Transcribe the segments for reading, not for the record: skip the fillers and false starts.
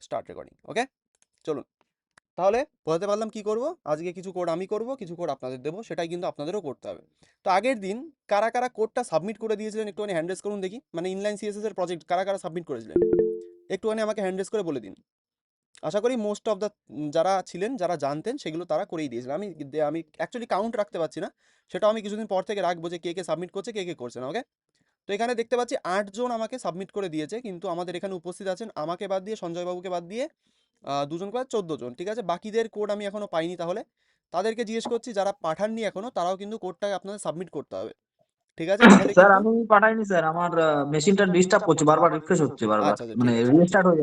Start recording. ওকে, চলুন তাহলে বোঝাতে পারলাম কি করব। আজকে কিছু কোড আমি করব, কিছু কোড আপনাদের দেবো, সেটাই কিন্তু আপনাদেরও করতে হবে। তো আগের দিন কারা কারা কোডটা সাবমিট করে দিয়েছিলেন একটুখানি হ্যান্ড রেজ করুন দেখি। মানে ইনলাইন সিএসএস এর প্রজেক্ট কারা কারা সাবমিট করেছিলেন একটুখানি আমাকে হ্যান্ড রেজ করে বলে দিন। আশা করি মোস্ট অফ দ্য যারা ছিলেন, যারা জানতেন, সেগুলো তারা করেই দিয়েছিলেন। আমি অ্যাকচুয়ালি কাউন্ট রাখতে পারছি না, সেটাও আমি কিছুদিন পর থেকে রাখবো যে কে কে সাবমিট করছে, কে কে করছে না। ওকে, তো এখানে দেখতে পাচ্ছি 8 জন আমাকে সাবমিট করে দিয়েছে, কিন্তু আমাদের এখানে উপস্থিত আছেন আমাকে বাদ দিয়ে, সঞ্জয় বাবুকে বাদ দিয়ে দুজন করে 14 জন। ঠিক আছে, বাকিদের কোড আমি এখনো পাইনি। তাহলে তাদেরকে জিজ্ঞেস করছি, যারা পাঠাননি এখনো, তারাও কিন্তু কোডটাকে আপনাদের সাবমিট করতে হবে। ঠিক আছে, নাহলে স্যার কিন্তু আমি পাঠাইনি স্যার, আমার মেশিনটা ডিস্টার্ব করছে, বারবার রিফ্রেশ হচ্ছে, বারবার আচ্ছা আচ্ছা, মানে ঠিক আছে। রিস্টার্ট হয়ে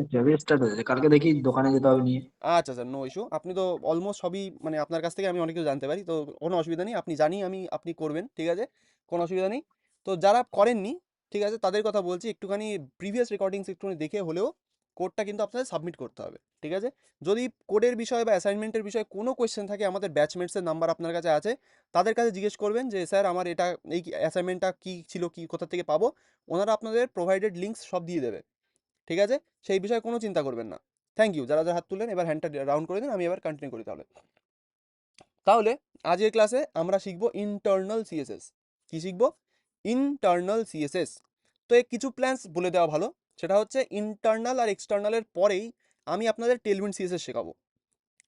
যাচ্ছে। কালকে দেখি দোকানে যেতে হবে নিয়ে। আচ্ছা স্যার, নো ইস্যু। আপনি তো অলমোস্ট সবই মানে আপনার কাছ থেকে আমি অনেক কিছু জানতে পারি, তো কোনো অসুবিধা নেই। আপনি জানি আপনি করবেন, ঠিক আছে, কোনো অসুবিধা নেই। তো যারা করেননি, ঠিক আছে, তাদের কথা বলছি, একটুখানি প্রিভিয়াস রেকর্ডিংস একটুখানি দেখে হলেও কোডটা কিন্তু আপনাদের সাবমিট করতে হবে। ঠিক আছে, যদি কোডের বিষয়ে বা অ্যাসাইনমেন্টের বিষয়ে কোনো কোয়েশ্চেন থাকে, আমাদের ব্যাচমেটসের নাম্বার আপনার কাছে আছে, তাদের কাছে জিজ্ঞেস করবেন যে স্যার আমার এটা এই অ্যাসাইনমেন্টটা কী ছিল, কি কোথা থেকে পাবো। ওনারা আপনাদের প্রোভাইডেড লিঙ্কস সব দিয়ে দেবে। ঠিক আছে, সেই বিষয়ে কোনো চিন্তা করবেন না। থ্যাংক ইউ যারা যারা হাত তুললেন। এবার হ্যান্ডটা রাউন্ড করে দিন, আমি এবার কন্টিনিউ করি। তাহলে তাহলে আজকের ক্লাসে আমরা শিখব ইন্টারনাল সিএসএস। কি শিখব? Internal CSS. তো এই কিছু প্ল্যান্স বলে দেওয়া ভালো, সেটা হচ্ছে ইন্টারনাল আর এক্সটার্নালের পরেই আমি আপনাদের টেলউইন্ড সিএসএস শেখাবো।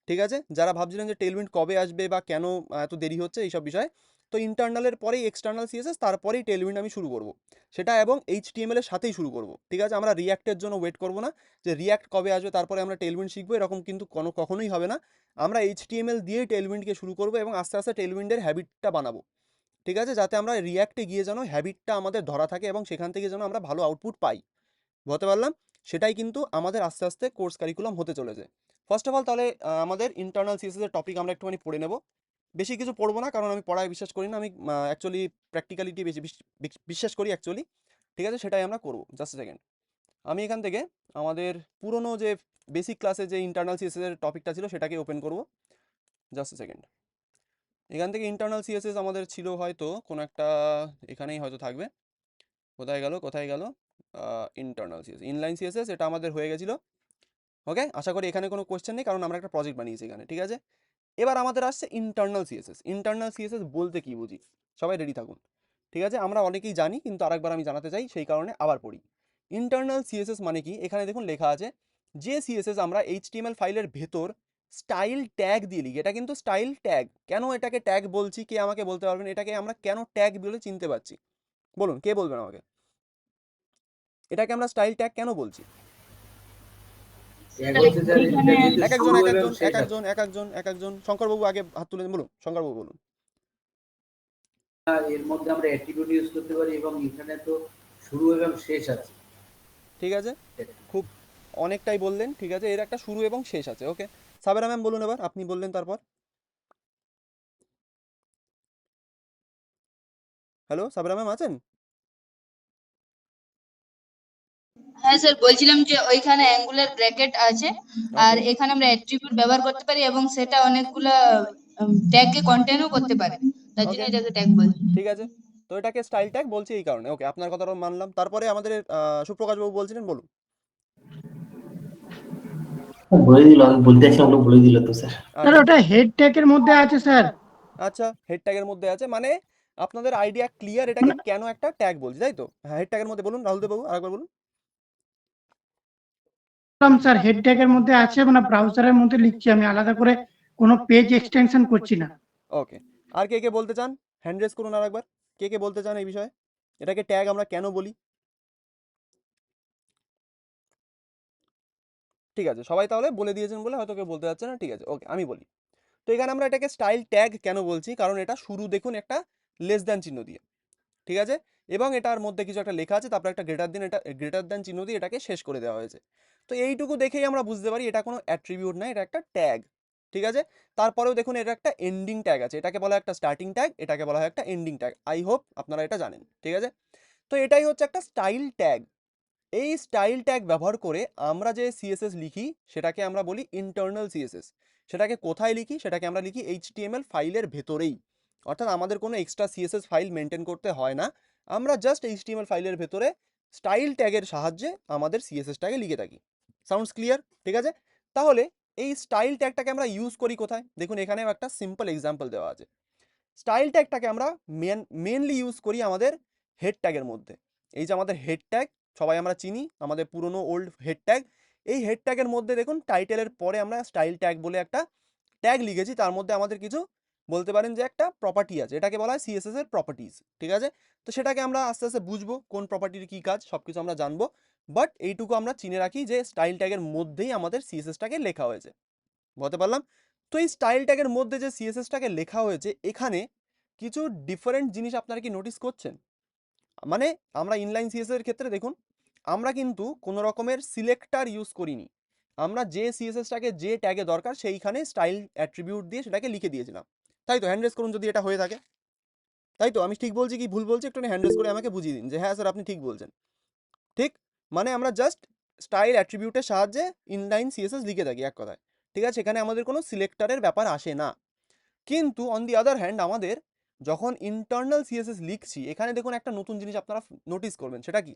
ঠিক আছে, যারা ভাবছিলেন যে টেলউইন্ড কবে আসবে বা কেন এত দেরি হচ্ছে এইসব বিষয়ে, তো ইন্টারনালের পরেই এক্সটার্নাল সিএসএস, তারপরেই টেলউইন্ড আমি শুরু করব। সেটা এবং এইচটিএমএল এর সাথেই শুরু করব। ঠিক আছে, আমরা রিয়াক্টের জন্য ওয়েট করব না, যে রিয়াক্ট কবে আসবে তারপরে আমরা টেলউইন্ড শিখবো, এরকম কিন্তু কখনোই হবে না। আমরা এইচটিএমএল দিয়েই টেলউইন্ডকে শুরু করব এবং আস্তে আস্তে টেলউইন্ডের হ্যাবিটটা বানাবো। ঠিক আছে, যাতে আমরা রিয়াক্টে গিয়ে যেন হ্যাবিটটা আমাদের ধরা থাকে এবং সেখান থেকে যেন আমরা ভালো আউটপুট পাই। বলতে পারলাম, সেটাই কিন্তু আমাদের আস্তে আস্তে কোর্স কারিকুলাম হতে চলেছে। ফার্স্ট অফ অল তাহলে আমাদের ইন্টারনাল সিএসএস এর টপিক আমরা একটুখানি পড়ে নেব। বেশি কিছু পড়বো না, কারণ আমি পড়ায় বিশ্বাস করি না। আমি অ্যাকচুয়ালি প্র্যাকটিক্যালিটি বেশি বিশ্বাস করি অ্যাকচুয়ালি। ঠিক আছে, সেটাই আমরা করবো। জাস্ট সেকেন্ড, আমি এখান থেকে আমাদের পুরনো যে বেসিক ক্লাসে যে ইন্টারনাল সিএসএস এর টপিকটা ছিল সেটাকে ওপেন করব। জাস্ট সেকেন্ড, এখান থেকে ইন্টারনাল সিএসএস আমাদের ছিল হয়তো কোনো একটা, এখানেই হয়তো থাকবে। কোথায় গেল কোথায় গেল? ইন্টারনাল সিএসএস, ইনলাইন সিএসএস, এটা আমাদের হয়ে গেছিলো। ওকে, আশা করি এখানে কোনো কোয়েশ্চেন নেই, কারণ আমরা একটা প্রজেক্ট বানিয়েছি এখানে। ঠিক আছে, এবার আমাদের আসছে ইন্টারনাল সিএসএস। ইন্টারনাল সিএসএস বলতে কি বুঝি, সবাই রেডি থাকুন। ঠিক আছে, আমরা অনেকেই জানি, কিন্তু আরেকবার আমি জানাতে চাই, সেই কারণে আবার পড়ি। ইন্টারনাল সিএসএস মানে কি? এখানে দেখুন লেখা আছে, যে সিএসএস আমরা এইচটিএমএল ফাইলের ভেতর স্টাইল ট্যাগ দিয়ে লিখি। এটা কিন্তু স্টাইল ট্যাগ। কেন এটাকে ট্যাগ বলছি, কে আমাকে বলতে পারবেন এটাকে আমরা কেন ট্যাগ বলে চিনতে পারছি? বলুন, কে বলবেন আমাকে, এটাকে আমরা স্টাইল ট্যাগ কেন বলছি? এক একজন এক একজন এক একজন এক একজন এক একজন শঙ্করবাবু আগে হাত তুলে দিন, বলুন, শঙ্করবাবু বলুন। এর মধ্যে আমরা অ্যাট্রিবিউট ইউজ করতে পারি এবং এখানে তো শুরু এবং শেষ আছে। ঠিক আছে, খুব অনেকটাই বললেন। ঠিক আছে, এর একটা শুরু এবং শেষ আছে। ওকে, সাবেরা ম্যাম বলুন, এবার আপনি বললেন তারপর। হ্যালো, সাবেরা ম্যাম আছেন? হ্যাঁ স্যার, বলছিলাম যে ওইখানে অ্যাঙ্গুলার ব্র্যাকেট আছে, আর ওকে, এখানে আমরা অ্যাট্রিবিউট ব্যবহার করতে পারি এবং সেটা অনেকগুলো ট্যাগকে কন্টেইনও করতে পারে, তার জন্য ওকে, এটাকে ট্যাগ বলছি। ঠিক আছে। তো এটাকে স্টাইল ট্যাগ বলছি এই কারণে। ওকে, আপনার কথাটা মানলাম। তারপরে আমাদের সুপ্রকাশ বাবু বলছিলেন, বলুন। বলে দিল, আমি বলতে চাইছিলাম, ওটা বলে দিল তো স্যার। স্যার আচ্ছা ওটা হেড ট্যাগের মধ্যে আছে স্যার। আচ্ছা, হেড ট্যাগের মধ্যে আছে মানে আপনাদের আইডিয়া ক্লিয়ার এটাকে কেন একটা ট্যাগ বলছি, তাই তো? হ্যাঁ, হেড ট্যাগের মধ্যে বলুন, রাহুল দেব বাবু আরেকবার বলুন। স্যার হেড ট্যাগের মধ্যে আছে, মানে ব্রাউজারের মধ্যে লিখছি, আমি আলাদা করে কোনো পেজ এক্সটেনশন করছি না। ওকে, আর কে কে বলতে চান হ্যান্ড রেজ করুন আর একবার। কে কে বলতে চান এই বিষয়ে, এটাকে ট্যাগ আমরা কেন বলি? ঠিক আছে, সবাই তাহলে বলে দিয়েছেন বলে হয়তো কেউ বলতে যাচ্ছে না। ঠিক আছে, ওকে, আমি বলি। তো এখানে আমরা এটাকে স্টাইল ট্যাগ কেন বলছি, কারণ এটা শুরু দেখুন একটা লেস দ্যান চিহ্ন দিয়ে। ঠিক আছে, এবং এটার মধ্যে কিছু একটা লেখা আছে, তারপর একটা গ্রেটার দেন, এটা গ্রেটার দ্যান চিহ্ন দিয়ে এটাকে শেষ করে দেওয়া হয়েছে। তো এইটুকু দেখেই আমরা বুঝতে পারি এটা কোনো অ্যাট্রিবিউট না, এটা একটা ট্যাগ। ঠিক আছে, তারপরেও দেখুন এটা একটা এন্ডিং ট্যাগ আছে, এটাকে বলা হয় একটা স্টার্টিং ট্যাগ, এটাকে বলা হয় একটা এন্ডিং ট্যাগ। আই হোপ আপনারা এটা জানেন। ঠিক আছে, তো এটাই হচ্ছে একটা স্টাইল ট্যাগ। এই স্টাইল ট্যাগ ব্যবহার করে আমরা যে সিএসএস লিখি সেটাকে আমরা বলি ইন্টারনাল সিএসএস। সেটাকে কোথায় লিখি? সেটাকে আমরা লিখি এইচটিএমএল ফাইলের ভেতরেই। অর্থাৎ আমাদের কোনো এক্সট্রা সিএসএস ফাইল মেনটেন করতে হয় না, আমরা জাস্ট এইচটিএমএল ফাইলের ভেতরে স্টাইল ট্যাগের সাহায্যে আমাদের সিএসএসটাকে লিখে থাকি। Sounds clear? ঠিক আছে, তাহলে এই স্টাইল ট্যাগটাকে আমরা ইউজ করি কোথায়? দেখুন এখানেও একটা সিম্পল এক্সাম্পল দেওয়া আছে। স্টাইল ট্যাগটাকে আমরা মেনলি ইউজ করি আমাদের হেড ট্যাগের মধ্যে। এই যে আমাদের হেড ট্যাগ সবাই আমরা চিনি, আমাদের পুরনো ওল্ড হেড ট্যাগ, এই হেড ট্যাগের মধ্যে দেখুন টাইটেলের পরে আমরা স্টাইল ট্যাগ বলে একটা ট্যাগ লিখেছি, তার মধ্যে আমাদের কিছু বলতে পারেন যে একটা প্রপার্টি আছে, এটাকে বলা হয় সিএসএস এর প্রপার্টিজ। ঠিক আছে, তো সেটাকে আমরা আস্তে আস্তে বুঝবো কোন প্রপার্টির কি কাজ, সবকিছু আমরা জানবো। বাট এইটুকু আমরা চিনে রাখি যে স্টাইল ট্যাগের মধ্যেই আমাদের সিএসএসটাকে লেখা হয়েছে। বলতে পারলাম? তো এই স্টাইল ট্যাগের মধ্যে যে সিএসএসটাকে লেখা হয়েছে, এখানে কিছু ডিফারেন্ট জিনিস আপনারা কি নোটিস করছেন? মানে আমরা ইনলাইন সিএসএস এর ক্ষেত্রে দেখুন, আমরা কিন্তু কোনো রকমের সিলেক্টার ইউজ করিনি, আমরা যে সিএসএসটাকে যে ট্যাগে দরকার সেইখানে স্টাইল অ্যাট্রিবিউট দিয়ে সেটাকে লিখে দিয়েছিলাম। তাই তো? হ্যান্ড রেজ করুন যদি এটা হয়ে থাকে। তাই তো? আমি ঠিক বলছি কি ভুল বলছি? একটু হ্যান্ড রেজ করে আমাকে বুঝিয়ে দিন যে হ্যাঁ স্যার আপনি ঠিক বলছেন। ঠিক, মানে আমরা জাস্ট স্টাইল অ্যাট্রিবিউটের সাহায্যে ইনলাইন সিএসএস লিখে থাকি এক কথায়। ঠিক আছে, এখানে আমাদের কোনো সিলেক্টরের ব্যাপার আসে না। কিন্তু অন দি আদার হ্যান্ড আমাদের যখন ইন্টারনাল সিএসএস লিখছি, এখানে দেখুন একটা নতুন জিনিস আপনারা নোটিস করবেন। সেটা কি?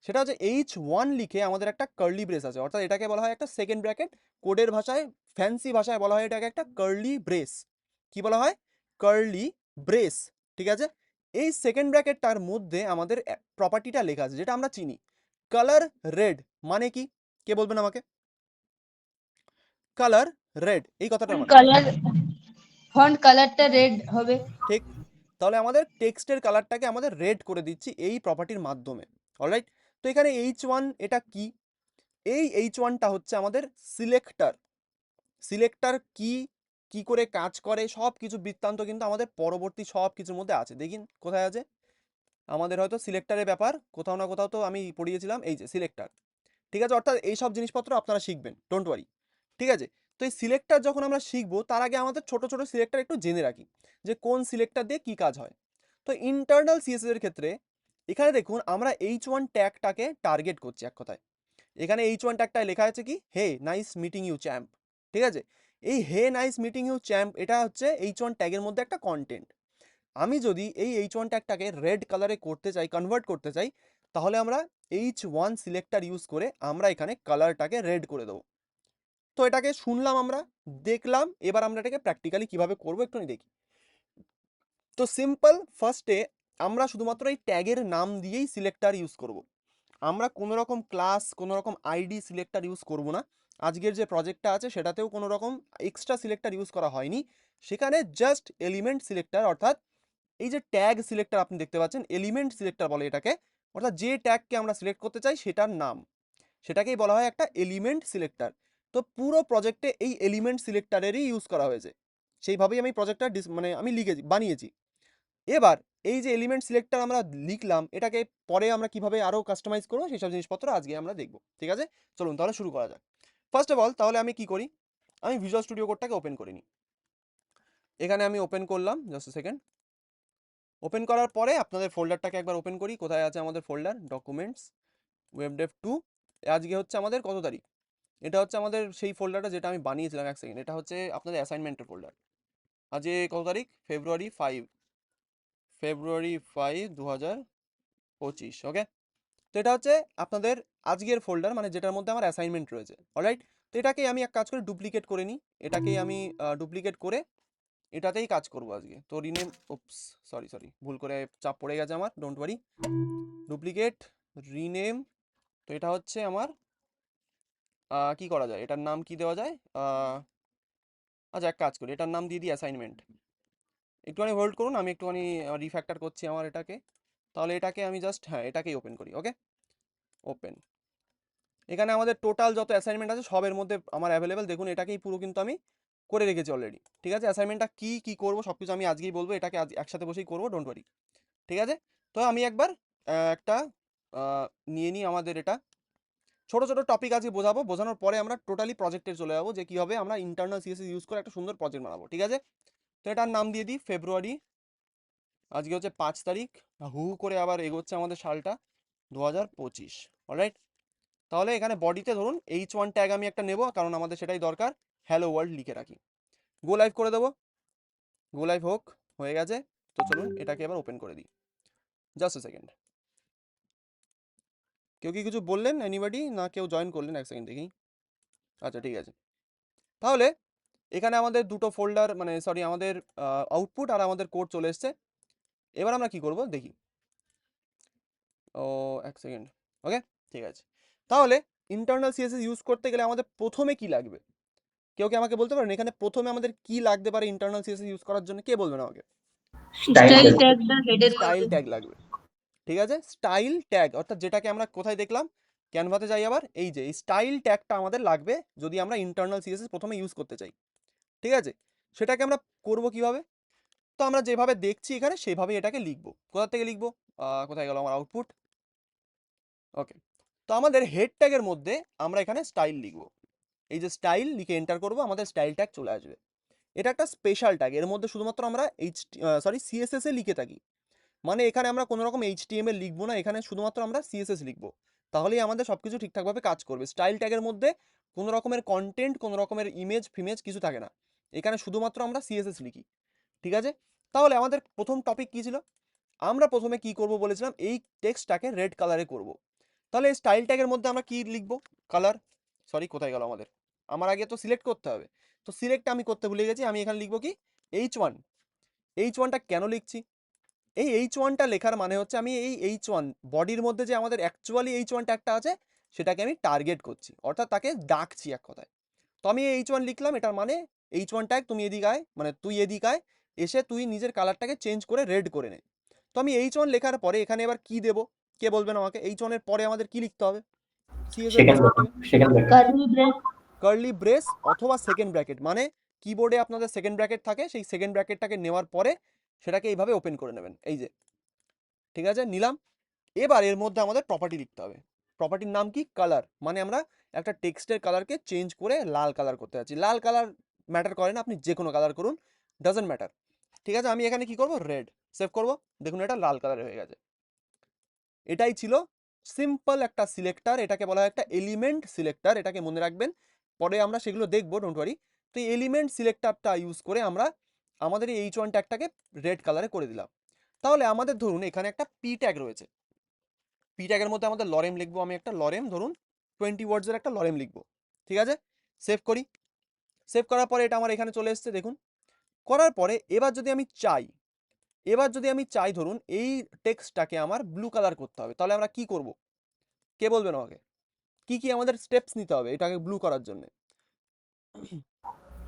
সেটা হচ্ছে H1 লিখে আমাদের একটা কার্লি ব্রেস আছে, অর্থাৎ এটাকে বলা হয় একটা সেকেন্ড ব্র্যাকেট। কোডের ভাষায়, ফ্যান্সি ভাষায় বলা হয় এটাকে একটা কার্লি ব্রেস। কি বলা হয়? Curly brace. ঠিক আছে, এই সেকেন্ড ব্র্যাকেটটার মধ্যে আমাদের প্রপার্টিটা লেখা আছে যেটা আমরা চিনি, কালার রেড। মানে কি? কে বলবেন আমাকে? কালার রেড এই কথাটার মানে কালার, ফন্ট কালারটা রেড হবে। ঠিক, তাহলে আমাদের টেক্সটের কালারটাকে আমাদের রেড করে দিচ্ছি এই প্রপার্টির মাধ্যমে। অলরাইট, তো এখানে H1 এটা কি? এই H1টা হচ্ছে আমাদের সিলেক্টর। সিলেক্টর কি, কি করে কাজ করে, সব কিছু বৃত্তান্ত কিন্তু আমাদের পরবর্তী সব কিছুর মধ্যে আছে। দেখিন কোথায় আছে আমাদের, হয়তো সিলেক্টরের ব্যাপার কোথাও না কোথাও তো আমি পড়িয়েছিলাম, এই যে সিলেক্টর। ঠিক আছে, অর্থাৎ এই সব জিনিসপত্র আপনারা শিখবেন, ডোন্ট ওয়ারি। ঠিক আছে, তো এই সিলেক্টর যখন আমরা শিখবো তার আগে আমাদের ছোট ছোট সিলেক্টর একটু জেনে রাখি যে কোন সিলেক্টর দিয়ে কি কাজ হয়। তো ইন্টারনাল সিএসএস এর ক্ষেত্রে এখানে দেখুন আমরা H1 ট্যাগটাকে টার্গেট করছি এক কথায়। এখানে H1 ট্যাগটায় লেখা আছে কি, হে নাইস মিটিং ইউ চ্যাম্প। ঠিক আছে, এই হে নাইস মিটিং ইউ চ্যাম্প এটা হচ্ছে H1 ট্যাগের মধ্যে একটা কন্টেন্ট। আমি যদি এই H1 ট্যাগটাকে রেড কালারে করতে চাই, কনভার্ট করতে চাই, তাহলে আমরা H1 সিলেক্টর ইউজ করে আমরা এখানে কালারটাকে রেড করে দেবো। তো এটাকে শুনলাম, আমরা দেখলাম, এবার আমরা এটাকে প্র্যাকটিক্যালি কিভাবে করবো একটু দেখি। তো সিম্পল, ফার্স্টে আমরা শুধুমাত্র এই ট্যাগের নাম দিয়েই সিলেক্টর ইউজ করব। আমরা কোনো রকম ক্লাস, কোনো রকম আইডি সিলেক্টর ইউজ করব না। আজকের যে প্রজেক্টটা আছে সেটাতেও কোনো রকম এক্সট্রা সিলেক্টর ইউজ করা হয়নি, সেখানে জাস্ট এলিমেন্ট সিলেক্টর, অর্থাৎ এই যে ট্যাগ সিলেক্টর আপনি দেখতে পাচ্ছেন, এলিমেন্ট সিলেক্টর বলে এটাকে, অর্থাৎ যে ট্যাগকে আমরা সিলেক্ট করতে চাই সেটার নাম, সেটাকেই বলা হয় একটা এলিমেন্ট সিলেক্টর। তো পুরো প্রজেক্টে এই এলিমেন্ট সিলেক্টরেরই ইউজ করা হয়েছে, সেইভাবেই আমি প্রজেক্টটা মানে আমি লিখেছি, বানিয়েছি। এবার এই যে এলিমেন্ট সিলেক্টর আমরা লিখলাম, এটাকে পরে আমরা কিভাবে আরো কাস্টমাইজ করবো সেসব জিনিসপত্র আজকে আমরা দেখবো। ঠিক আছে, চলুন তাহলে শুরু করা যাক। ফার্স্ট অফ অল তাহলে আমি কি করি, আমি ভিজুয়াল স্টুডিও কোডটাকে ওপেন করে নিই। এখানে আমি ওপেন করলাম, জাস্ট সেকেন্ড। ওপেন করার পরে আপনাদের ফোল্ডারটাকে একবার ওপেন করি, কোথায় আছে আমাদের ফোল্ডার, ডকুমেন্টস, ওয়েবডেভ 2। আজকে হচ্ছে আমাদের কত তারিখ? এটা হচ্ছে আমাদের সেই ফোল্ডারটা যেটা আমি বানিয়েছিলাম, এক সেকেন্ড, এটা হচ্ছে আপনাদের অ্যাসাইনমেন্টের ফোল্ডার। আজকে কত তারিখ? ফেব্রুয়ারি 5 2025। ওকে, তো এটা হচ্ছে আপনাদের আজকের ফোল্ডার, মানে যেটার মধ্যে আমার অ্যাসাইনমেন্ট রয়েছে। অলরাইট, তো এটাকেই আমি এক কাজ করে ডুপ্লিকেট করে নিই, এটাকেই আমি ডুপ্লিকেট করে এটাতেই কাজ করব আজকে। তো রিনেম, উপস সরি ভুল করে চাপ পড়ে গেছে আমার, ডোন্ট ওয়ারি। ডুপ্লিকেট, রিনেম, তো এটা হচ্ছে আমার কি করা যায়, এটার নাম কি দেওয়া যায়? আচ্ছা এক কাজ করি, এটার নাম দিয়ে দিই অ্যাসাইনমেন্ট। একটুখানি হোল্ড করুন, আমি একটুখানি রিফ্যাক্টর করছি আমার এটাকে। তাহলে এটাকে আমি জাস্ট, হ্যাঁ এটাকেই ওপেন করি। ওকে, ওপেন। এখানে আমাদের টোটাল যত অ্যাসাইনমেন্ট আছে সবের মধ্যে আমার অ্যাভেলেবেল, দেখুন এটাকেই পুরো কিন্তু আমি করে রেখেছি অলরেডি। ঠিক আছে, অ্যাসাইনমেন্টটা কি কি করবো সব কিছু আমি আজকেই বলবো, এটাকে আজ একসাথে বসেই করবো, ডোন্ট ওয়ারি। ঠিক আছে, তো আমি একবার একটা নিয়ে নিই আমাদের এটা ছোট ছোট টপিক আজকে বোঝাবো, বোঝানোর পরে আমরা টোটালি প্রজেক্টে চলে যাবো যে কীভাবে আমরা ইন্টারনাল সিএসএস ইউজ করে একটা সুন্দর প্রজেক্ট বানাবো। ঠিক আছে, তো এটার নাম দিয়ে দিই ফেব্রুয়ারি, আজকে হচ্ছে 5 তারিখ, হু করে আবার এগোচ্ছে আমাদের সালটা 2025। অলরাইট, তাহলে এখানে বডিতে ধরুন H1 ট্যাগ আমি একটা নেব, কারণ আমাদের সেটাই দরকার, হ্যালো ওয়ার্ল্ড লিখে রাখি। গো লাইভ করে দেবো, গো লাইভ হোক, হয়ে গেছে। তো চলুন এটাকে এবার ওপেন করে দিই, জাস্ট এ সেকেন্ড। কেউ কি কিছু বললেন? এনিবডি? না কেউ জয়েন করলেন? এক সেকেন্ড দেখি। আচ্ছা ঠিক আছে। তাহলে এখানে আমাদের দুটো ফোল্ডার মানে সরি আমাদের আউটপুট আর আমাদের কোড চলে এসছে। এবার আমরা কি করব দেখি। ও এক সেকেন্ড। ওকে ঠিক আছে। তাহলে ইন্টারনাল সিএসএস ইউজ করতে গেলে আমাদের প্রথমে কি লাগবে? কেউ কি আমাকে বলতে পারেন এখানে প্রথমে আমাদের কি লাগতে পারে ইন্টারনাল সিএসএস ইউজ করার জন্য? কে বলবেন আমাকে? Style style tag. ট্যাগটা হেডের স্টাইল মধ্যে ট্যাগ লাগবে। ঠিক আছে, স্টাইল ট্যাগ অর্থাৎ যেটাকে আমরা কোথায় দেখলাম? ক্যানভাতে যাই আবার, এই যে এই স্টাইল ট্যাগটা আমাদের লাগবে যদি আমরা ইন্টারনাল সিএসএস প্রথমে ইউজ করতে চাই। ঠিক আছে, সেটাকে আমরা করব কিভাবে? তো আমরা যেভাবে দেখছি এখানে সেভাবে এটাকে লিখবো। কোথা থেকে লিখবো? কোথায় গেল আমার আউটপুট? ওকে, তো আমাদের হেড ট্যাগের মধ্যে আমরা এখানে স্টাইল লিখবো। এই যে স্টাইল লিখে এন্টার করব, আমাদের স্টাইল ট্যাগ চলে আসবে। এটা একটা স্পেশাল ট্যাগ, এর মধ্যে শুধুমাত্র আমরা সিএসএস এ লিখে থাকি। মানে এখানে আমরা কোনো রকম এইচটিএমএল লিখবো না, এখানে শুধুমাত্র আমরা সিএসএস লিখবো। তাহলেই আমাদের সবকিছু ঠিকঠাকভাবে কাজ করবে। স্টাইল ট্যাগের মধ্যে কোনো রকমের কন্টেন্ট, কোনো রকমের ইমেজ ফিমেজ কিছু থাকে না, এখানে শুধুমাত্র আমরা সিএসএস লিখি। ঠিক আছে, তাহলে আমাদের প্রথম টপিক কি ছিল? আমরা প্রথমে কি করব বলেছিলাম, এই টেক্সটটাকে রেড কালারে করব। তাহলে এই স্টাইল ট্যাগের মধ্যে আমরা কি লিখবো? কালার, সরি কোথায় গেল আমাদের, আমার আগে তো সিলেক্ট করতে হবে। তো সিলেক্ট আমি করতে ভুলে গেছি, আমি এখানে লিখবো কি H1। H1টা কেন লিখছি? এই H1টা লেখার মানে হচ্ছে আমি এই H1 বডির মধ্যে যে আমাদের অ্যাকচুয়ালি H1 ট্যাগটা আছে সেটাকে আমি টার্গেট করছি, অর্থাৎ তাকে ডাকছি এক কথায়। তো আমি H1 লিখলাম, এটার মানে H1 ট্যাগ তুমি এদিকে আয়, মানে তুই এদিকে আয়, এসে তুই নিজের কালারটাকে চেঞ্জ করে রেড করে নে। তো আমি H1 লেখার পরে এখানে এবার কি দেব? কে বলবেন আমাকে? H1 এর পরে আমাদের কি লিখতে হবে? সিএসএস সেকেন্ড লিখতে হবে second bracket. Curly brace curly brace অথবা সেকেন্ড ব্র্যাকেট, মানে কিবোর্ডে আপনাদের সেকেন্ড ব্র্যাকেট থাকে, সেই সেকেন্ড ব্র্যাকেটটাকে নেওয়ার পরে সেটাকে এইভাবে ওপেন করে নেবেন, এই যে। ঠিক আছে, নিলাম। এবার এর মধ্যে আমাদের প্রপার্টি লিখতে হবে। প্রপার্টির নাম কি? কালার। মানে আমরা একটা টেক্সটের কালারকে চেঞ্জ করে লাল কালার করতে যাচ্ছি। লাল কালার ম্যাটার করে না, আপনি যে কোনো কালার করুন, ডাজন্ট ম্যাটার। ঠিক আছে, আমি এখানে কি করব? রেড সেভ করব। দেখুন এটা লাল কালার হয়ে গেছে। এটাই ছিল সিম্পল একটা সিলেক্টর, এটাকে বলা হয় একটা এলিমেন্ট সিলেক্টর, এটাকে মনে রাখবেন, পরে আমরা সেগুলো দেখবো, ডোন্ট ওয়ারি। তো এই এলিমেন্ট সিলেক্টরটা ইউজ করে আমরা আমাদের এই H1 ট্যাগটাকে রেড কালারে করে দিলাম। তাহলে আমাদের ধরুন এখানে একটা পি ট্যাগ রয়েছে, পি ট্যাগের মধ্যে আমাদের লরেম লিখবো, আমি একটা লরেম ধরুন 20 ওয়ার্ডসের একটা লরেম লিখবো। ঠিক আছে, সেভ করি। সেভ করার পরে এটা আমার এখানে চলে এসছে দেখুন। করার পরে এবার যদি আমি চাই ধরুন এই টেক্সটটাকে আমার ব্লু কালার করতে হবে, তাহলে আমরা কি করব? কে বলবেন আমাকে? কি কি আমাদের স্টেপস নিতে হবে এটাকে ব্লু করার জন্য?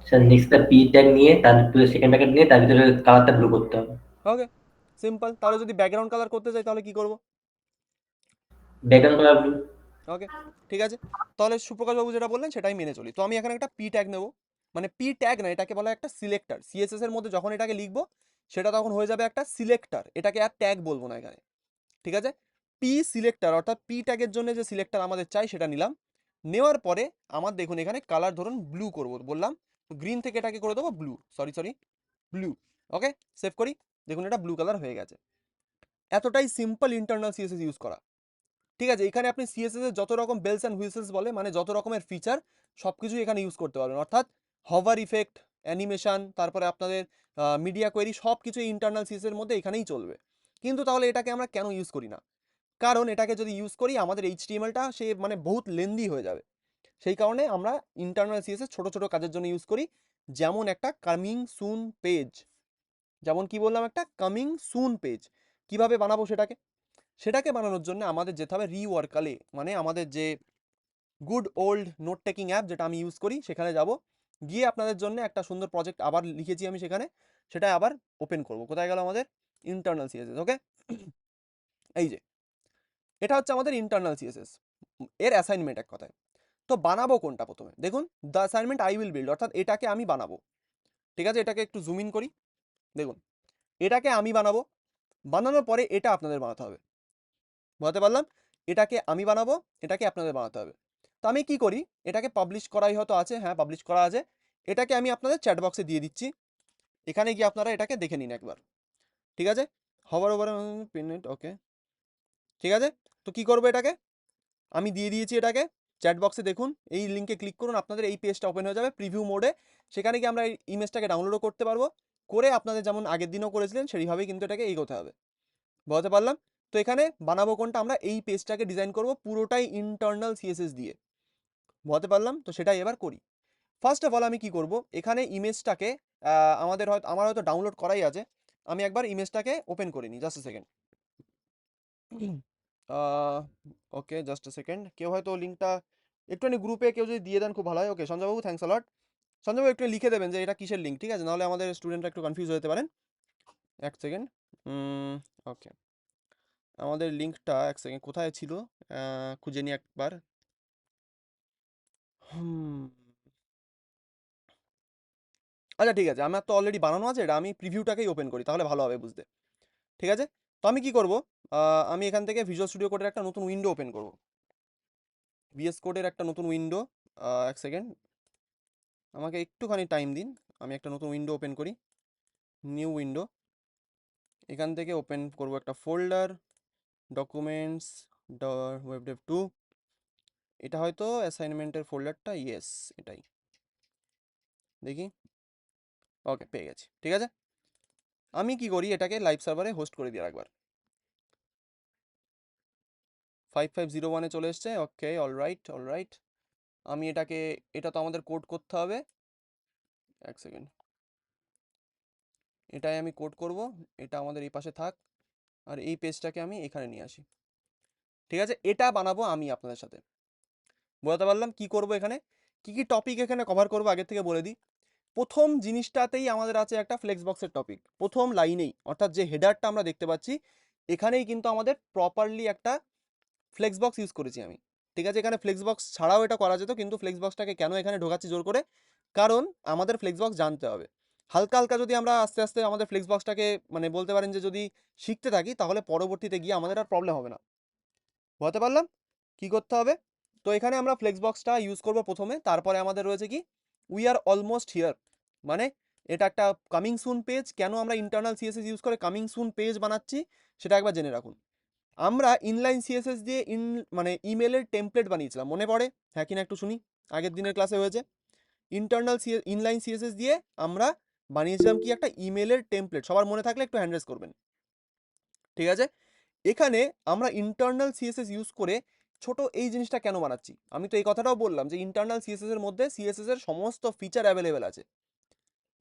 স্যার নেক্সট তার পি ট্যাগ নিয়ে তার ভিতরে সেকেন্ড ব্র্যাকেট নিয়ে তার ভিতরে কালারটা ব্লু করতে হবে। ওকে, সিম্পল। তাহলে যদি ব্যাকগ্রাউন্ড কালার করতে চাই তাহলে কি করব? Background colour blue. ওকে ঠিক আছে, তাহলে সুপ্রকাশ বাবু যেটা বললেন সেটাই মেনে চলি। তো আমি এখানে একটা পি ট্যাগ নেব, মানে পি ট্যাগ না, এটাকে বলা হয় একটা সিলেক্টর। সিএসএস এর মধ্যে যখন এটাকে লিখবো সেটা তখন হয়ে যাবে একটা সিলেক্টর, এটাকে আর ট্যাগ বলবো না এখানে। ঠিক আছে, পি সিলেক্টর অর্থাৎ পি ট্যাগের জন্য যে সিলেক্টর আমাদের চাই সেটা নিলাম। নেওয়ার পরে আমার দেখুন এখানে কালার ধরুন ব্লু করব বললাম, গ্রিন থেকে এটাকে করে দেবো ব্লু, সরি ব্লু। ওকে, সেভ করি। দেখুন এটা ব্লু কালার হয়ে গেছে। এতটাই সিম্পল ইন্টারনাল সিএসএস ইউজ করা। ঠিক আছে, এখানে আপনি সিএসএস এর যত রকম বেলস অ্যান্ড হুইসেলস বলে, মানে যত রকমের ফিচার সবকিছু এখানে ইউজ করতে পারবেন, অর্থাৎ হভার ইফেক্ট, অ্যানিমেশন, তারপরে আপনাদের মিডিয়া কোয়েরি সব কিছু ইন্টারনাল সিএসএস এর মধ্যে এখানেই চলবে। কিন্তু তাহলে এটাকে আমরা কেন ইউজ করি না? কারণ এটাকে যদি ইউজ করি আমাদের এইচটিএমএলটা সে মানে বহুত লেন্দি হয়ে যাবে। সেই কারণে আমরা ইন্টারনাল সিএসএস ছোট ছোট কাজের জন্য ইউজ করি, যেমন একটা কামিং সুন পেজ। যেমন কি বললাম, একটা কামিং সুন পেজ কিভাবে বানাবো সেটাকে বানানোর জন্য আমাদের যেতে হবে রিওয়ার্কালে, মানে আমাদের যে good old note taking app যেটা আমি ইউজ করি সেখানে যাব, গিয়ে আপনাদের জন্য একটা সুন্দর প্রজেক্ট আবার লিখেছি আমি সেখানে, সেটা আবার ওপেন করব। কোথায় গেল আমাদের ইন্টারনাল সিএসএস? ওকে, এই যে এটা হচ্ছে আমাদের ইন্টারনাল সিএসএস এর অ্যাসাইনমেন্ট এক কথায়। তো বানাবো কোনটা প্রথমে? দেখুন the assignment I will build, অর্থাৎ এটাকে আমি বানাবো। ঠিক আছে, এটাকে একটু জুম ইন করি। দেখুন এটাকে আমি বানাবো, বানানোর পরে এটা আপনাদের বানাতে হবে। বুঝতে পারলাম? এটাকে আমি বানাবো, এটাকে আপনাদের বানাতে হবে। তো আমি কি করি, এটাকে পাবলিশ করাই হয়তো আছে, হ্যাঁ পাবলিশ করা আছে, এটাকে আমি আপনাদের চ্যাট বক্সে দিয়ে দিচ্ছি, এখানে গিয়ে আপনারা এটাকে দেখে নিন একবার। ঠিক আছে, হবার ওভার পিনেট, ওকে ঠিক আছে। তো কি করবো, এটাকে আমি দিয়ে দিয়েছি এটাকে চ্যাট বক্সে। দেখুন এই লিঙ্কে ক্লিক করুন, আপনাদের এই পেজটা ওপেন হয়ে যাবে প্রিভিউ মোডে। সেখানে গিয়ে আমরা এই ইমেজটাকে ডাউনলোডও করতে পারবো, করে আপনাদের যেমন আগের দিনও করেছিলেন সেইভাবেই কিন্তু এটাকে এগোতে হবে। বুঝতে পারলাম? তো এখানে বানাবো কোনটা, আমরা এই পেজটাকে ডিজাইন করব পুরোটাই ইন্টারনাল সিএসএস দিয়ে, বুঝতে পারলাম? তো সেটাই এবার করি। ফার্স্ট অফ অল আমি কি করব, এখানে ইমেজটাকে আমার হয়তো ডাউনলোড করাই আছে, আমি একবার ইমেজটাকে ওপেন করে নিই, just a second. Okay, just a second. কেউ হয়তো লিঙ্কটা একটুখানি গ্রুপে কেউ যদি দিয়ে দেন খুব ভালো হয়। ওকে সঞ্জয়বাবু, থ্যাঙ্কস অলট। সঞ্জয়বাবু একটু লিখে দেবেন যে এটা কিসের লিঙ্ক, ঠিক আছে? নাহলে আমাদের স্টুডেন্টরা একটু কনফিউজ হতে পারেন। এক সেকেন্ড। ওকে, আমাদের লিঙ্কটা এক সেকেন্ড কোথায় ছিল, খুঁজে নিই একবার। আচ্ছা ঠিক আছে, আমার তো অলরেডি বানানো আছে, এটা আমি প্রিভিউটাকেই ওপেন করি, তাহলে ভালো হবে বুঝতে। ঠিক আছে, তো আমি কি করব, আমি এখান থেকে ভিজুয়াল স্টুডিও কোডের একটা নতুন উইন্ডো ওপেন করব, ভিএস কোডের একটা নতুন উইন্ডো। এক সেকেন্ড, আমাকে একটুখানি টাইম দিন, আমি একটা নতুন উইন্ডো ওপেন করি, নিউ উইন্ডো। এখান থেকে ওপেন করব একটা ফোল্ডার, ডকুমেন্টস ওয়েবডেভ 2, এটা হয়তো অ্যাসাইনমেন্টের ফোল্ডারটা, ইয়েস এটাই, দেখি। ওকে, পেয়ে গেছি। ঠিক আছে, আমি কি করি, এটাকে লাইভ সার্ভারে হোস্ট করে দিই একবার। 5501-এ চলে এসছে। ওকে, অলরাইট। আমি এটা তো আমাদের কোড করতে হবে, এক সেকেন্ড, এটাই আমি কোড করব, এটা আমাদের এই পাশে থাক, আর এই পেজটাকে আমি এখানে নিয়ে আসি। ঠিক আছে, এটা বানাবো আমি আপনাদের সাথে, বুঝতে পারলাম? কি করব এখানে, কি টপিক এখানে কভার করব আগে থেকে বলে দিই। প্রথম জিনিসটাতেই আমাদের আছে একটা ফ্লেক্স বক্সের টপিক, প্রথম লাইনেই, অর্থাৎ যে হেডারটা আমরা দেখতে পাচ্ছি এখানেই কিন্তু আমাদের প্রপারলি একটা ফ্লেক্স বক্স ইউজ করেছি আমি। ঠিক আছে, এখানে ফ্লেক্স বক্স ছাড়াও এটা করা যেত, কিন্তু ফ্লেক্স বক্সটাকে কেন এখানে ঢোকাচ্ছি জোর করে, কারণ আমাদের ফ্লেক্স বক্স জানতে হবে। হালকা হালকা যদি আমরা আস্তে আস্তে আমাদের ফ্লেক্স বক্সটাকে মানে বলতে পারেন যে যদি শিখতে থাকি, তাহলে পরবর্তীতে গিয়ে আমাদের আর প্রবলেম হবে না, বুঝতে পারলাম? কি করতে হবে, তো এখানে আমরা ফ্লেক্স বক্সটা ইউজ করব প্রথমে, তারপরে আমাদের রয়েছে কি, উই আর অলমোস্ট হিয়ার, মানে এটা একটা কামিং সুন পেজ। কেন আমরা ইন্টারনাল সিএসএস ইউজ করে কামিং সুন পেজ বানাচ্ছি সেটা একবার জেনে রাখুন। আমরা ইনলাইন সিএসএস দিয়ে মানে ইমেলের টেমপ্লেট বানিয়েছিলাম, মনে পড়ে? হ্যাঁ কিনা একটু শুনি, আগের দিনের ক্লাসে হয়েছে। ইনলাইন সিএসএস দিয়ে আমরা বানিয়েছিলাম কি, একটা ইমেলের টেমপ্লেট, সবার মনে থাকলে একটু হ্যান্ড রেজ করবেন। ঠিক আছে, এখানে আমরা ইন্টারনাল সিএসএস ইউজ করে ছোট এই জিনিসটা কেন বানাচ্ছি, আমি তো এই কথাটাও বললাম যে ইন্টারনাল সিএসএস এর মধ্যে সিএসএস এর সমস্ত ফিচার অ্যাভেলেবেল আছে।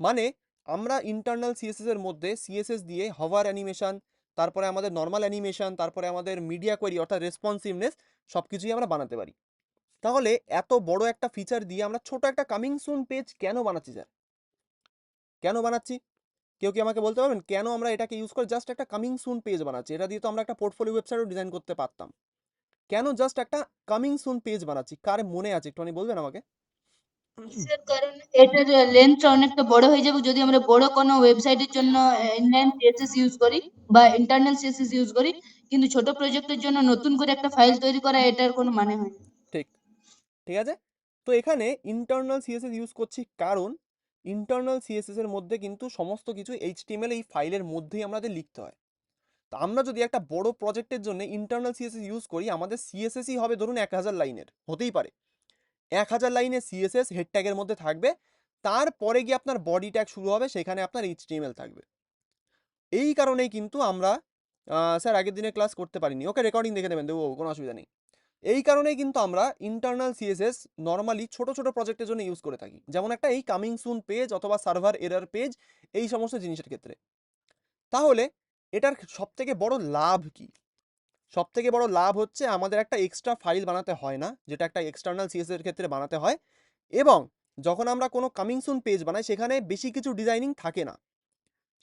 মানে আমরা ইন্টারনাল সিএসএস এর মধ্যে সিএসএস দিয়ে হভার অ্যানিমেশন, তারপরে আমাদের নর্মাল অ্যানিমেশন, তারপরে আমাদের মিডিয়া কোয়েরি অর্থাৎ রেসপন্সিভনেস, সব কিছুই আমরা বানাতে পারি। তাহলে এত বড় একটা ফিচার দিয়ে আমরা ছোট একটা কামিং সুন পেজ কেন বানাচ্ছি স্যার, কেন বানাচ্ছি? কেউ কি আমাকে বলতে পারবেন কেন আমরা এটাকে ইউজ করে জাস্ট একটা কামিং সুন পেজ বানাচ্ছি? এটা দিয়ে তো আমরা একটা পোর্টফোলিও ওয়েবসাইটও ডিজাইন করতে পারতাম, কেন জাস্ট একটা কামিং সুন পেজ বানাচ্ছি? কার মনে আছে একটুখানি বলবেন আমাকে? স্যার কারণ এটার লেন্থটা অনেকটা বড় হয়ে যাবে যদি আমরা বড় কোনো ওয়েবসাইটের জন্য ইনলাইন সিএসএস ইউজ করি বা ইন্টারনাল সিএসএস ইউজ করি, কিন্তু ছোট প্রজেক্টের জন্য নতুন করে একটা ফাইল তৈরি করা এটার কোনো মানে হয় না। ঠিক, ঠিক আছে, তো এখানে ইন্টারনাল সিএসএস ইউজ করছি কারণ ইন্টারনাল সিএসএস এর মধ্যে কিন্তু সমস্ত কিছু এইচটিএমএল এই ফাইলের মধ্যেই আমাদের লিখতে হয়। তো আমরা যদি একটা বড় প্রজেক্টের জন্য ইন্টারনাল সিএসএস ইউজ করি, আমাদের সিএসএসই হবে ধরুন 1000 লাইনের, হতেই পারে 1000 লাইনের সিএসএস হেড ট্যাগের মধ্যে থাকবে, তারপরে গিয়ে আপনার বডি ট্যাগ শুরু হবে, সেখানে আপনার এইচটিএমএল থাকবে। এই কারণেই কিন্তু আমরা স্যার আগের দিনে ক্লাস করতে পারিনি, ওকে রেকর্ডিং দেখে নেবেন, দেবো, কোনো অসুবিধা নেই। এই কারণেই কিন্তু আমরা ইন্টারনাল সিএসএস নর্মালি ছোট ছোট প্রজেক্টের জন্য ইউজ করে থাকি, যেমন একটা এই কামিং সুন পেজ অথবা সার্ভার এরর পেজ, এই সমস্ত জিনিসের ক্ষেত্রে। তাহলে এটার সবথেকে বড় লাভ কি? সবথেকে বড় লাভ হচ্ছে আমাদের একটা এক্সট্রা ফাইল বানাতে হয় না, যেটা একটা এক্সটার্নাল সিএসএস এর ক্ষেত্রে বানাতে হয়, এবং যখন আমরা কোনো কামিং সুন পেজ বানাই সেখানে বেশি কিছু ডিজাইনিং থাকে না,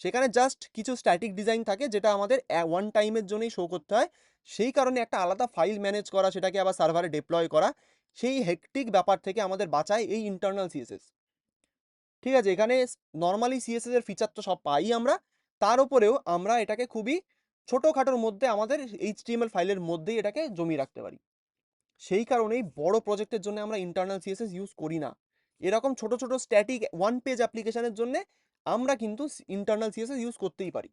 সেখানে জাস্ট কিছু স্ট্যাটিক ডিজাইন থাকে যেটা আমাদের ওয়ান টাইমের জন্যই শো করতে হয়। সেই কারণে একটা আলাদা ফাইল ম্যানেজ করা, সেটাকে আবার সার্ভারে ডিপ্লয় করা, সেই হেক্টিক ব্যাপার থেকে আমাদের বাঁচায় এই ইন্টারনাল সিএসএস। ঠিক আছে, এখানে নর্মালি সিএসএস এর ফিচার তো সব পাই আমরা, তার উপরেও আমরা এটাকে খুবই ছোটোখাটোর মধ্যে আমাদের এইচটিএমএল ফাইলের মধ্যেই এটাকে জমিয়ে রাখতে পারি। সেই কারণেই বড় প্রজেক্টের জন্য আমরা ইন্টারনাল সিএসএস ইউজ করি না, এরকম ছোট ছোট স্ট্যাটিক ওয়ান পেজ অ্যাপ্লিকেশনের জন্য আমরা কিন্তু ইন্টারনাল সিএসএস ইউজ করতেই পারি।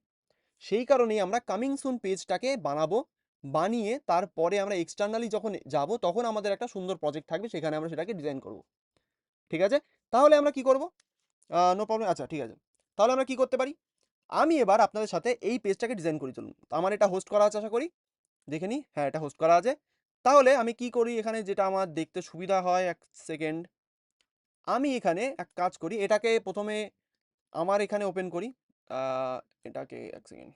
সেই কারণেই আমরা কামিং সুন পেজটাকে বানাবো, বানিয়ে তারপরে আমরা এক্সটার্নালি যখন যাব তখন আমাদের একটা সুন্দর প্রজেক্ট থাকবে, সেখানে আমরা সেটাকে ডিজাইন করব। ঠিক আছে, তাহলে আমরা কি করব? নো প্রবলেম, আচ্ছা ঠিক আছে, তাহলে আমরা কি করতে পারি, আমি এবার আপনাদের সাথে এই পেজটাকে ডিজাইন করি, চলুন। আমার এটা হোস্ট করা আছে আশা করি, দেখে নিই, হ্যাঁ এটা হোস্ট করা আছে। তাহলে আমি কি করি এখানে, যেটা আমার দেখতে সুবিধা হয়, এক সেকেন্ড, আমি এখানে এক কাজ করি, এটাকে প্রথমে আমার এখানে ওপেন করি। এটাকে এক সেকেন্ড,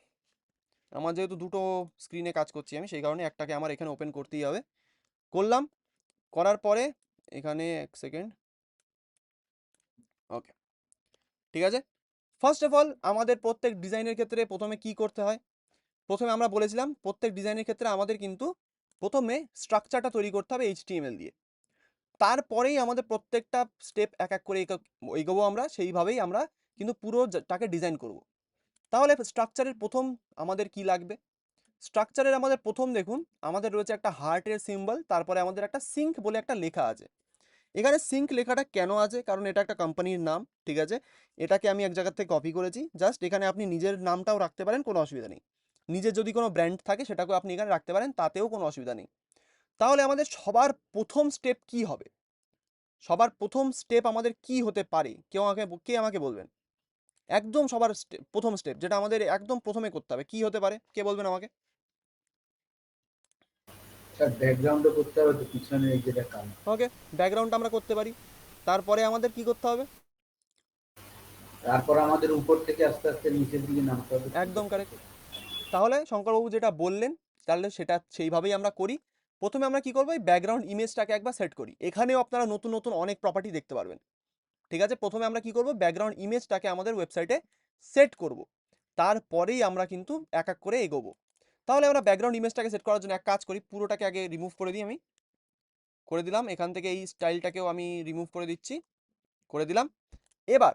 আমার যেহেতু দুটো স্ক্রিনে কাজ করছি আমি, সেই কারণে একটাকে আমার এখানে ওপেন করতেই হবে। করলাম, করার পরে এখানে এক সেকেন্ড, ওকে ঠিক আছে। ফার্স্ট অফ অল আমাদের প্রত্যেক ডিজাইনের ক্ষেত্রে প্রথমে কি করতে হয়, প্রথমে আমরা বলেছিলাম প্রত্যেক ডিজাইনের ক্ষেত্রে আমাদের কিন্তু প্রথমে স্ট্রাকচারটা তৈরি করতে হবে HTML দিয়ে, তারপরেই আমাদের প্রত্যেকটা স্টেপ এক এক করে এগোবো আমরা, সেইভাবেই আমরা কিন্তু পুরোটাকে ডিজাইন করব। তাহলে স্ট্রাকচারের প্রথম আমাদের কি লাগবে, স্ট্রাকচারের আমাদের প্রথম দেখুন আমাদের রয়েছে একটা হার্টের সিম্বল, তারপরে আমাদের একটা সিঙ্ক বলে একটা লেখা আছে। এখানে সিঙ্ক লেখাটা কেন আছে, কারণ এটা একটা কোম্পানির নাম, ঠিক আছে। এটাকে আমি এক জায়গা থেকে কপি করেছি, জাস্ট এখানে আপনি নিজের নামটাও রাখতে পারেন, কোনো অসুবিধা নেই। নিজের যদি কোনো ব্র্যান্ড থাকে সেটাকেও আপনি এখানে রাখতে পারেন, তাতেও কোনো অসুবিধা নেই। তাহলে আমাদের সবার প্রথম স্টেপ কি হবে, সবার প্রথম স্টেপ আমাদের কি হতে পারে, কে আমাকে বলবেন? একদম সবার প্রথম স্টেপ যেটা আমাদের একদম প্রথমে করতে হবে কি হতে পারে, কে বলবেন আমাকে? স্যার ব্যাকগ্রাউন্ডও করতে হবে তো, পিছনে এই যেটা কাজ। ওকে, ব্যাকগ্রাউন্ড আমরা করতে পারি। তারপরে আমাদের কি করতে হবে? তারপর আমাদের উপর থেকে আস্তে আস্তে নিচের দিকে নামতে হবে। একদম কারেক্ট। তাহলে শঙ্করবাবু যেটা বললেন, তাহলে সেটা সেইভাবেই আমরা করি। প্রথমে আমরা কি করবো, এই ব্যাকগ্রাউন্ড ইমেজটাকে একবার সেট করি। এখানেও আপনারা নতুন নতুন অনেক প্রপার্টি দেখতে পারবেন, ঠিক আছে। প্রথমে আমরা কি করব, ব্যাকগ্রাউন্ড ইমেজটাকে আমাদের ওয়েবসাইটে সেট করব, তারপরেই আমরা কিন্তু এক এক করে এগোবো। তাহলে আমরা ব্যাকগ্রাউন্ড ইমেজটাকে সেট করার জন্য এক কাজ করি, পুরোটাকে আগে রিমুভ করে দিই, আমি করে দিলাম। এখান থেকে এই স্টাইলটাকেও আমি রিমুভ করে দিচ্ছি, করে দিলাম। এবার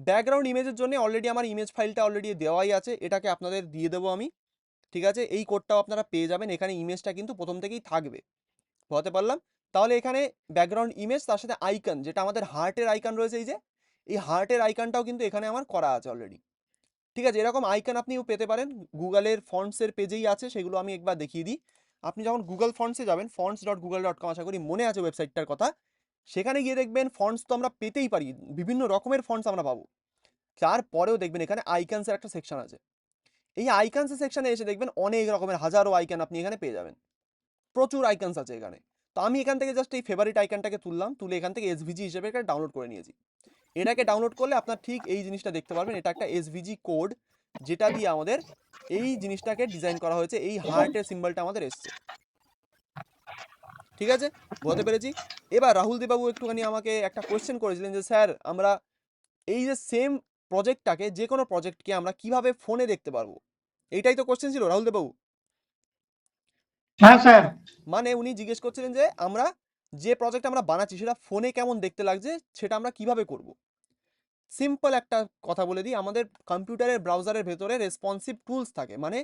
ব্যাকগ্রাউন্ড ইমেজের জন্য অলরেডি আমার ইমেজ ফাইলটা অলরেডি দেওয়াই আছে, এটাকে আপনাদের দিয়ে দেবো আমি, ঠিক আছে। এই কোডটাও আপনারা পেয়ে যাবেন, এখানে ইমেজটা কিন্তু প্রথম থেকেই থাকবে, বলতে পারলাম। তাহলে এখানে ব্যাকগ্রাউন্ড ইমেজ, তার সাথে আইকন, যেটা আমাদের হার্টের আইকন রয়েছে, এই যে এই হার্টের আইকনটাও কিন্তু এখানে আমার করা আছে অলরেডি, ঠিক আছে। এরকম আইকন আপনিও পেতে পারেন, গুগলের ফন্টসের পেজেই আছে, সেগুলো আমি একবার দেখিয়ে দিই। আপনি যখন গুগল ফন্টসে যাবেন, fonts.google.com, আশা করি মনে আছে ওয়েবসাইটটার কথা, সেখানে গিয়ে দেখবেন ফন্টস তো আমরা পেতেই পারি, বিভিন্ন রকমের ফন্টস আমরা পাবো। তারপরেও দেখবেন এখানে আইকনসের একটা সেকশন আছে, এই আইকনসের সেকশনে এসে দেখবেন অনেক রকমের হাজারো আইকন আপনি এখানে পেয়ে যাবেন, প্রচুর আইকনস আছে এখানে। তো আমি এখান থেকে জাস্ট এই ফেভারিট আইকনটাকে তুললাম, তুলে এখান থেকে এসভিজি হিসেবে এটা ডাউনলোড করে নিয়েছি। এটাকে ডাউনলোড করলে আপনার ঠিক এই জিনিসটা দেখতে পারবেন, এটা একটা এসভিজি কোড, যেটা দিয়ে আমাদের এই জিনিসটাকে ডিজাইন করা হয়েছে, এই হার্টের সিম্বলটা আমাদের এসছে, ঠিক আছে, বুঝতে পেরেছি। এবার রাহুল দেববাবু একটুখানি আমাকে একটা কোয়েশ্চেন করেছিলেন যে স্যার আমরা এই যে সেম প্রজেক্টটাকে, যে কোনো প্রজেক্টকে আমরা কিভাবে ফোনে দেখতে পারবো, এইটাই তো কোয়েশ্চেন ছিল রাহুল দেববাবু। হ্যাঁ স্যার। মানে উনি জিজ্ঞেস করছিলেন যে আমরা যে প্রজেক্ট আমরা বানাচ্ছি সেটা ফোনে কেমন দেখতে লাগছে, সেটা আমরা কিভাবে করব। সিম্পল একটা কথা বলে দিই, আমাদের কম্পিউটারের ব্রাউজারের ভেতরে রেসপন্সিভ টুলস থাকে, মানে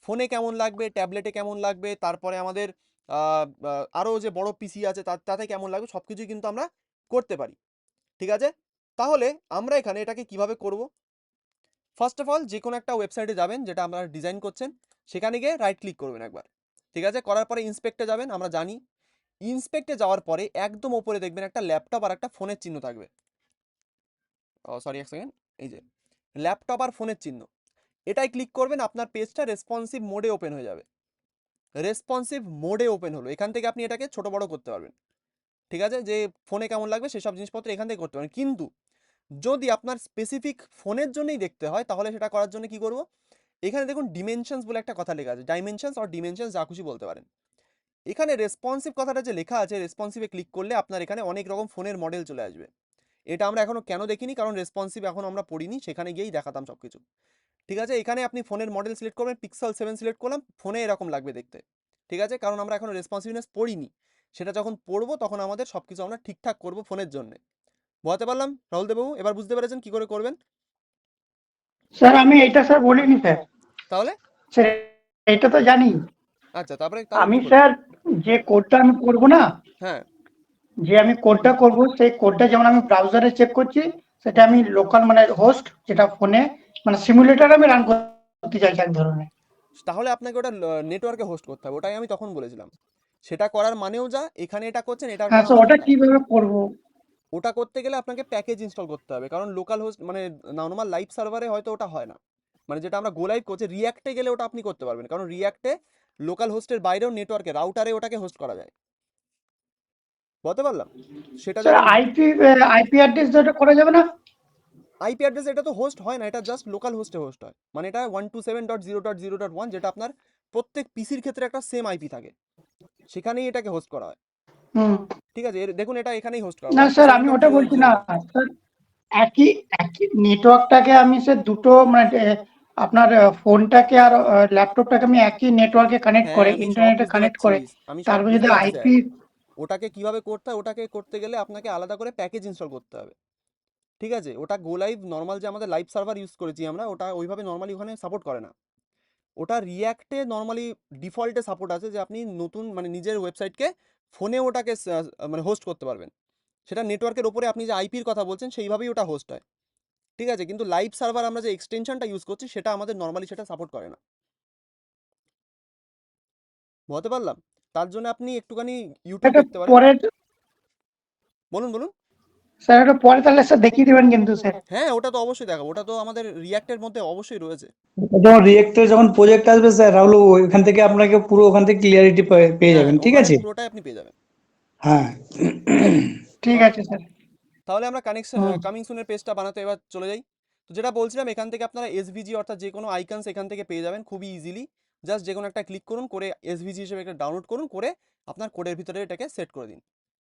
ফোনে কেমন লাগবে, ট্যাবলেটে কেমন লাগবে, তারপরে আমাদের আরও যে বড় পিসি আছে তাতে কেমন লাগবে, সব কিছুই কিন্তু আমরা করতে পারি, ঠিক আছে। তাহলে আমরা এখানে এটাকে কিভাবে করব, ফার্স্ট অফ অল যে কোনো একটা ওয়েবসাইটে যাবেন যেটা আপনারা ডিজাইন করছেন, সেখানে গিয়ে রাইট ক্লিক করবেন একবার, ঠিক আছে। করার পরে ইন্সপেক্টে যাবেন, আমরা জানি ইন্সপেক্টে যাওয়ার পরে একদম ওপরে দেখবেন একটা ল্যাপটপ আর একটা ফোনের চিহ্ন থাকবে, সরি এক সেকেন্ড, এই যে ল্যাপটপ আর ফোনের চিহ্ন, এটাই ক্লিক করবেন, আপনার পেজটা রেসপন্সিভ মোডে ওপেন হয়ে যাবে। রেসপন্সিভ মোডে ওপেন হলো, এখান থেকে আপনি এটাকে ছোট বড় করতে পারবেন, ঠিক আছে, যে ফোনে কেমন লাগবে সেসব জিনিসপত্র এখান থেকে করতে পারেন। কিন্তু যদি আপনার স্পেসিফিক ফোনের জন্যই দেখতে হয়, তাহলে সেটা করার জন্য কি করব, এখানে দেখুন ডিমেনশনস বলে একটা কথা লেখা আছে, ডাইমেনশনস আর ডিমেনশনস যা খুশি বলতে পারেন। এখানে রেসপন্সিভ কথাটা যে লেখা আছে, রেসপন্সিভে ক্লিক করলে আপনার এখানে অনেক রকম ফোনের মডেল চলে আসবে। এটা আমরা এখনো কেন দেখিনি, কারণ রেসপন্সিভ এখন আমরা পড়িনি, সেখানে গিয়েই দেখাতাম সব কিছু, ঠিক আছে। এখানে আপনি ফোনের মডেল সিলেক্ট করবেন, পিক্সেল 7 সিলেক্ট করলাম, ফোনে এরকম লাগবে দেখতে, ঠিক আছে, কারণ আমরা এখন রেসপন্সিভনেস পড়িনি, সেটা যখন পড়বো তখন আমাদের সব কিছু আমরা ঠিকঠাক করবো ফোনের জন্য, বুঝতে পারলাম রাহুল দেববাবু? এবার বুঝতে পেরেছেন কি করে করবেন? স্যার আমি এটা স্যার বলিনি স্যার। তাহলে স্যার এটা তো জানি। আচ্ছা, তারপরে আমি কি করবেন? স্যার যে কোডটা আমি করব না, হ্যাঁ, যে আমি কোডটা করব, সেই কোডটা যেমন আমি ব্রাউজারে চেক করছি, সেটা আমি লোকাল মানে হোস্ট, যেটা ফোনে মানে সিমুলেটর আমি রান করতে চাইছি এক ধরনের। তাহলে আপনাকে ওটা নেটওয়ার্কে হোস্ট করতে হবে, ওটাই আমি তখন বলেছিলাম। সেটা করার মানেও যা, এখানে এটা করছেন, এটার হ্যাঁ কোনো স্যার, মানে ওটা না। কিভাবে করব? ওটা করতে গেলে আপনাকে প্যাকেজ ইনস্টল করতে হবে, কারণ লোকাল হোস্ট মানে নর্মাল লাইভ সার্ভারে হয়তো ওটা হয় না, মানে যেটা আমরা গো লাইভ করছি রিয়াক্টে গেলে ওটা আপনি করতে পারবেন, কারণ রিয়াক্টে লোকাল হোস্টের বাইরেও নেটওয়ার্কে রাউটারে ওটাকে হোস্ট করা যায়। বলতে পারলাম? সেটা স্যার যখন আইপি অ্যাড্রেস যেটা করা যাবে না? আইপি অ্যাড্রেস এটা তো হোস্ট হয় না, এটা জাস্ট লোকাল হোস্টে হোস্ট হয়। মানে এটা 127.0.0.1, যেটা আপনার প্রত্যেক পিসির ক্ষেত্রে একটা সেম আইপি থাকে, সেখানেই এটাকে হোস্ট করা হয়। হুম। ঠিক আছে, দেখুন এটা এখানেই হোস্ট করা না স্যার আমি ওটা বলছি না 127.0.0.1। স্যার, একই একই নেটওয়ার্কটাকে আমি স্যার দুটো মানে আপনার ফোনটাকে আর ল্যাপটপটাকে আমি একই নেটওয়ার্কে কানেক্ট হ্যাঁ, করে আমি সব ইন্টারনেটে বুঝতে কানেক্ট পারছি, করে আমি সব তারপর যদি বুঝতে পারছি স্যার। আইপি ওটাকে কিভাবে করতে হয়, ওটাকে করতে গেলে আপনাকে আলাদা করে প্যাকেজ ইনস্টল করতে হবে। ঠিক আছে, ওটা গো লাইভ নর্মাল যে আমাদের লাইভ সার্ভার ইউজ করেছি আমরা, ওটা ওইভাবে নর্মালি ওখানে সাপোর্ট করে না। ওটা রিয়াক্টে নর্মালি ডিফল্টে সাপোর্ট আছে যে আপনি নতুন মানে নিজের ওয়েবসাইটকে ফোনে ওটাকে মানে হোস্ট করতে পারবেন। সেটা নেটওয়ার্কের ওপরে আপনি যে আইপির কথা বলছেন সেইভাবেই ওটা হোস্ট হয়। ঠিক আছে, কিন্তু লাইভ সার্ভার আমরা যে এক্সটেনশনটা ইউজ করছি সেটা আমাদের নর্মালি সেটা সাপোর্ট করে না। বলতে পারলাম? তার জন্য আপনি একটুখানি ইউটিউব এটা দেখতে পারেন। পরে বলুন বলুন। স্যার এটা পরে তাহলে স্যার দেখিয়ে দেবেন কিন্তু স্যার। হ্যাঁ, ওটা তো অবশ্যই দেখাবো, ওটা তো আমাদের রিয়াক্টের মধ্যে অবশ্যই রয়েছে। যখন রিয়েক্টে যখন প্রজেক্ট আসবে স্যার, রাহুল ওইখান থেকে আপনাকে পুরো ওখান থেকে ক্লিয়ারিটি পেয়ে হ্যাঁ, যাবেন, ঠিক ওখানে আছে? পুরোটাই আপনি পেয়ে যাবেন। হ্যাঁ। ঠিক আছে, ঠিক তো আছে স্যার। তাহলে আমরা কানেকশন হুম। কামিং সুনের পেজটা বানাতে এবার চলে যাই। তো যেটা বলছিলাম, এখান থেকে আপনারা এসভিজি অর্থাৎ যে কোনো আইকনস এখান থেকে পেয়ে যাবেন খুবই ইজিলি। জাস্ট যে কোনো একটা ক্লিক করুন, করে এসভিজি হিসেবে একটা ডাউনলোড করুন, করে আপনার কোডের ভিতরে এটাকে সেট করে দিন।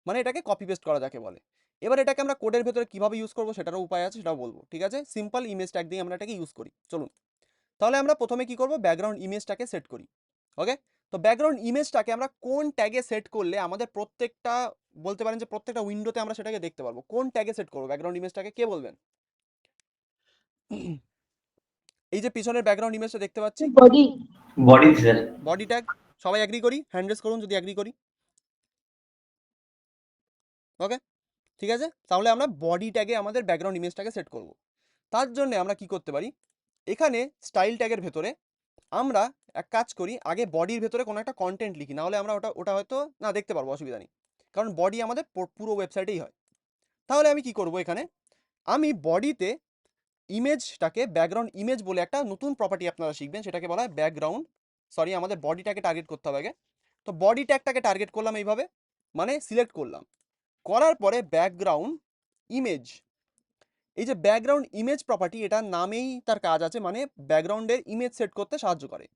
মানে এটাকে কপি পেস্ট করা যাকে বলে। এবার এটাকে আমরা কোডের ভিতরে কিভাবে ইউজ করবো সেটারও উপায় আছে, সেটাও বলবো। ঠিক আছে, সিম্পল ইমেজ ট্যাগ দিয়ে আমরা এটাকে ইউজ করি। চলুন তাহলে আমরা প্রথমে কি করব, ব্যাকগ্রাউন্ড ইমেজটাকে সেট করি। ওকে, তো ব্যাকগ্রাউন্ড ইমেজটাকে আমরা কোন ট্যাগে সেট করলে আমাদের প্রত্যেকটা, বলতে পারেন যে প্রত্যেকটা উইন্ডোতে আমরা সেটাকে দেখতে পারবো। কোন ট্যাগে সেট করবো ব্যাকগ্রাউন্ড ইমেজটাকে, কে বলবেন? এই যে পিছনের ব্যাকগ্রাউন্ড ইমেজটা দেখতে পাচ্ছি, body body sir. Body tag, সবাই এগ্রি করি, হ্যান্ড রেজ করুন যদি এগ্রি করি। ওকে, ঠিক আছে, তাহলে আমরা বডি ট্যাগে আমাদের ব্যাকগ্রাউন্ড ইমেজটাকে সেট করব। তার জন্য আমরা কি করতে পারি, এখানে স্টাইল ট্যাগের ভেতরে আমরা এক কাজ করি, আগে বডির ভেতরে কোনো একটা কন্টেন্ট লিখি, নাহলে আমরা ওটা ওটা হয়তো না দেখতে পারবো, অসুবিধা নেই, কারণ বডি আমাদের পুরো ওয়েবসাইটেই হয়। তাহলে আমি কি করব, এখানে আমি বডিতে ইমেজটাকে ব্যাকগ্রাউন্ড ইমেজ বলে একটা নতুন প্রপার্টি আপনারা শিখবেন, সেটাকে বলা হয় ব্যাকগ্রাউন্ড, সরি আমাদের বডিটাকে টার্গেট করতে হবে আগে। তো বডি ট্যাগটাকে টার্গেট করলাম এইভাবে, মানে সিলেক্ট করলাম, করার পরে ব্যাকগ্রাউন্ড ইমেজ, এই যে ব্যাকগ্রাউন্ড ইমেজ প্রপার্টি, এটার নামেই তার কাজ আছে, মানে ব্যাকগ্রাউন্ডের ইমেজ সেট করতে সাহায্য করে।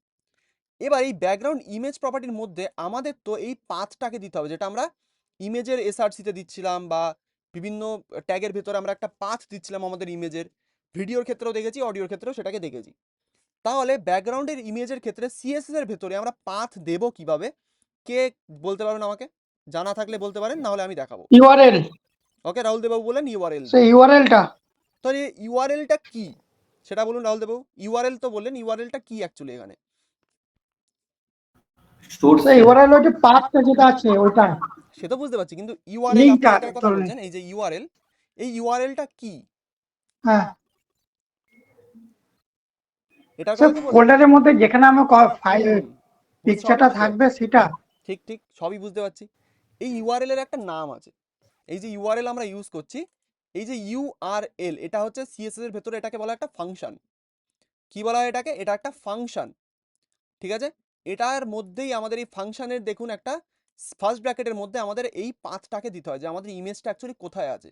এবার এই ব্যাকগ্রাউন্ড ইমেজ প্রপার্টির মধ্যে আমাদের তো এই পাথটাকে দিতে হবে, যেটা আমরা ইমেজের এসআরসিতে দিচ্ছিলাম বা বিভিন্ন ট্যাগের ভেতরে আমরা একটা পাথ দিচ্ছিলাম আমাদের ইমেজের। ভিডিওর ক্ষেত্রেও দেখেছি, অডিওর ক্ষেত্রেও সেটাকে দেখেছি। তাহলে ব্যাকগ্রাউন্ডের ইমেজের ক্ষেত্রে সিএসএস এর ভেতরে আমরা পাথ দেব কিভাবে, কে বলতে পারবেন আমাকে? জানা থাকলে বলতে পারেন, নাহলে আমি দেখাবো। ইউআরএল, ওকে, রাহুল দেববাবু বলেন ইউআরএল। সেই ইউআরএলটা তো এই ইউআরএলটা কি সেটা বলুন রাহুল দেববাবু। ইউআরএল তো বললেন, ইউআরএলটা কি অ্যাকচুয়ালি এখানে? সোর্স সেই ইউআরএল ওই যে পাথটা যেটা আছে ওটা সে তো বুঝতে পারছি, কিন্তু ইউআরএল আপনি লিংকটা যেটার কথা বলছেন, এই যে ইউআরএল, এই ইউআরএলটা কি হ্যাঁ এটার স্যার, কথা কি বলছেন? ফোল্ডারের মধ্যে যেখানে আমার ফাইল সবই পিকচারটা বুঝতে থাকবে পারছি, সেটা। ঠিক ঠিক সবই বুঝতে পারছি। এই ইউআরএল এর একটা নাম আছে, এই যে ইউআরএল আমরা ইউজ করছি, এই যে ইউআরএল, এটা হচ্ছে সিএসএস এর ভেতরে এটাকে বলা একটা ফাংশন। কি বলা হয় এটাকে? এটা একটা ফাংশন। ঠিক আছে, এটার মধ্যেই আমাদের এই ফাংশনের দেখুন একটা ফার্স্ট ব্র্যাকেটের মধ্যে আমাদের এই পাথটাকে দিতে হয় যে আমাদের ইমেজটা অ্যাকচুয়ালি কোথায় আছে।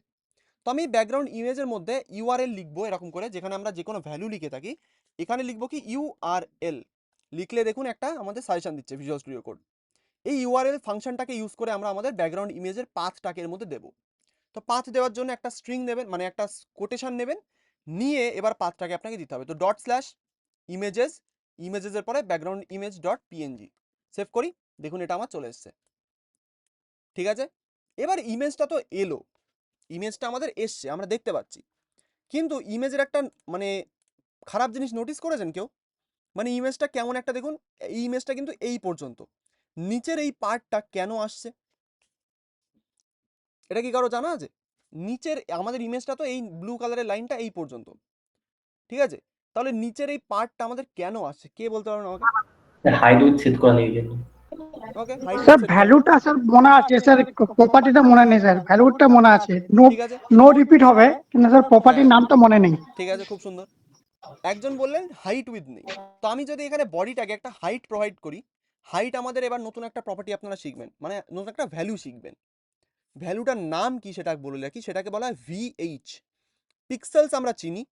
তো আমি ব্যাকগ্রাউন্ড ইমেজের মধ্যে ইউআরএল লিখবো এরকম করে, যেখানে আমরা যে কোনো ভ্যালু লিখে থাকি, এখানে লিখবো কি ইউআরএল। লিখলে দেখুন একটা আমাদের সাজেশন দিচ্ছে ভিজুয়াল স্টুডিও কোড। এই ইউআরএল ফাংশনটাকে ইউজ করে আমরা আমাদের ব্যাকগ্রাউন্ড ইমেজের পাথটাকে এর মধ্যে দেবো। তো পাথ দেওয়ার জন্য একটা স্ট্রিং নেবেন, মানে একটা কোটেশন নেবেন, নিয়ে এবার পাথটাকে আপনাকে দিতে হবে। তো ডট স্ল্যাশ ইমেজেস, ইমেজেসের পরে background image dot PNG save করি, দেখুন এটা আমার চলে এসছে। ঠিক আছে, এবার ইমেজটা তো এলো, ইমেজটা আমাদের এসছে, আমরা দেখতে পাচ্ছি, কিন্তু ইমেজের একটা মানে খারাপ জিনিস নোটিস করেছেন কেউ? মানে ইমেজটা কেমন একটা দেখুন, এই ইমেজটা কিন্তু এই পর্যন্ত, নিচের এই পার্টটা কেন আসছে এটা কি কারো জানা আছে? নিচের আমাদের ইমেজটা তো এই ব্লু কালারের লাইনটা এই পর্যন্ত, ঠিক আছে, তাহলে নিচের এই পার্টটা আমাদের কেন আসছে, কে বলতে পারবেন আমাকে? হাইড উইথ সেট করা নেই জন্য। ওকে, হাইড স্যার সেট করা। ভ্যালুটা স্যার মনে আছে স্যার, প্রপার্টিটা মনে নেই স্যার, ভ্যালুটা মনে আছে, নো ঠিক আছে, নো রিপিট হবে কিন্তু স্যার প্রপার্টির হ্যাঁ নামটা মনে নেই। ঠিক আছে, খুব সুন্দর। একজন বললেন হাইট উইথ নেই, তো আমি যদি এখানে বডিটাকে একটা হাইট প্রোভাইড করি, হাইট আমাদের এবার নতুন একটা প্রপার্টি আপনারা শিখবেন, মানে নতুন একটা ভ্যালু শিখবেন। ভ্যালুটার নাম কি সেটা বলে রাখি, সেটাকে বলা হয় ভিএইচ। পিক্সেলস আমরা চিনি,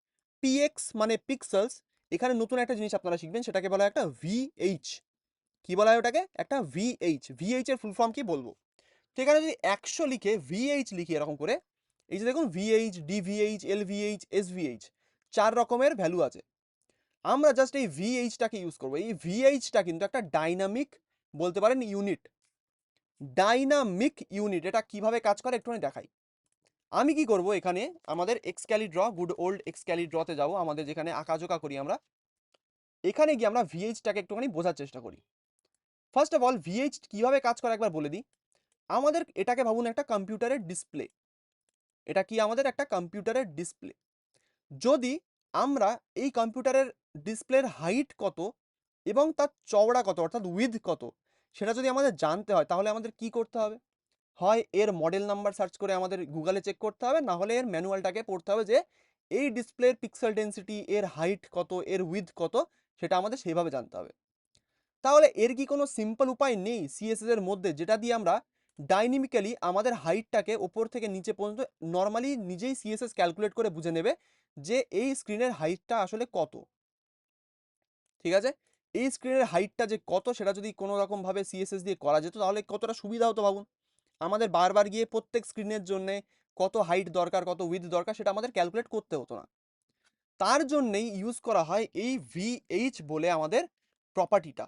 পিএক্স মানে পিক্সেলস। এখানে নতুন একটা জিনিস আপনারা শিখবেন, সেটাকে বলা হয় একটা ভিএইচ। কি বলা হয় ওটাকে? একটা ভিএইচ। ভিএইচ এর ফুল ফর্ম কি বলবো? তো এখানে যদি 100 লিখে ভিএইচ লিখি এরকম করে, এই যে দেখুন ভিএইচ, ডিভিএইচ, এলভিএইচ, এসভিএইচ, 4 রকমের ভ্যালু আছে। আমরা জাস্ট এই ভিএইচটাকে ইউজ করবো। এই ভিএইচটা কিন্তু একটা ডাইনামিক বলতে পারেন ইউনিট। ডাইনামিক ইউনিট, এটা কিভাবে কাজ করে একটুখানি দেখাই। আমি কি করব, এখানে আমাদের এক্সক্যালিড্র, গুড ওল্ড এক্সক্যালিড্রতে যাব, আমাদের যেখানে আঁকাঝোঁকা করি আমরা। এখানে গিয়ে আমরা ভিএইচটাকে একটুখানি বোঝার চেষ্টা করি। ফার্স্ট অফ অল ভিএইচ কিভাবে কাজ করে একবার বলে দিই। আমাদের এটাকে ভাবুন একটা কম্পিউটারের ডিসপ্লে। এটা কি আমাদের একটা কম্পিউটারের ডিসপ্লে। যদি আমরা এই কম্পিউটারের ডিসপ্লের হাইট কত এবং তার চওড়া কত অর্থাৎ উইথ কত সেটা যদি আমাদের জানতে হয়, তাহলে আমাদের কি করতে হবে? হয় এর মডেল নাম্বার সার্চ করে আমাদের গুগলে চেক করতে হবে, না হলে এর ম্যানুয়ালটাকে পড়তে হবে যে এই ডিসপ্লের পিক্সেল ডেন্সিটি, এর হাইট কত, এর উইথ কত, সেটা আমাদের সেইভাবে জানতে হবে। তাহলে এর কি কোনো সিম্পল উপায় নেই সিএসএস এর মধ্যে যেটা দিয়ে আমরা ডাইনামিক্যালি আমাদের হাইটটাকে ওপর থেকে নিচে পর্যন্ত নর্মালি নিজেই সিএসএস ক্যালকুলেট করে বুঝে নেবে যে এই স্ক্রিনের হাইটটা আসলে কত? ঠিক আছে, এই স্ক্রিনের হাইটটা যে কত সেটা যদি কোনো রকমভাবে সিএসএস দিয়ে করা যেত তাহলে কতটা সুবিধা হতো ভাবুন। আমাদের বারবার গিয়ে প্রত্যেক স্ক্রিনের জন্য কত হাইট দরকার, কত উইথ দরকার, সেটা আমাদের ক্যালকুলেট করতে হতো না। তার জন্যই ইউজ করা হয় এই ভিএইচ বলে আমাদের প্রপার্টিটা।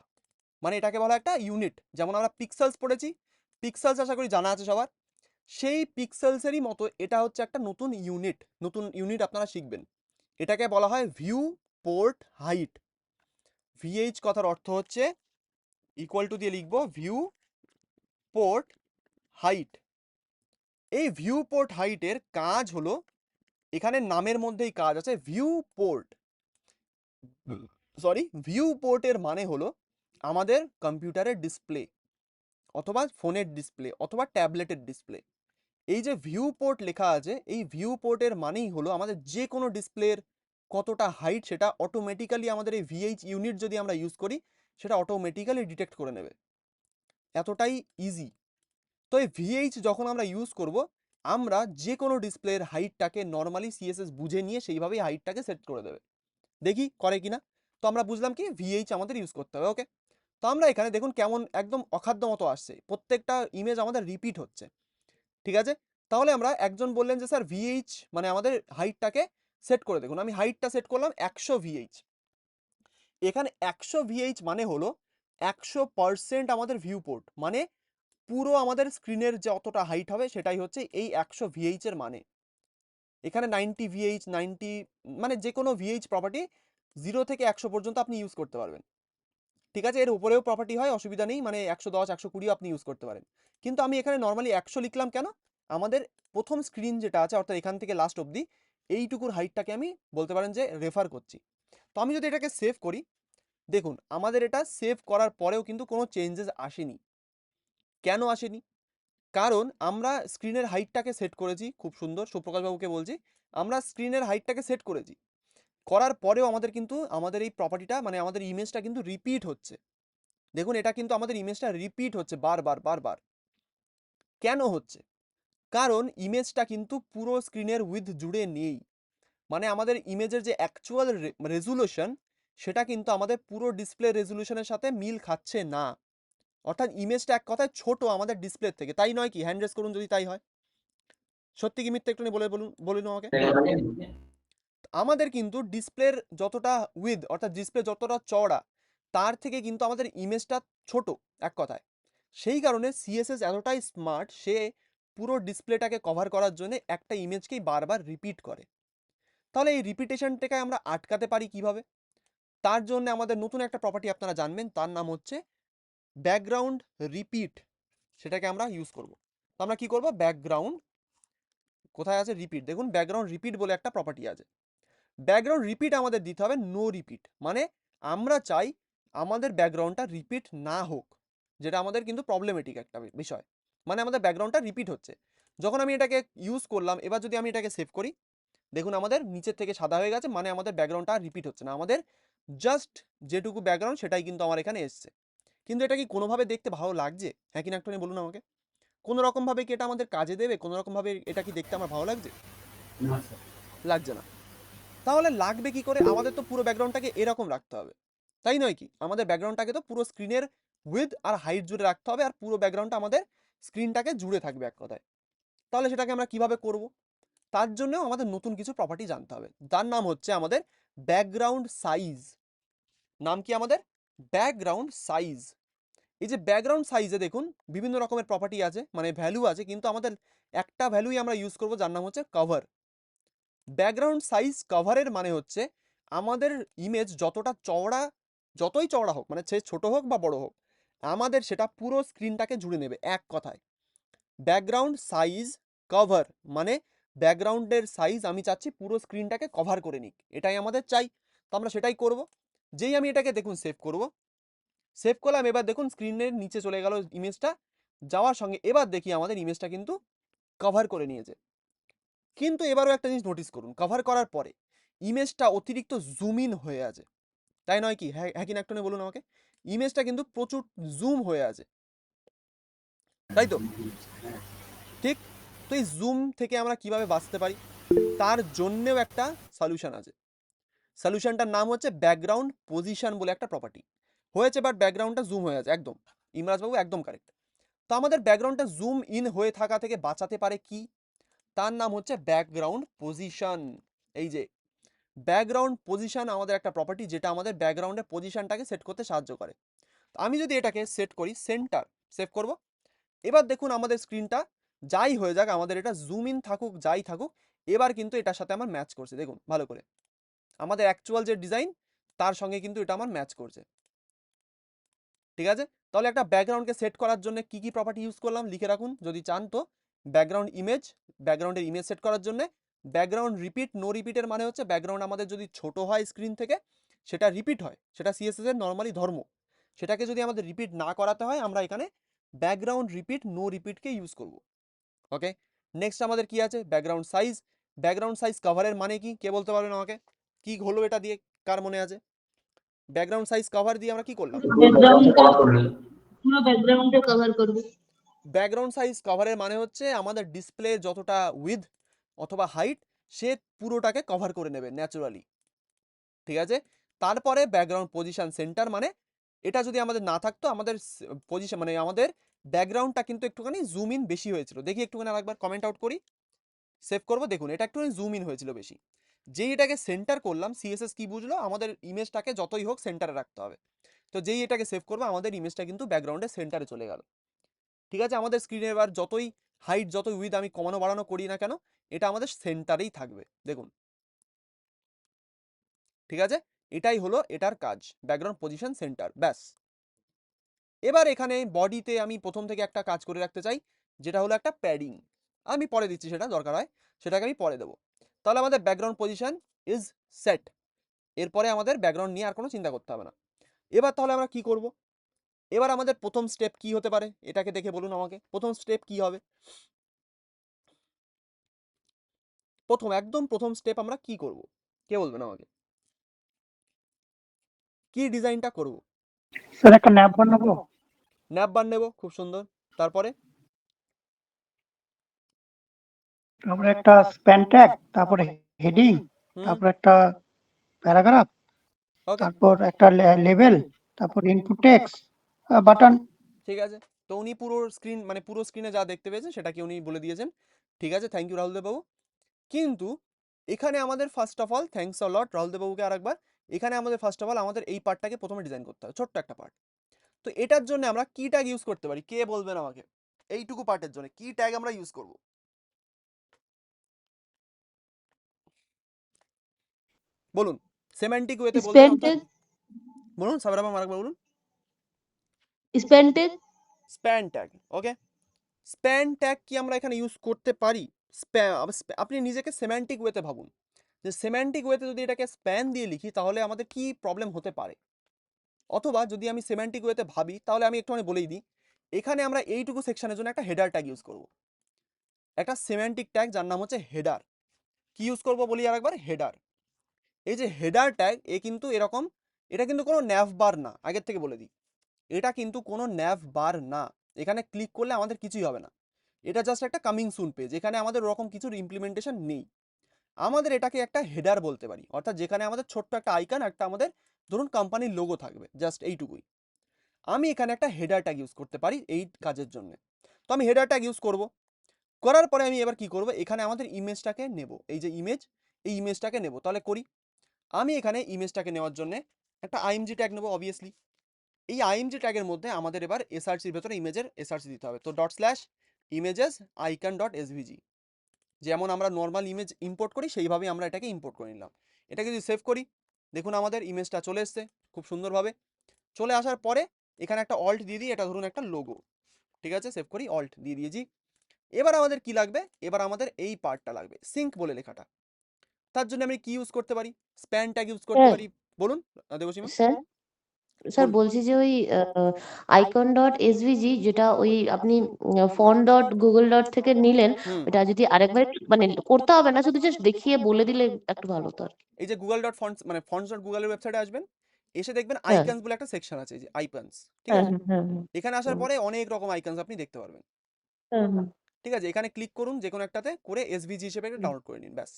মানে এটাকে বলা একটা ইউনিট। যেমন আমরা পিক্সেলস পড়েছি, পিক্সেলস আশা করি জানা আছে সবার। সেই পিক্সেলসেরই মতো এটা হচ্ছে একটা নতুন ইউনিট আপনারা শিখবেন। এটাকে বলা হয় ভিউ পোর্ট হাইট। ভিএইচ কথার অর্থ হচ্ছে ইকুয়াল টু দিয়ে লিখবো ভিউ পোর্ট হাইট। এই ভিউ পোর্ট হাইটের কাজ হলো, এখানে নামের মধ্যেই কাজ আছে ভিউ পোর্ট। ভিউ পোর্টের মানে হলো আমাদের কম্পিউটারের ডিসপ্লে অথবা ফোনের ডিসপ্লে অথবা ট্যাবলেটের ডিসপ্লে। এই যে ভিউ পোর্ট লেখা আছে, এই ভিউ পোর্টের মানেই হলো আমাদের যে কোনো ডিসপ্লের কতটা হাইট সেটা অটোমেটিক্যালি আমাদের এই ভিএইচ ইউনিট যদি আমরা ইউজ করি সেটা অটোমেটিক্যালি ডিটেক্ট করে নেবে। এতটাই ইজি। তো এই ভিএইচ যখন আমরা ইউজ করব, আমরা যে কোনো ডিসপ্লের হাইটটাকে নর্মালি সিএসএস বুঝে নিয়ে সেইভাবেই হাইটটাকে সেট করে দেবে। দেখি করে কিনা। তো আমরা বুঝলাম কি ভিএইচ আমাদের ইউজ করতে হবে। ওকে, তো আমরা এখানে দেখুন কেমন একদম অখাদ্য মতো আসছে, প্রত্যেকটা ইমেজ আমাদের রিপিট হচ্ছে। ঠিক আছে, তাহলে আমরা একজন বললেন যে স্যার ভিএইচ মানে আমাদের হাইটটাকে সেট করে দেখুন। আমি হাইটটা সেট করলাম 100 ভিএইচ। এখানে 100 ভিএইচ মানে হলো 100% আমাদের ভিউ পোর্ট, মানে পুরো আমাদের স্ক্রিনের যে অতটা হাইট হবে সেটাই হচ্ছে এই 100 ভিএইচ এর মানে। এখানে 90 ভিএইচ, 90 মানে যে কোনো ভিএইচ প্রপার্টি 0 থেকে 100 পর্যন্ত আপনি ইউজ করতে পারবেন। ঠিক আছে, এর উপরেও প্রপার্টি হয়, অসুবিধা নেই, মানে 110, 120 আপনি ইউজ করতে পারেন। কিন্তু আমি এখানে নর্মালি 100 লিখলাম কেন? আমাদের প্রথম স্ক্রিন যেটা আছে অর্থাৎ এখান থেকে লাস্ট অবধি এইটুকুর হাইটটাকে আমি বলতে পারেন যে রেফার করছি। তো আমি যদি এটাকে সেভ করি, দেখুন আমাদের এটা সেভ করার পরেও কিন্তু কোনো চেঞ্জেস আসেনি। কেন আসেনি? কারণ আমরা স্ক্রিনের হাইটটাকে সেট করেছি, খুব সুন্দর, সুপ্রকাশবাবুকে বলছি, আমরা স্ক্রিনের হাইটটাকে সেট করেছি, করার পরেও আমাদের কিন্তু আমাদের এই প্রপার্টিটা মানে আমাদের ইমেজটা কিন্তু রিপিট হচ্ছে। দেখুন এটা কিন্তু আমাদের ইমেজটা রিপিট হচ্ছে বারবার বারবার। কেন হচ্ছে? কারণ ইমেজটা কিন্তু পুরো স্ক্রিনের উইথ জুড়ে নেই। মানে আমাদের ইমেজের যে অ্যাকচুয়াল রেজুলেশন সেটা কিন্তু আমাদের পুরো ডিসপ্লে রেজুলেশনের সাথে মিল খাচ্ছে না। অর্থাৎ ইমেজটা এক কথায় ছোট আমাদের ডিসপ্লে থেকে, তাই নয় কি? হ্যান্ড রেজ করুন যদি তাই হয়। সত্যি কি মিথ্যে একটু বলুন আমাকে। আমাদের কিন্তু ডিসপ্লের যতটা উইথ অর্থাৎ ডিসপ্লে যতটা চওড়া তার থেকে কিন্তু আমাদের ইমেজটা ছোট এক কথায়। সেই কারণে সিএসএস এতটাই স্মার্ট, সে পুরো ডিসপ্লেটাকে কভার করার জন্য একটা ইমেজকেই বারবার রিপিট করে। তাহলে এই রিপিটেশনটাকে আমরা আটকাতে পারি কিভাবে? তার জন্য আমাদের নতুন একটা প্রপার্টি আপনারা জানবেন, তার নাম হচ্ছে ব্যাকগ্রাউন্ড রিপিট। সেটাকে আমরা ইউজ করব। তো আমরা কি করব? ব্যাকগ্রাউন্ড কোথায় আছে? রিপিট। দেখুন ব্যাকগ্রাউন্ড রিপিট বলে একটা প্রপার্টি আছে। ব্যাকগ্রাউন্ড রিপিট আমাদের দিতে হবে নো রিপিট, মানে আমরা চাই আমাদের ব্যাকগ্রাউন্ডটা রিপিট না হোক, যেটা আমাদের কিন্তু প্রবলেমেটিক একটা বিষয়। মানে আমাদের ব্যাকগ্রাউন্ডটা রিপিট হচ্ছে। যখন আমি এটাকে ইউজ করলাম, এবার যদি আমি এটাকে সেভ করি, দেখুন আমাদের নিচের থেকে সাদা হয়ে গেছে, মানে আমাদের ব্যাকগ্রাউন্ডটা রিপিট হচ্ছে না, আমাদের জাস্ট যেটুকু ব্যাকগ্রাউন্ড সেটাই কিন্তু আমার এখানে এসছে। কিন্তু এটা কি কোনোভাবে দেখতে ভালো লাগছে? হ্যাঁ কি না একটুখানি বলুন আমাকে। কোনো রকমভাবে কি এটা আমাদের কাজে দেবে? কোনো রকমভাবে এটা কি দেখতে আমার ভালো লাগছে? না স্যার। লাগছে না। তাহলে লাগবে কি করে? আমাদের তো পুরো ব্যাকগ্রাউন্ডটাকে এরকম রাখতে হবে, তাই নয় কি? আমাদের ব্যাকগ্রাউন্ডটাকে তো পুরো স্ক্রিনের উইথ আর হাইট জুড়ে রাখতে হবে, আর পুরো ব্যাকগ্রাউন্ডটা আমাদের স্ক্রিনটাকে জুড়ে থাকবে এক কথায়। তাহলে সেটাকে আমরা কিভাবে করব? তার জন্যও আমাদের নতুন কিছু প্রপার্টি জানতে হবে, তার নাম হচ্ছে আমাদের ব্যাকগ্রাউন্ড সাইজ। নাম কি আমাদের? Background size. এই যে ব্যাকগ্রাউন্ড সাইজে দেখুন বিভিন্ন রকমের প্রপার্টি আছে, মানে ভ্যালু আছে, কিন্তু আমাদের একটা ভ্যালুই আমরা ইউজ করব, যার নাম হচ্ছে কভার। ব্যাকগ্রাউন্ড সাইজ কভারের মানে হচ্ছে আমাদের ইমেজ যতই চওড়া হোক, মানে সে ছোট হোক বা বড় হোক, আমাদের সেটা পুরো স্ক্রিনটাকে জুড়ে নেবে এক কথায়। ব্যাকগ্রাউন্ড সাইজ কভার মানে ব্যাকগ্রাউন্ডের সাইজ আমি চাচ্ছি পুরো স্ক্রিনটাকে কভার করে নিক, এটাই আমাদের চাই। তো আমরা সেটাই করব। যেই আমি এটাকে দেখুন সেভ করব, সেভ করলাম, এবার দেখুন স্ক্রিনের নিচে চলে গেল ইমেজটা, যাওয়ার সঙ্গে এবার দেখি আমাদের ইমেজটা কিন্তু কভার করে নিয়েছে। কিন্তু এবারও একটা জিনিস নোটিস করুন, কভার করার পরে ইমেজটা অতিরিক্ত জুম ইন হয়ে আছে, তাই নয় কি? হ্যাঁ হ্যাঁ কি না একটু বলুন আমাকে। ইমেজটা কিন্তু প্রচুর জুম হয়ে আছে, তাই তো? ঠিক। তো এই জুম থেকে আমরা কিভাবে বাঁচতে পারি, তার জন্যেও একটা সলিউশন আছে। সলিউশনটার নাম হচ্ছে ব্যাকগ্রাউন্ড পজিশন বলে একটা প্রপার্টি হয়েছে, বাট ব্যাকগ্রাউন্ডটা জুম হয়ে আছে একদম। ইমরাজবাবু একদম কারেক্ট। তো আমাদের ব্যাকগ্রাউন্ডটা জুম ইন হয়ে থাকা থেকে বাঁচাতে পারে কি? তার নাম হচ্ছে ব্যাকগ্রাউন্ড পজিশন। এই যে ব্যাকগ্রাউন্ড পজিশন আমাদের একটা প্রপার্টি, যেটা আমাদের ব্যাকগ্রাউন্ডের পজিশনটাকে সেট করতে সাহায্য করে। আমি যদি এটাকে সেট করি সেন্টার, সেভ করব, এবার দেখুন আমাদের স্ক্রিনটা যাই হয়ে যাক, আমাদের এটা জুম ইন থাকুক যাই থাকুক, এবার কিন্তু এটার সাথে আমার ম্যাচ করছে। দেখুন ভালো করে, আমাদের অ্যাকচুয়াল যে ডিজাইন তার সঙ্গে কিন্তু এটা আমার ম্যাচ করছে। ঠিক আছে, তাহলে একটা ব্যাকগ্রাউন্ডকে সেট করার জন্য কি কি প্রপার্টি ইউজ করলাম লিখে রাখুন যদি চান তো। ব্যাকগ্রাউন্ড ইমেজ, ব্যাকগ্রাউন্ডের ইমেজ সেট করার জন্য ব্যাকগ্রাউন্ড রিপিট, নো রিপিটের মানে হচ্ছে ব্যাকগ্রাউন্ড আমাদের যদি ছোট হয় স্ক্রিন থেকে সেটা রিপিট হয়, সেটা সিএসএস এর নর্মালি ধর্ম, সেটাকে যদি আমাদের রিপিট না করাতে হয় আমরা এখানে ব্যাকগ্রাউন্ড রিপিট নো রিপিটকে ইউজ করব। ওকে, নেক্সট আমাদের কি আছে? Background size. ব্যাকগ্রাউন্ড সাইজ কভারের মানে কি, কে বলতে পারবেন আমাকে? কি হলো এটা দিয়ে, কার মনে আছে? ব্যাকগ্রাউন্ড সাইজ কভার দিয়ে আমরা কি করলাম? ব্যাকগ্রাউন্ডটা পুরো ব্যাকগ্রাউন্ডটা কভার করবে। ব্যাকগ্রাউন্ড সাইজ কভারের মানে হচ্ছে আমাদের ডিসপ্লে যতটা উইথ অথবা হাইট সে পুরোটাকে কভার করে নেবে ন্যাচুরালি। ঠিক আছে, তারপরে ব্যাকগ্রাউন্ড পজিশন সেন্টার মানে এটা যদি আমাদের না থাকতো, আমাদের পজিশন মানে আমাদের ব্যাকগ্রাউন্ডটা কিন্তু একটুখানি জুম ইন বেশি হয়েছিল। দেখি একটুখানি আরেকবার কমেন্ট আউট করি, সেভ করবো। দেখুন এটা একটুখানি জুম ইন হয়েছিল বেশি। যেই এটাকে সেন্টার করলাম, সিএসএস কি বুঝলো, আমাদের ইমেজটাকে যতই হোক সেন্টারে রাখতে হবে। তো যেই এটাকে সেভ করবো আমাদের ইমেজটা কিন্তু ব্যাকগ্রাউন্ডের সেন্টারে চলে গেল। ঠিক আছে, আমাদের স্ক্রিনে এবার যতই হাইট যতই উইথ আমি কমানো বাড়ানো করি না কেন, এটা আমাদের সেন্টারেই থাকবে। দেখুন ঠিক আছে, এটাই হলো এটার কাজ, ব্যাকগ্রাউন্ড পজিশন সেন্টার, ব্যাস। এবার এখানে বডিতে আমি প্রথম থেকে একটা কাজ করে রাখতে চাই, যেটা হলো একটা প্যাডিং। আমি পরে দিচ্ছি, সেটা দরকার হয় সেটাকে আমি পরে দেবো। তাহলে আমাদের ব্যাকগ্রাউন্ড পজিশন ইজ সেট, এরপরে আমাদের ব্যাকগ্রাউন্ড নিয়ে আর কোনো চিন্তা করতে হবে না। এবার তাহলে আমরা কি করব? এবার আমাদের প্রথম স্টেপ কি হতে পারে, এটাকে দেখে বলুন আমাকে, প্রথম স্টেপ কি হবে? একদম প্রথম স্টেপ আমরা কি করব, কে বলবেন আমাকে? কি ডিজাইনটা করব? স্যার একটা ন্যাপ বানাবো। ন্যাপ বার নেব, খুব সুন্দর। তারপরে তারপরে একটা স্প্যান ট্যাগ, তারপরে হেডিং, তারপর একটা প্যারাগ্রাফ, ওকে তারপর একটা লেভেল, তারপর ইনপুট টেক্সট, বাটন। ঠিক আছে। তো উনি পুরো স্ক্রিন মানে পুরো স্ক্রিনে যা দেখতে পেয়েছেন সেটাকে উনি বলে দিয়েছেন। ঠিক আছে, থ্যাংক ইউ রাহুল দেববাবু। কিন্তু এখানে আমাদের first of all thanks a lot Rahul দেববাবুকে আরেকবার। এখানে আমাদের ফার্স্ট অফ অল আমাদের এই পার্টটাকে প্রথমে ডিজাইন করতে হবে, ছোট্ট একটা পার্ট। তো এটার জন্য আমরা কি ট্যাগ ইউজ করতে পারি, কে বলবেন আমাকে? এইটুকু পার্টের জন্য কি ট্যাগ আমরা ইউজ করব? বলুন, সেমান্টিক ওয়েতে বলবেন স্প্যান অর্থাৎ। ট্যাগ, বলুন সাবির আহমেদ আরেকবার বলুন। Span tag. স্প্যান ট্যাগ, ওকে। স্প্যান ট্যাগ কি আমরা এখানে ইউজ করতে পারি? আপনি নিজেকে সেমান্টিক ওয়েতে ভাবুন, যে সেমান্টিক ওয়েতে যদি এটাকে স্প্যান দিয়ে লিখি তাহলে আমাদের কি প্রবলেম হতে পারে। অথবা যদি আমি সেমান্টিক ওয়েতে ভাবি তাহলে আমি একটুখানি বলেই দিই, এখানে আমরা এইটুকু সেকশনের জন্য একটা হেডার ট্যাগ ইউজ করব, একটা সেমান্টিক ট্যাগ যার নাম হচ্ছে হেডার। কি ইউজ করব বলি আরেকবার, হেডার। এই যে হেডার ট্যাগ এ কিন্তু এরকম, এটা কিন্তু কোনো ন্যাভ বার না, আগের থেকে বলে দিই। এটা কিন্তু কোনো ন্যাভ বার না, এখানে ক্লিক করলে আমাদের কিছুই হবে না, এটা জাস্ট একটা কামিং সুন পেজ, এখানে আমাদের ওরকম কিছুর ইমপ্লিমেন্টেশন নেই। আমাদের এটাকে একটা হেডার বলতে পারি, অর্থাৎ যেখানে আমাদের ছোট্ট একটা আইকন, একটা আমাদের ধরুন কোম্পানির লোগো থাকবে, জাস্ট এইটুকুই। আমি এখানে একটা হেডার ট্যাগ ইউজ করতে পারি এই কাজের জন্য। তো আমি হেডার ট্যাগ ইউজ করব, করার পরে আমি এবার কি করব, এখানে আমাদের ইমেজটাকে নেব, এই যে ইমেজ, এই ইমেজটাকে নেব। তাহলে করি, আমি এখানে ইমেজটাকে নেওয়ার জন্য একটা আইএমজি ট্যাগ নেব অবভিয়াসলি। এই আইএমজি ট্যাগের মধ্যে আমাদের এবার এসআরসির ভেতরে ইমেজের এসআরসি দিতে হবে। তো /images icon.svg, যেমন আমরা নর্মাল ইমেজ ইম্পোর্ট করি সেইভাবেই আমরা এটাকে ইম্পোর্ট করে নিলাম। এটাকে যদি সেভ করি, দেখুন আমাদের ইমেজটা চলে এসছে খুব সুন্দরভাবে। চলে আসার পরে এখানে একটা অল্ট দিয়ে দিই, এটা ধরুন একটা লোগো, ঠিক আছে, সেভ করি, অল্ট দিয়ে দিয়েছি। এবার আমাদের কি লাগবে, এবার আমাদের এই পার্টটা লাগবে, সিঙ্ক বলে লেখাটা। তার জন্য আমি কি ইউজ করতে পারি, স্প্যান ট্যাগ ইউজ করতে স্যার পারি। বলুন দেবসীমা। স্যার স্যার বলুন। বলছি যে ওই আইকন ডট এসভিজি, যেটা ওই আপনি ফন্ট ডট গুগল ডট থেকে নিলেন, হুম, ওটা যদি আরেকবার মানে করতে হবে না, শুধু জাস্ট দেখিয়ে বলে দিলে একটু ভালো হতো আর কি। এই যে গুগল ডট ফন্টস মানে ফন্টস ডট গুগলের ওয়েবসাইটে আসবেন, এসে দেখবেন হ্যাঁ আইকনস বলে একটা সেকশন আছে, এই যে আইকনস, ঠিক হ্যাঁ আছে। হ্যাঁ হ্যাঁ এখানে আসার পরে অনেক রকম আইকনস আপনি দেখতে পারবেন, হ্যাঁ হ্যাঁ ঠিক আছে। এখানে ক্লিক করুন যে কোনো একটাতে, করে এসভিজি হিসেবে একটা ডাউনলোড করে নিন, ব্যাস।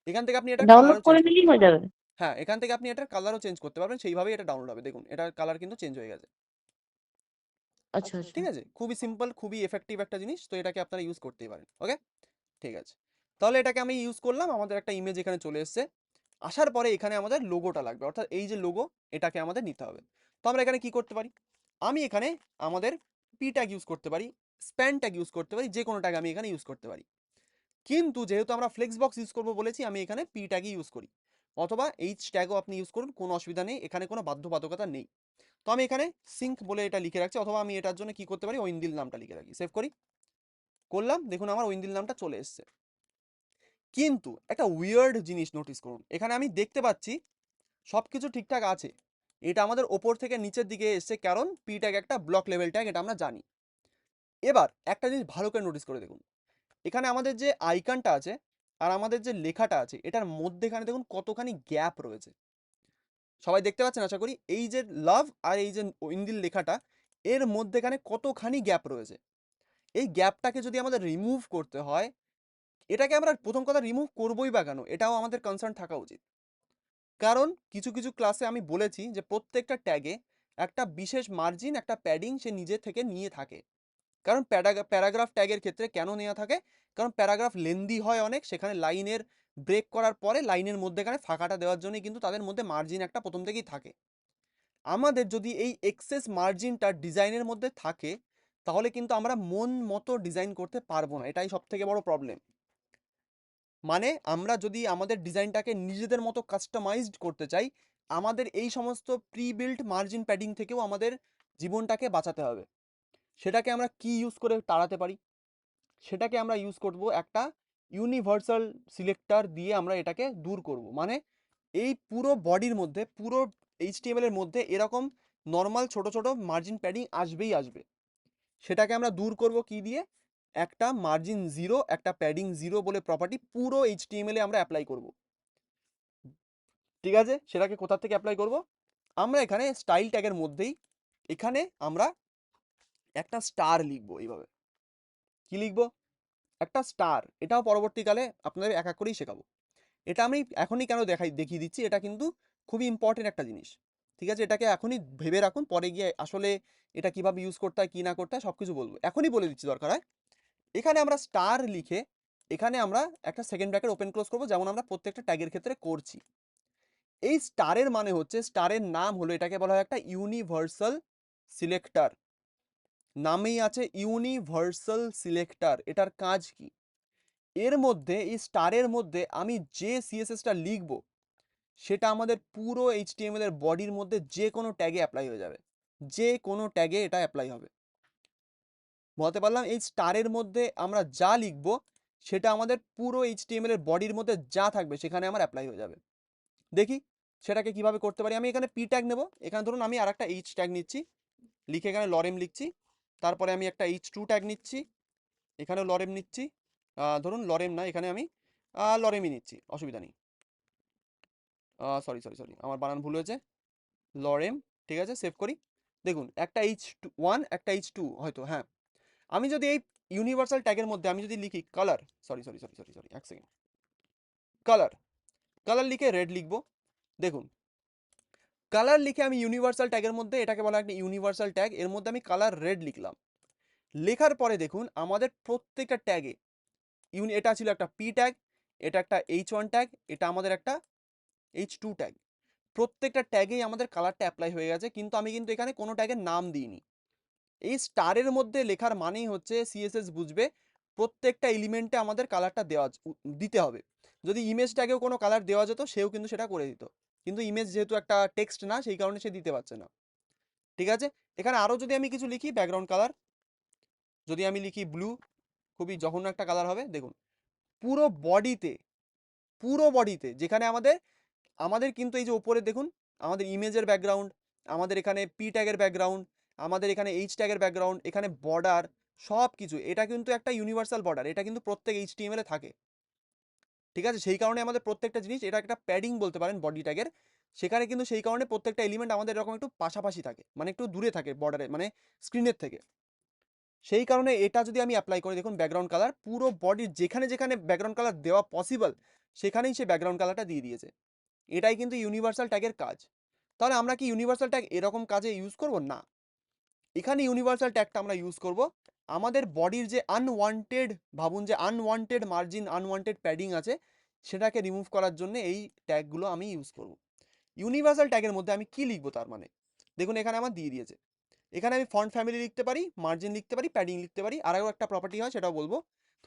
এখান থেকে আপনি এটা ডাউনলোড কালারও করে চেঞ্জ করতে নিলেই হয়ে যাবে। হ্যাঁ, এখান থেকে আপনি এটার কালারও চেঞ্জ করতে পারবেন, সেইভাবেই এটা ডাউনলোড হবে। দেখুন এটার কালার কিন্তু চেঞ্জ হয়ে গেছে, আচ্ছা আচ্ছা। ঠিক আছে। খুবই সিম্পল, খুবই এফেক্টিভ একটা জিনিস, তো এটাকে আপনারা ইউজ করতেই পারেন। ওকে, ঠিক আছে। তাহলে এটাকে আমি ইউজ করলাম, আমাদের একটা ইমেজ এখানে চলে এসেছে। আসার পরে এখানে আমাদের লোগোটা লাগবে, অর্থাৎ এই যে লোগো, এটাকে আমাদের নিতে হবে। তো আমরা এখানে কি করতে পারি, আমি এখানে আমাদের পি ট্যাগ ইউজ করতে পারি, স্প্যান ট্যাগ ইউজ করতে পারি, যে কোনো ট্যাগ আমি এখানে ইউজ করতে পারি। কিন্তু যেহেতু আমরা ফ্লেক্স বক্স ইউজ করবো বলেছি, আমি এখানে পি ট্যাগই ইউজ করি, অথবা এইচ ট্যাগও আপনি ইউজ করুন, কোনো অসুবিধা নেই, এখানে কোনো বাধ্যবাধকতা নেই। তো আমি এখানে সিঙ্ক বলে এটা লিখে রাখছি, অথবা আমি এটার জন্য কি করতে পারি, ঐন্দিল নামটা লিখে রাখি, সেভ করি, করলাম। দেখুন আমার ঐন্দিল নামটা চলে এসছে। কিন্তু একটা উইয়ার্ড জিনিস নোটিস করুন, এখানে আমি দেখতে পাচ্ছি সবকিছু ঠিকঠাক আছে, এটা আমাদের ওপর থেকে নিচের দিকে এসছে, কারণ পি ট্যাগ একটা ব্লক লেভেল ট্যাগ, এটা আমরা জানি। এবার একটা জিনিস ভালো করে নোটিস করে দেখুন, এখানে আমাদের যে আইকনটা আছে আর আমাদের যে লেখাটা আছে, এটার মধ্যেখানে দেখুন কতখানি গ্যাপ রয়েছে। সবাই দেখতে পাচ্ছেন আশা করি, এই যে লাভ আর এই যে ঐন্দিল লেখাটা, এর মধ্যেখানে কতখানি গ্যাপ রয়েছে। এই গ্যাপটাকে যদি আমাদের রিমুভ করতে হয়, এটাকে আমরা প্রথম কথা রিমুভ করবোই বা কেন, এটাও আমাদের কনসার্ন থাকা উচিত। কারণ কিছু কিছু ক্লাসে আমি বলেছি যে প্রত্যেকটা ট্যাগে একটা বিশেষ মার্জিন, একটা প্যাডিং সে নিজে থেকে নিয়ে থাকে। কারণ প্যারাগ্রাফ ট্যাগের ক্ষেত্রে কেন নেওয়া থাকে, কারণ প্যারাগ্রাফ লেন্দি হয় অনেক, সেখানে লাইনের ব্রেক করার পরে লাইনের মধ্যেখানে ফাঁকাটা দেওয়ার জন্যই কিন্তু তাদের মধ্যে মার্জিন একটা প্রথম থেকেই থাকে। আমাদের যদি এই এক্সেস মার্জিনটা ডিজাইনের মধ্যে থাকে, তাহলে কিন্তু আমরা মন মতো ডিজাইন করতে পারবো না, এটাই সব থেকে বড় প্রবলেম। মানে আমরা যদি আমাদের ডিজাইনটাকে নিজেদের মতো কাস্টমাইজড করতে চাই, আমাদের এই সমস্ত প্রি বিল্ট মার্জিন প্যাডিং থেকেও আমাদের জীবনটাকে বাঁচাতে হবে। সেটাকে আমরা কি ইউজ করে তাড়াতে পারি, সেটাকে আমরা ইউজ করব একটা ইউনিভার্সাল সিলেক্টর দিয়ে, আমরা এটাকে দূর করব। মানে এই পুরো বডির মধ্যে, পুরো এইচটিএমএল এর মধ্যে এরকম নর্মাল ছোট ছোট মার্জিন প্যাডিং আসবেই আসবে। সেটাকে আমরা দূর করব কি দিয়ে, একটা মার্জিন জিরো, একটা প্যাডিং জিরো বলে প্রপার্টি পুরো এইচটিএমএল এ আমরা অ্যাপ্লাই করব, ঠিক আছে। সেটাকে কোথা থেকে অ্যাপ্লাই করব, আমরা এখানে স্টাইল ট্যাগের মধ্যেই এখানে আমরা একটা স্টার লিখবো, এইভাবে কি লিখবো, একটা স্টার। এটাও পরবর্তীকালে আপনাদের এক এক করেই শেখাবো। এটা আমি এখনই কেন দেখিয়ে দিচ্ছি, এটা কিন্তু খুবই ইম্পর্টেন্ট একটা জিনিস, ঠিক আছে। এটাকে এখনই ভেবে রাখুন, পরে গিয়ে আসলে এটা কিভাবে ইউজ করতে হয় কি না করতে হয় সব কিছু বলবো, এখনই বলে দিচ্ছি দরকার হয়। এখানে আমরা স্টার লিখে এখানে আমরা একটা সেকেন্ড ব্র্যাকেট ওপেন ক্লোজ করবো, যেমন আমরা প্রত্যেকটা ট্যাগের ক্ষেত্রে করছি। এই স্টারের মানে হচ্ছে, স্টারের নাম হলো, এটাকে বলা হয় একটা ইউনিভার্সাল সিলেক্টর। নামেই আছে ইউনিভার্সাল সিলেক্টর। এটার কাজ কি, এর মধ্যে এই স্টারের মধ্যে আমি যে সিএসএসটা লিখব, সেটা আমাদের পুরো এইচটিএমএল এর বডির মধ্যে যে কোনো ট্যাগে অ্যাপ্লাই হয়ে যাবে, যে কোনো ট্যাগে এটা অ্যাপ্লাই হবে। বলতে পারলাম, এই স্টারের মধ্যে আমরা যা লিখব, সেটা আমাদের পুরো এইচটিএমএল এর বডির মধ্যে যা থাকবে সেখানে আমার অ্যাপ্লাই হয়ে যাবে। দেখি সেটাকে কিভাবে করতে পারি। আমি এখানে পি ট্যাগ নেব, এখানে ধরুন আমি আর একটা এইচ ট্যাগ নিচ্ছি, লিখে এখানে লরেম লিখছি। তারপরে আমি একটা H2 ট্যাগ নিচ্ছি, এখানে লরেম নিচ্ছি, ধরুন লরেম না, এখানে আমি লরেমই নিচ্ছি, অসুবিধা নেই। সরি সরি সরি, আমার বানান ভুল হয়েছে, লরেম, ঠিক আছে, সেভ করি। দেখুন একটা H1 একটা H2 হয়তো, হ্যাঁ। আমি যদি এই ইউনিভার্সাল ট্যাগের মধ্যে আমি যদি লিখি কালার, সরি এক সেকেন্ড, কালার কালার লিখে রেড লিখবো। দেখুন কালার লিখে আমি ইউনিভার্সাল ট্যাগের মধ্যে, এটাকে বলা হয় একটা ইউনিভার্সাল ট্যাগ, এর মধ্যে আমি কালার রেড লিখলাম। লেখার পরে দেখুন আমাদের প্রত্যেকটা ট্যাগে এটা ছিল একটা পি ট্যাগ, এটা একটা H1 ট্যাগ, এটা আমাদের একটা H2 ট্যাগ। প্রত্যেকটা ট্যাগেই আমাদের কালারটা অ্যাপ্লাই হয়ে গেছে, কিন্তু আমি কিন্তু এখানে কোনো ট্যাগের নাম দিইনি। এই স্টারের মধ্যে লেখার মানেই হচ্ছে সিএসএস বুঝবে প্রত্যেকটা এলিমেন্টে আমাদের কালারটা দিতে হবে। যদি ইমেজ ট্যাগেও কোনো কালার দেওয়া যেত সেও কিন্তু সেটা করে দিত, কিন্তু ইমেজ যেহেতু একটা টেক্সট না, সেই কারণে সে দিতে পারছে না। ঠিক আছে, এখানে আরও যদি আমি কিছু লিখি ব্যাকগ্রাউন্ড কালার, যদি আমি লিখি ব্লু, খুবই জঘন্য একটা কালার হবে। দেখুন পুরো বডিতে যেখানে আমাদের কিন্তু এই যে ওপরে দেখুন আমাদের ইমেজের ব্যাকগ্রাউন্ড, আমাদের এখানে পি ট্যাগের ব্যাকগ্রাউন্ড, আমাদের এখানে এইচ ট্যাগের ব্যাকগ্রাউন্ড, এখানে বর্ডার, সব কিছু, এটা কিন্তু একটা ইউনিভার্সাল বর্ডার, এটা কিন্তু প্রত্যেক HTML এ থাকে। ঠিক আছে, সেই কারণে আমাদের প্রত্যেকটা জিনিস, এটা একটা প্যাডিং বলতে পারেন বডি ট্যাগের, সেখানে কিন্তু সেই কারণে প্রত্যেকটা এলিমেন্ট আমাদের এরকম একটু পাশাপাশি থাকে, মানে একটু দূরে থাকে বর্ডারে, মানে স্ক্রিনের থেকে। সেই কারণে এটা যদি আমি অ্যাপ্লাই করি, দেখুন ব্যাকগ্রাউন্ড কালার পুরো বডির যেখানে যেখানে ব্যাকগ্রাউন্ড কালার দেওয়া পসিবল সেখানেই সে ব্যাকগ্রাউন্ড কালারটা দিয়ে দিয়েছে। এটাই কিন্তু ইউনিভার্সাল ট্যাগের কাজ। তাহলে আমরা কি ইউনিভার্সাল ট্যাগ এরকম কাজে ইউজ করব? না, এখানে ইউনিভার্সাল ট্যাগটা আমরা ইউজ করব আমাদের বডির যে আনওয়ান্টেড, ভাবুন যে আনওয়ান্টেড মার্জিন, আনওয়ান্টেড প্যাডিং আছে, সেটাকে রিমুভ করার জন্য এই ট্যাগগুলো আমি ইউজ করব। ইউনিভার্সাল ট্যাগের মধ্যে আমি কি লিখবো, তার মানে দেখুন এখানে আমার দিয়ে দিয়েছে, এখানে আমি ফন্ট ফ্যামিলি লিখতে পারি, মার্জিন লিখতে পারি, প্যাডিং লিখতে পারি, আরও একটা প্রপার্টি হয় সেটাও বলবো।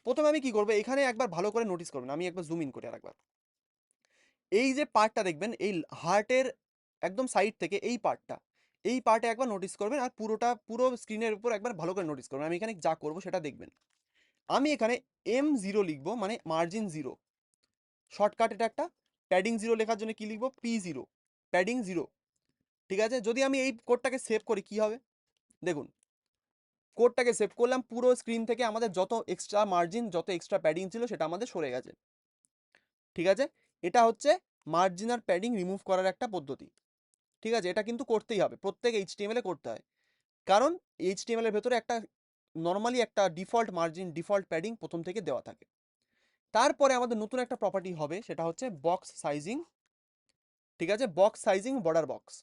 প্রথমে আমি কি করবো, এখানে একবার ভালো করে নোটিস করবেন, আমি একবার জুম ইন করি আরেকবার। এই যে পার্টটা দেখবেন এই হার্টের একদম সাইড থেকে এই পার্টে একবার নোটিস করবেন, আর পুরো স্ক্রিনের উপর একবার ভালো করে নোটিস করবেন। আমি এখানে যা করব সেটা দেখবেন। আমি এখানে M0 লিখবো, মানে মার্জিন 0, শর্টকাট এটা একটা। প্যাডিং 0 লেখার জন্য কি লিখবো, P0, প্যাডিং 0। ঠিক আছে, যদি আমি এই কোডটাকে সেভ করি কি হবে, দেখুন কোডটাকে সেভ করলাম, পুরো স্ক্রিন থেকে আমাদের যত এক্সট্রা মার্জিন, যত এক্সট্রা প্যাডিং ছিল সেটা আমাদের সরে গেছে। ঠিক আছে, এটা হচ্ছে মার্জিন আর প্যাডিং রিমুভ করার একটা পদ্ধতি। ঠিক আছে, এটা কিন্তু করতেই হবে, প্রত্যেক HTML এ করতে হয়, কারণ HTML এর ভেতরে একটা নর্মালি একটা ডিফল্ট মার্জিন, ডিফল্ট প্যাডিং প্রথম থেকে দেওয়া থাকে। তারপরে আমাদের নতুন একটা প্রপার্টি হবে, সেটা হচ্ছে বক্স সাইজিং। ঠিক আছে, বক্স সাইজিং, বর্ডার বক্স।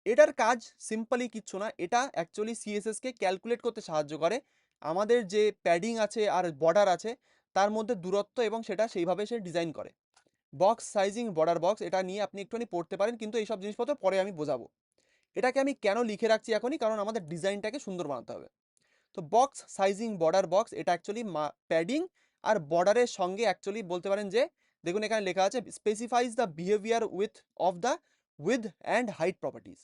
এটার কাজ সিম্পলি কিচ্ছু না, এটা অ্যাকচুয়ালি CSS কে ক্যালকুলেট করতে সাহায্য করে আমাদের যে প্যাডিং আছে আর বর্ডার আছে তার মধ্যে দূরত্ব, এবং সেটা সেইভাবে সে ডিজাইন করে। বক্স সাইজিং, বর্ডার বক্স, এটা নিয়ে আপনি একটুখানি পড়তে পারেন, কিন্তু এইসব জিনিসপত্র পরে আমি বোঝাবো। এটাকে আমি কেন লিখে রাখছি এখনই, কারণ আমাদের ডিজাইনটাকে সুন্দর বানাতে হবে। তো বক্স সাইজিং, বর্ডার বক্স, এটা অ্যাকচুয়ালি প্যাডিং আর বর্ডারের সঙ্গে অ্যাকচুয়ালি বলতে পারেন যে, দেখুন এখানে লেখা আছে specifies the behaviour width and height properties.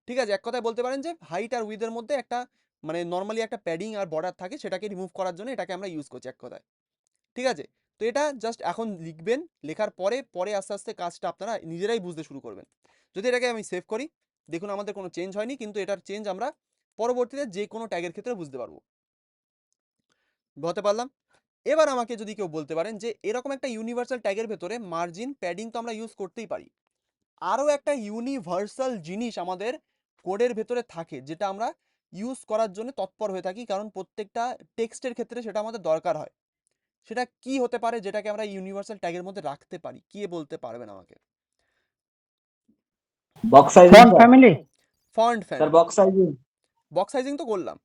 ঠিক আছে, এক কথায় বলতে পারেন যে হাইট আর উইথের মধ্যে একটা, মানে নর্মালি একটা প্যাডিং আর বর্ডার থাকে, সেটাকে রিমুভ করার জন্য এটাকে আমরা ইউজ করছি এক কথায়। ঠিক আছে, তো এটা জাস্ট এখন লিখবেন, লেখার পরে আস্তে আস্তে কাজটা আপনারা নিজেরাই বুঝতে শুরু করবেন। যদি এটাকে আমি সেভ করি, দেখুন আমাদের কোনো চেঞ্জ হয়নি, কিন্তু এটার চেঞ্জ আমরা পরবর্তীতে যে কোনো ট্যাগের ক্ষেত্রে বুঝতে পারবো। বলতে পারলাম। এবার আমাকে যদি কেউ বলতে পারেন যে এরকম একটা ইউনিভার্সাল ট্যাগের ভেতরে মার্জিন, প্যাডিং তো আমরা ইউজ করতেই পারি, আরও একটা ইউনিভার্সাল জিনিস আমাদের কোডের ভেতরে থাকে যেটা আমরা ইউজ করার জন্য তৎপর হয়ে থাকি, কারণ প্রত্যেকটা টেক্সটের ক্ষেত্রে সেটা আমাদের দরকার হয়। সেটা কি হতে পারে যেটাকে আমরা ইউনিভার্সাল ট্যাগের মধ্যে রাখতে পারি, কে বলতে পারবেন আমাকে? Box sizing font family. Font sir, family. Box sizing. Box sizing তো করলাম,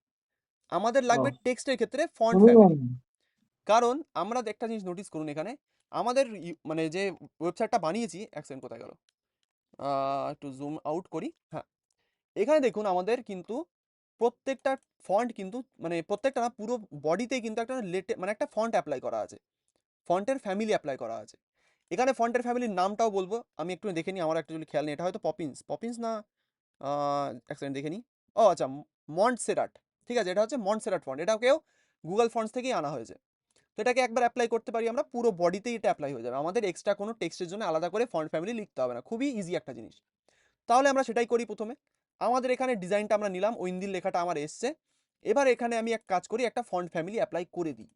আমাদের ও, লাগবে টেক্সটের ক্ষেত্রে ফন্ট খুবই ফ্যামিলি। ভালো। কারণ আমরা একটা জিনিস নোটিস করুন, এখানে আমাদের মানে যে ওয়েবসাইটটা বানিয়েছি, এক সেকেন্ড কোথায় গেল, একটু জুম আউট করি, হ্যাঁ, এখানে দেখুন আমাদের কিন্তু প্রত্যেকটা ফন্ট কিন্তু, মানে প্রত্যেকটা না, পুরো বডিতেই কিন্তু একটা মানে একটা ফন্ট অ্যাপ্লাই করা আছে, ফন্টের ফ্যামিলি অ্যাপ্লাই করা আছে। এখানে ফন্টের ফ্যামিলির নামটাও বলবো, আমি একটু দেখে নিই, আমার একটা যদি খেয়াল নেই, এটা হয়তো পপিন্স না, এক সেকেন্ড দেখে নিই। ও আচ্ছা, মন্টসেরাট। ঠিক আছে, এটা হচ্ছে মন্টসেরাট ফন্ট, এটাকেও গুগল ফন্টস থেকেই আনা হয়েছে। তো এটাকে একবার অ্যাপ্লাই করতে পারি আমরা, পুরো বডিতেই এটা অ্যাপ্লাই হয়ে যাবে, আমাদের এক্সট্রা কোনো টেক্সটের জন্য আলাদা করে ফন্ট ফ্যামিলি লিখতে হবে না, খুবই ইজি একটা জিনিস। তাহলে আমরা সেটাই করি। প্রথমে আমাদের এখানে ডিজাইনটা আমরা নিলাম, ওইন্দিল লেখাটা আমার এসছে, এবার এখানে আমি এক কাজ করি, একটা ফন্ট ফ্যামিলি অ্যাপ্লাই করে দিই।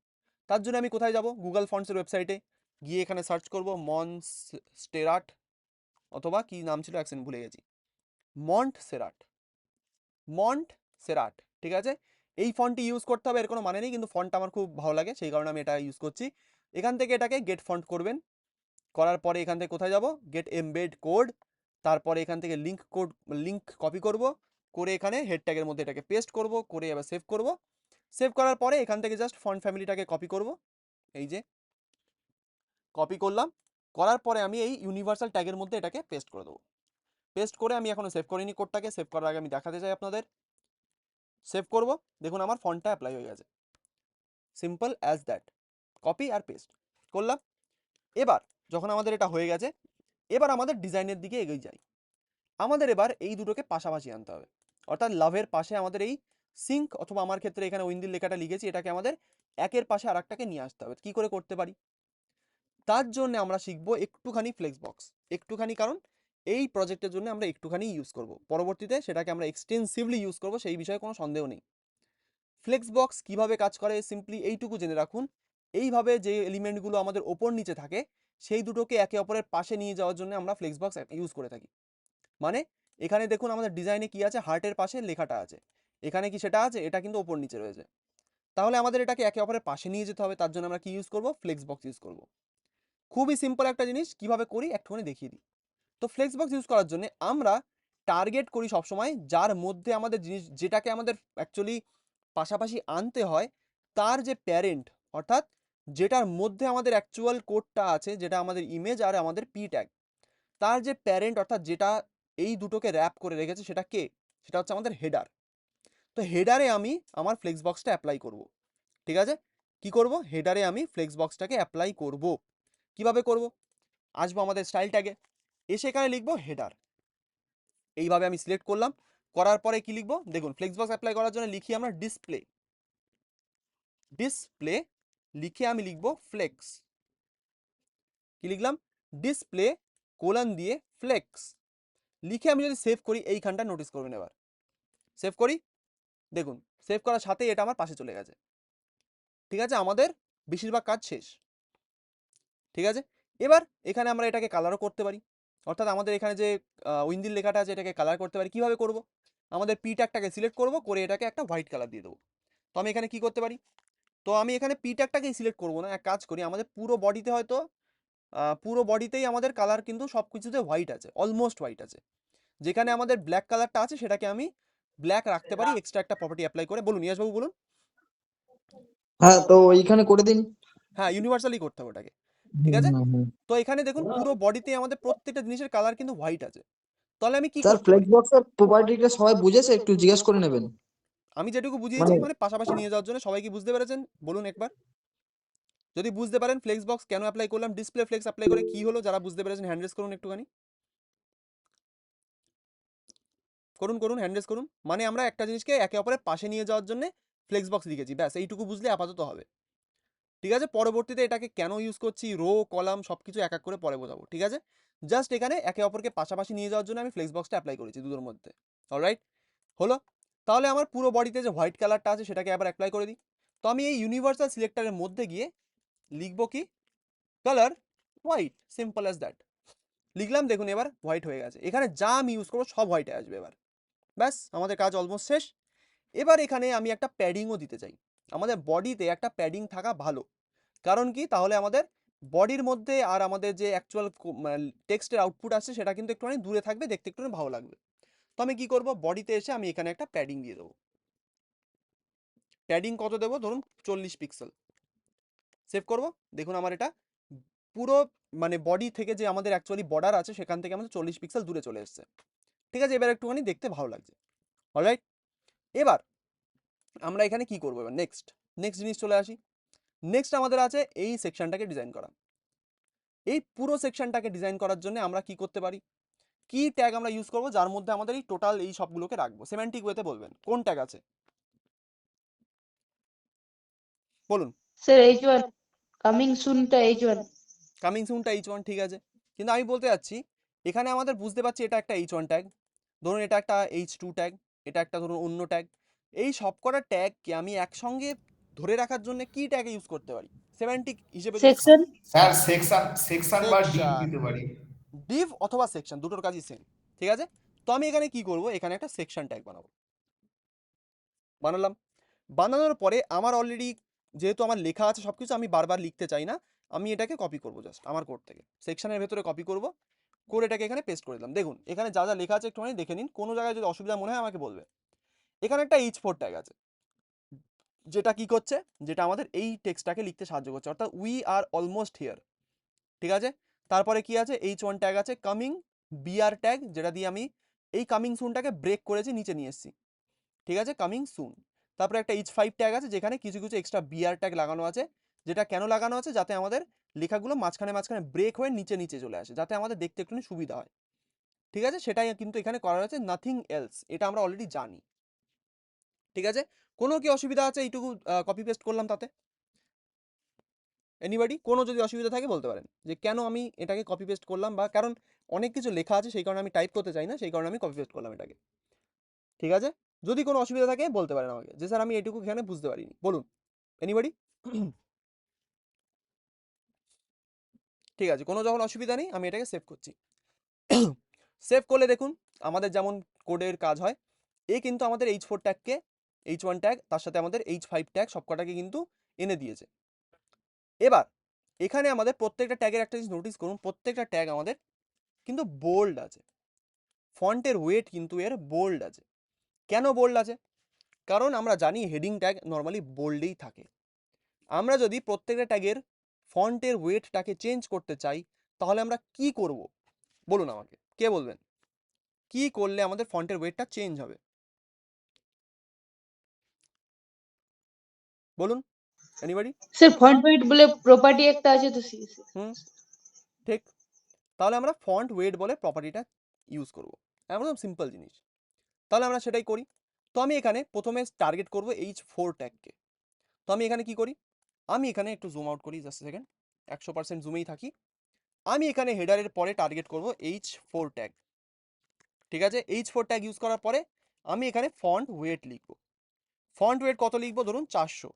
তার জন্য আমি কোথায় যাব, গুগল ফন্টসের ওয়েবসাইটে গিয়ে এখানে সার্চ করব মন্টসেরাট, অথবা কি নাম ছিল অ্যাকসেন্ট ভুলে গেছি, মন্টসেরাট। মন্ট সেরাট, ঠিক আছে। এই ফন্টটি ইউজ করতে হবে এর কোনো মানে নেই, কিন্তু ফন্টটা আমার খুব ভালো লাগে সেই কারণে আমি এটা ইউজ করছি। এখান থেকে এটাকে গেট ফন্ট করবেন, করার পরে এখান থেকে কোথায় যাব, গেট এমবেড কোড, তারপরে এখান থেকে লিঙ্ক কপি করব, করে এখানে হেড ট্যাগের মধ্যে এটাকে পেস্ট করব, করে এবার সেভ করব। সেভ করার পরে এখান থেকে জাস্ট ফন্ট ফ্যামিলিটাকে কপি করব, এই যে কপি করলাম, করার পরে আমি এই ইউনিভার্সাল ট্যাগের মধ্যে এটাকে পেস্ট করে দেবো। পেস্ট করে আমি এখনো সেভ করিনি কোডটাকে, সেভ করার আগে আমি দেখাতে চাই আপনাদের। সেভ করব, দেখুন আমার ফন্টটা অ্যাপ্লাই হয়ে গেছে, সিম্পল অ্যাজ দ্যাট, কপি আর পেস্ট করলাম। এবার যখন আমাদের এটা হয়ে গেছে, এবার আমাদের ডিজাইনের দিকে এগিয়ে যাই। আমাদের এবার এই দুটোকে পাশাপাশি আনতে হবে, অর্থাৎ লাভের পাশে আমাদের এই সিঙ্ক, অথবা আমার ক্ষেত্রে এখানে উইন্দিল লেখাটা লিখেছি, এটাকে আমাদের একের পাশে আর একটাকে নিয়ে আসতে হবে। কি করে করতে পারি, তার জন্য আমরা শিখবো একটুখানি ফ্লেক্সবক্স, একটুখানি, কারণ এই প্রজেক্টের জন্য আমরা একটুখানি ইউজ করব, পরবর্তীতে সেটাকে আমরা এক্সটেন্সিভলি ইউজ করব, সেই বিষয়ে কোনো সন্দেহ নেই। ফ্লেক্সবক্স কিভাবে কাজ করে সিম্পলি এইটুকু জেনে রাখুন, এইভাবে যে এলিমেন্টগুলো আমাদের ওপর নিচে থাকে সেই দুটোকে একে অপরের পাশে নিয়ে যাওয়ার জন্য আমরা ফ্লেক্সবক্স ইউজ করে থাকি। মানে এখানে দেখুন আমাদের ডিজাইনে কি আছে, হার্টের পাশে লেখাটা আছে, এখানে কি সেটা আছে, এটা কিন্তু ওপর নিচে রয়েছে। তাহলে আমাদের এটাকে একে অপরের পাশে নিয়ে যেতে হবে, তার জন্য আমরা কি ইউজ করব, ফ্লেক্সবক্স ইউজ করব। খুবই সিম্পল একটা জিনিস, কিভাবে করি একটুখানি দেখিয়ে দিই। তো ফ্লেক্সবক্স ইউজ করার জন্য আমরা টার্গেট করি সবসময় যার মধ্যে আমাদের জিনিস, যেটাকে আমাদের অ্যাকচুয়ালি পাশাপাশি আনতে হয়, তার যে প্যারেন্ট, অর্থাৎ যেটার মধ্যে আমাদের অ্যাকচুয়াল কোডটা আছে, যেটা আমাদের ইমেজ আর আমাদের পি ট্যাগ, তার যে প্যারেন্ট, অর্থাৎ যেটা এই দুটোকে র্যাপ করে রেখেছে, সেটা কে, সেটা হচ্ছে আমাদের হেডার। তো হেডারে আমি আমার ফ্লেক্সবক্সটা অ্যাপ্লাই করব, ঠিক আছে। কি করব, হেডারে আমি ফ্লেক্সবক্সটাকে অ্যাপ্লাই করব। কিভাবে করব, আসবো আমাদের স্টাইল ট্যাগে, এসে এখানে লিখবো হেডার, এইভাবে আমি সিলেক্ট করলাম। করার পরে কি লিখবো, দেখুন ফ্লেক্সবক্স অ্যাপ্লাই করার জন্য লিখি আমরা ডিসপ্লে, ডিসপ্লে লিখে আমি লিখবো ফ্লেক্স, কি লিখলাম, ডিসপ্লে কোলন দিয়ে ফ্লেক্স লিখে আমি যদি সেভ করি, এইখানটা নোটিস করবেন। এবার সেভ করি, দেখুন সেভ করার সাথেই এটা আমার পাশে চলে গেছে, ঠিক আছে, আমাদের বেশিরভাগ কাজ শেষ, ঠিক আছে। এবার এখানে আমরা এটাকে কালারও করতে পারি, অর্থাৎ আমাদের এখানে যে উইন্দিল লেখাটা আছে এটাকে কালার করতে পারি। কিভাবে করব, আমাদের পি ট্যাগটাকে সিলেক্ট করব, করে এটাকে একটা হোয়াইট কালার দিয়ে দেবো। তো আমি এখানে কি করতে পারি, তো আমি এখানে পি ট্যাগটাকেই সিলেক্ট করবো না, এক কাজ করি, আমাদের পুরো বডিতে হয়তো পুরো বডিতেই আমাদের কালার কিন্তু সব কিছুতে হোয়াইট আছে, অলমোস্ট হোয়াইট আছে, যেখানে আমাদের ব্ল্যাক কালারটা আছে সেটাকে আমি ব্ল্যাক রাখতে পারি, এক্সট্রা একটা প্রপার্টি অ্যাপ্লাই করে। বলুন ইয়াসবাবু, বলুন। হ্যাঁ, তো এইখানে করে দিন। হ্যাঁ, ইউনিভার্সালি করতে হবে ওটাকে, ঠিক আছে। তো এখানে দেখুন পুরো বডিতে আমাদের প্রত্যেকটা জিনিসের কালার কিন্তু হোয়াইট আছে, তাহলে আমি কি স্যার, করতে পারি, ফ্লেক্সবক্সের প্রপার্টিটা সবাই বুঝেছে? একটু জিজ্ঞেস করে নেবেন। আমি যেটুকু বুঝিয়েছি মানে মানে পাশাপাশি নিয়ে যাওয়ার জন্য, সবাই কি বুঝতে পেরেছেন বলুন একবার, যদি বুঝতে পারেন ফ্লেক্সবক্স কেন অ্যাপ্লাই করলাম, ডিসপ্লে ফ্লেক্স অ্যাপ্লাই করে কি হলো, যারা বুঝতে পেরেছেন হ্যান্ড রেজ করুন একটুখানি, করুন করুন, হ্যান্ড রেজ করুন। মানে আমরা একটা জিনিসকে একে অপরের পাশে নিয়ে যাওয়ার জন্য ফ্লেক্সবক্স লিখেছি, ব্যাস এইটুকু বুঝলে আপাতত হবে, ঠিক আছে। পরবর্তীতে এটাকে কেন ইউজ করছি, রো কলাম সবকিছু এক এক করে পরে বোঝাবো, ঠিক আছে। জাস্ট এখানে একে অপরকে পাশাপাশি নিয়ে যাওয়ার জন্য আমি ফ্লেক্সবক্সটা অ্যাপ্লাই করেছি দুটোর মধ্যে, অলরাইট হলো। তাহলে আমার পুরো বডিতে যে হোয়াইট কালারটা আছে সেটাকে আবার অ্যাপ্লাই করে দিই। তো আমি এই ইউনিভার্সাল সিলেক্টরের মধ্যে গিয়ে লিখবো কি, colour white, simple as that লিখলাম, দেখুন এবার হোয়াইট হয়ে গেছে, এখানে যা আমি ইউজ করবো সব হোয়াইটে আসবে। এবার ব্যাস আমাদের কাজ অলমোস্ট শেষ। এবার এখানে আমি একটা প্যাডিংও দিতে চাই, আমাদের বডিতে একটা প্যাডিং থাকা ভালো, কারণ কি, তাহলে আমাদের বডির মধ্যে আর আমাদের যে অ্যাকচুয়াল টেক্সটের আউটপুট আসছে সেটা কিন্তু একটুখানি দূরে থাকবে, দেখতে একটু ভালো লাগবে। তো আমি কি করব, বডিতে এসে আমি এখানে একটা প্যাডিং দিয়ে দেবো। প্যাডিং কত দেবো, ধরুন 40 পিক্সেল, সেভ করব। দেখুন আমার এটা পুরো মানে বডি থেকে যে আমাদের অ্যাকচুয়ালি বর্ডার আছে সেখান থেকে আমাদের 40 পিক্সেল দূরে চলে এসছে, ঠিক আছে। এবার একটুখানি দেখতে ভালো লাগছে, অলরাইট। এবার আমরা এখানে কি করবো, এবার নেক্সট জিনিস চলে আসি। নেক্সট আমাদের আছে এই সেকশনটাকে ডিজাইন করা। এই পুরো সেকশনটাকে ডিজাইন করার জন্য আমরা কি করতে পারি, কি ট্যাগ আমরা ইউজ করব যার মধ্যে আমাদের এই টোটাল এই সবগুলোকে রাখবো, সেমান্টিক ওয়েতে বলবেন কোন ট্যাগ আছে বলুন। স্যার H1 কামিং সুনটা H1। কামিং সুনটা H1, ঠিক আছে, কিন্তু আমি বলতে যাচ্ছি এখানে আমাদের বুঝতে পারছি এটা একটা H1 ট্যাগ, ধরুন এটা একটা H2 ট্যাগ, এটা একটা ধরুন অন্য ট্যাগ। এই সবকটা ট্যাগকে আমি একসঙ্গে ধরে রাখার জন্য কি ট্যাগ ইউজ করতে পারি সেমান্টিক হিসেবে, সেকশন স্যার সেকশন বা ডিপ দিতে পারি। ডিভ অথবা সেকশন দুটোর কাজই সেম, ঠিক আছে। তো আমি এখানে কি করব, এখানে একটা সেকশন ট্যাগ বানাবো, বানালাম। বানানোর পরে আমার অলরেডি যেহেতু আমার লেখা আছে সব কিছু, আমি বারবার লিখতে চাই না, আমি এটাকে কপি করব জাস্ট আমার কোড থেকে, সেকশনের ভেতরে কপি করব, করে এটাকে এখানে পেস্ট করে দিলাম। দেখুন এখানে যা যা লেখা আছে একটুখানি দেখে নিন, কোনো জায়গায় যদি অসুবিধা মনে হয় আমাকে বলবে। এখানে একটা h4 ট্যাগ আছে, যেটা কি করছে, যেটা আমাদের এই টেক্সটটাকে লিখতে সাহায্য করছে, অর্থাৎ উই আর অলমোস্ট হিয়ার। ঠিক আছে, তারপরে কি আছে, h1 ট্যাগ আছে, কামিং br ট্যাগ, যেটা দিয়ে আমি এই কামিং সুনটাকে ব্রেক করেছি, নিচে নিয়ে এসেছি। ঠিক আছে, কামিং সুন। তারপরে একটা h5 ট্যাগ আছে, যেখানে কিছু কিছু এক্সট্রা br ট্যাগ লাগানো আছে, যেটা কেন লাগানো আছে, যাতে আমাদের লেখাগুলো মাঝখানে মাঝখানে ব্রেক হয়ে নিচে নিচে চলে আসে, যাতে আমাদের দেখতে একটু সুবিধা হয়। ঠিক আছে, সেটাই কিন্তু এখানে করা হয়েছে, নাথিং এলস, এটা আমরা অলরেডি জানি। ঠিক আছে, কোনো কি অসুবিধা আছে এইটুকু কপি পেস্ট করলাম তাতে? এনিবডি কোনো যদি অসুবিধা থাকে বলতে পারেন, যে কেন আমি এটাকে কপি পেস্ট করলাম, বা কারণ অনেক কিছু লেখা আছে সেই কারণে আমি টাইপ করতে চাই না, সেই কারণে আমি কপি পেস্ট করলাম এটাকে। ঠিক আছে, যদি কোনো অসুবিধা থাকে বলতে পারেন আমাকে, যে স্যার আমি এটুকু এখানে বুঝতে পারিনি, বলুন এনিবডি। ঠিক আছে, কোনো যখন অসুবিধা নেই, আমি এটাকে সেভ করছি। সেভ করলে দেখুন আমাদের যেমন কোডের কাজ হয়, এ কিন্তু আমাদের h4 ট্যাগকে, h1 ট্যাগ, তার সাথে আমাদের h5 ট্যাগ সবকটাকে কিন্তু এনে দিয়েছে। এবার এখানে আমাদের প্রত্যেকটা ট্যাগের একটা জিনিস নোটিস করুন, প্রত্যেকটা ট্যাগ আমাদের কিন্তু বোল্ড আছে, ফন্টের ওয়েট কিন্তু এর বোল্ড আছে। কেন বোল্ড আছে? কারণ আমরা জানি হেডিং ট্যাগ নর্মালি বোল্ডেই থাকে। আমরা যদি প্রত্যেকটা ট্যাগের ফন্টের ওয়েটটাকে চেঞ্জ করতে চাই, তাহলে আমরা কি করব বলুন আমাকে, কে বলবেন কি করলে আমাদের ফন্টের ওয়েটটা চেঞ্জ হবে? বলুন এনিবডি। স্যার ফন্ট ওয়েট বলে প্রপার্টি একটা আছে তো ঠিক, তাহলে আমরা ফন্ট ওয়েট বলে প্রপার্টিটা ইউজ করব, একদম সিম্পল জিনিস। তাহলে আমরা সেটাই করি। তো আমি এখানে প্রথমে টার্গেট করব h4 ট্যাগকে। তো আমি এখানে কি করি, আমি এখানে একটু জুম আউট করি, জাস্ট সেকেন্ড, 100% জুমেই থাকি। আমি এখানে হেডারের পরে টার্গেট করব h4 ট্যাগ। ঠিক আছে, h4 ট্যাগ ইউজ করার পরে আমি এখানে ফন্ট ওয়েট লিখব। ফন্ট ওয়েট কত লিখবো, ধরুন 400,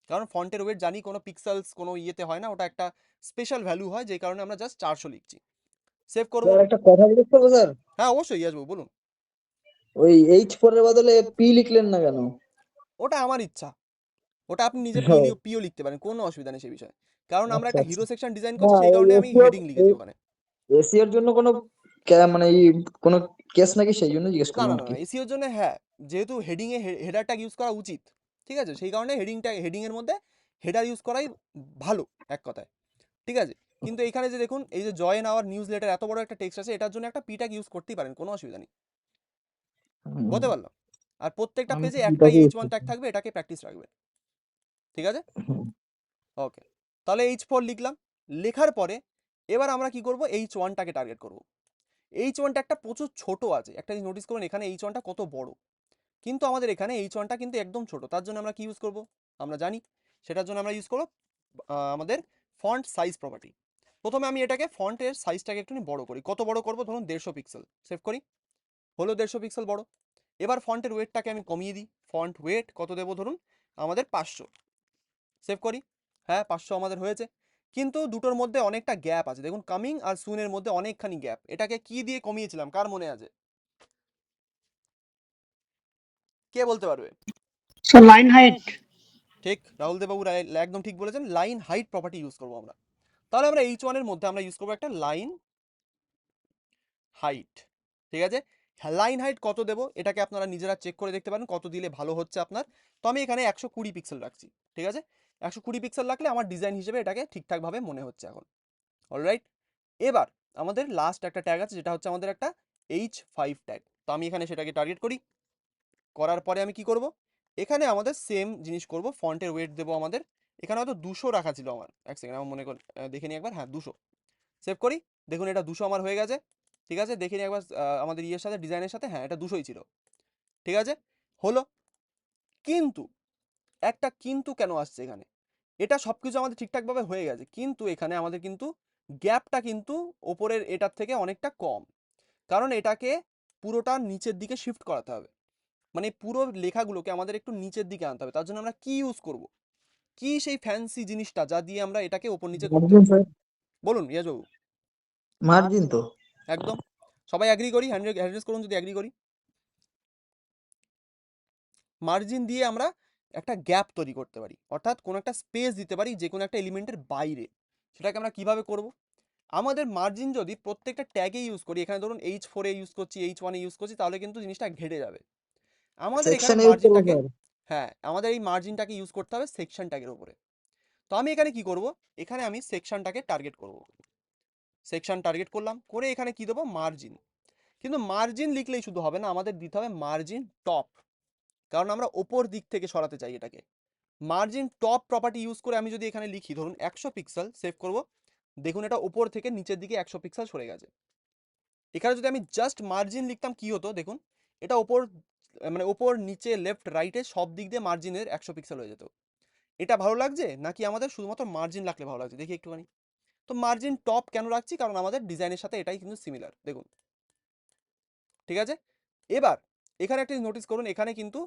কারণ ফন্টের ওয়েট জানি কোনো পিক্সেলস কোনো ইয়েতে হয় না, ওটা একটা স্পেশাল ভ্যালু হয়, যেই কারণে আমরা জাস্ট 400 লিখছি। সেভ করব। স্যার একটা কথা জিজ্ঞেস করবো স্যার, হ্যাঁ অবশ্যই আসবো, বলুন। ওই H4 এর বদলে পি লিখলেন না কেন? ওটা আমার ইচ্ছা, ওটা আপনি নিজে ও, পিও লিখতে পারেন, কোনো অসুবিধা নেই সেই বিষয়ে, কারণ আমরা আচ্ছা একটা আচ্ছা। হিরো সেকশন ডিজাইন না করছি, সেই ওই কারণে আমি এসিওর হেডিং লিখেছি ওখানে। এসিওর জন্য কোনো মানে কোনো কেস নাকি, সেই জন্য জিজ্ঞেস না করলাম না আর না কি। এসিওর জন্য হ্যাঁ, যেহেতু হেডিংয়ে হেডার ট্যাগ ইউজ করা উচিত, ঠিক আছে, সেই কারণে হেডিংয়ের মধ্যে হেডার ইউজ করাই ভালো এক কথায়। ঠিক আছে, কিন্তু এখানে যে দেখুন, এই যে জয়েন আওয়ার নিউজ লেটার, এত বড় একটা টেক্সট আছে, এটার জন্য একটা পি ট্যাগ ইউজ করতেই পারেন, কোনো অসুবিধা নেই, বলতে পারলাম। আর প্রত্যেকটা আমি পেজে একটাই এটাকে h1 ট্যাগ থাকবে, এটাকে প্র্যাকটিস রাখবেন। ঠিক আছে, ওকে। তাহলে h4 লিখলাম, লেখার পরে এবার আমরা কি করব, h1টাকে টার্গেট করব। h1 ট্যাগটা প্রচুর ছোট আছে, একটা জিনিস নোটিস করুন এখানে h1টা কত বড়, কিন্তু আমাদের এখানে h1টা কিন্তু একদম ছোট। তার জন্য আমরা কি ইউজ করব, আমরা জানি, সেটার জন্য আমরা ইউজ করব আমাদের ফন্ট সাইজ প্রপার্টি। প্রথমে আমি এটাকে ফন্টের সাইজটাকে একটু বড় করি, কত বড় করব, ধরুন 150 পিক্সেল, সেভ করি, হলো 150 পিক্সেল বড়। এবার ফন্টের ওয়েটটাকে আমি কমিয়ে দিই, ফন্ট ওয়েট কত দেবো, ধরুন আমাদের 500, সেভ করি, হ্যাঁ 500 আমাদের হয়েছে। কিন্তু দুটোর মধ্যে অনেকটা গ্যাপ আছে, দেখুন কামিং আর সুনের মধ্যে অনেকখানি গ্যাপ, এটাকে কি দিয়ে কমিয়েছিলাম, কার মনে আছে, কে বলতে পারবে? Sir line height. ঠিক, রাহুল দেববাবু একদম ঠিক বলেছেন, লাইন হাইট প্রপার্টি ইউজ করবো আমরা। তাহলে আমরা h1 এর মধ্যে আমরা ইউজ করবো একটা লাইন হাইট। ঠিক আছে, লাইন হাইট কত দেবো এটাকে আপনারা নিজেরা চেক করে দেখতে পারেন কত দিলে ভালো হচ্ছে আপনার। তো আমি এখানে 120 পিক্সেল রাখছি। ঠিক আছে, 120 পিক্সেল রাখলে আমার ডিজাইন হিসেবে এটাকে ঠিকঠাকভাবে মনে হচ্ছে এখন। অলরাইট, এবার আমাদের লাস্ট একটা ট্যাগ আছে, যেটা হচ্ছে আমাদের একটা h5 ট্যাগ। তো আমি এখানে সেটাকে টার্গেট করি, করার পরে আমি কি করব, এখানে আমাদের সেম জিনিস করব, ফন্টের ওয়েট দেবো আমাদের, এখানে হয়তো 200 রাখা ছিল আমার, এক সেকেন্ড আমার মনে করি দেখে নিই একবার, হ্যাঁ 200, সেভ করি, দেখুন এটা 200 আমার হয়ে গেছে। ঠিক আছে, দেখে নিই একবার আমাদের ইয়ের সাথে, ডিজাইনের সাথে, হ্যাঁ এটা 200ই ছিল। ঠিক আছে, হলো। কিন্তু একটা কিন্তু কেন আসছে এখানে, এটা সবকিছু আমাদের ঠিকঠাকভাবে হয়ে গেছে, কিন্তু এখানে আমাদের কিন্তু গ্যাপটা কিন্তু ওপরের এটার থেকে অনেকটা কম, কারণ এটাকে পুরোটা নিচের দিকে শিফট করাতে হবে, মানে পুরো লেখাগুলোকে আমাদের একটু নিচের দিকে আনতে হবে। তার জন্য আমরা কি ইউজ করব, কি সেই ফ্যান্সি জিনিসটা যা দিয়ে আমরা এটাকে ওপর নিচে করতে মার্জিন পারি, স্যার, বলুন ইয়াজবাবু। মার্জিন তো। একদম, সবাই অ্যাগ্রি করি, হ্যান্ড রেজ করুন যদি অ্যাগ্রি করি। মার্জিন দিয়ে আমরা একটা গ্যাপ তৈরি করতে পারি, অর্থাৎ কোনো একটা স্পেস দিতে পারি যে কোনো একটা এলিমেন্টের বাইরে। সেটাকে আমরা কিভাবে করব? আমাদের মার্জিন যদি প্রত্যেকটা ট্যাগে ইউজ করি, এখানে ধরুন H4 এ ইউজ করছি, H1 এ ইউজ করছি, তাহলে কিন্তু জিনিসটা ঘেটে যাবে। আমাদের এখানে সেকশন ইউজ করবো মার্জিনটাকে, স্যার। হ্যাঁ আমাদের এই মার্জিনটাকে ইউজ করতে হবে সেকশন ট্যাগের উপরে। তো আমি এখানে কি করব, এখানে আমি সেকশনটাকে টার্গেট করব, সেকশন টার্গেট করলাম, করে এখানে কি দেবো, মার্জিন। কিন্তু মার্জিন লিখলেই শুধু হবে না, আমাদের দিতে হবে মার্জিন টপ, কারণ আমরা ওপর দিক থেকে সরাতে চাই এটাকে। মার্জিন টপ প্রপার্টি ইউজ করে আমি যদি এখানে লিখি ধরুন 100 পিক্সেল, সেভ করব, দেখুন এটা ওপর থেকে নিচের দিকে 100 পিক্সেল সরে গেছে। এখানে যদি আমি জাস্ট মার্জিন লিখতাম কি হতো দেখুন, এটা ওপর মানে ওপর নিচে লেফট রাইটে সব দিক দিয়ে মার্জিনের 100 পিক্সেল হয়ে যেত। এটা ভালো লাগছে নাকি আমাদের শুধুমাত্র মার্জিন রাখলে ভালো লাগছে দেখি একটুখানি। তো মার্জিন টপ কেন রাখছি, কারণ আমাদের ডিজাইনের সাথে এটাই কিন্তু সিমিলার, দেখুন ঠিক আছে। এবার এখানে একটা নোটিস করুন, এখানে কিন্তু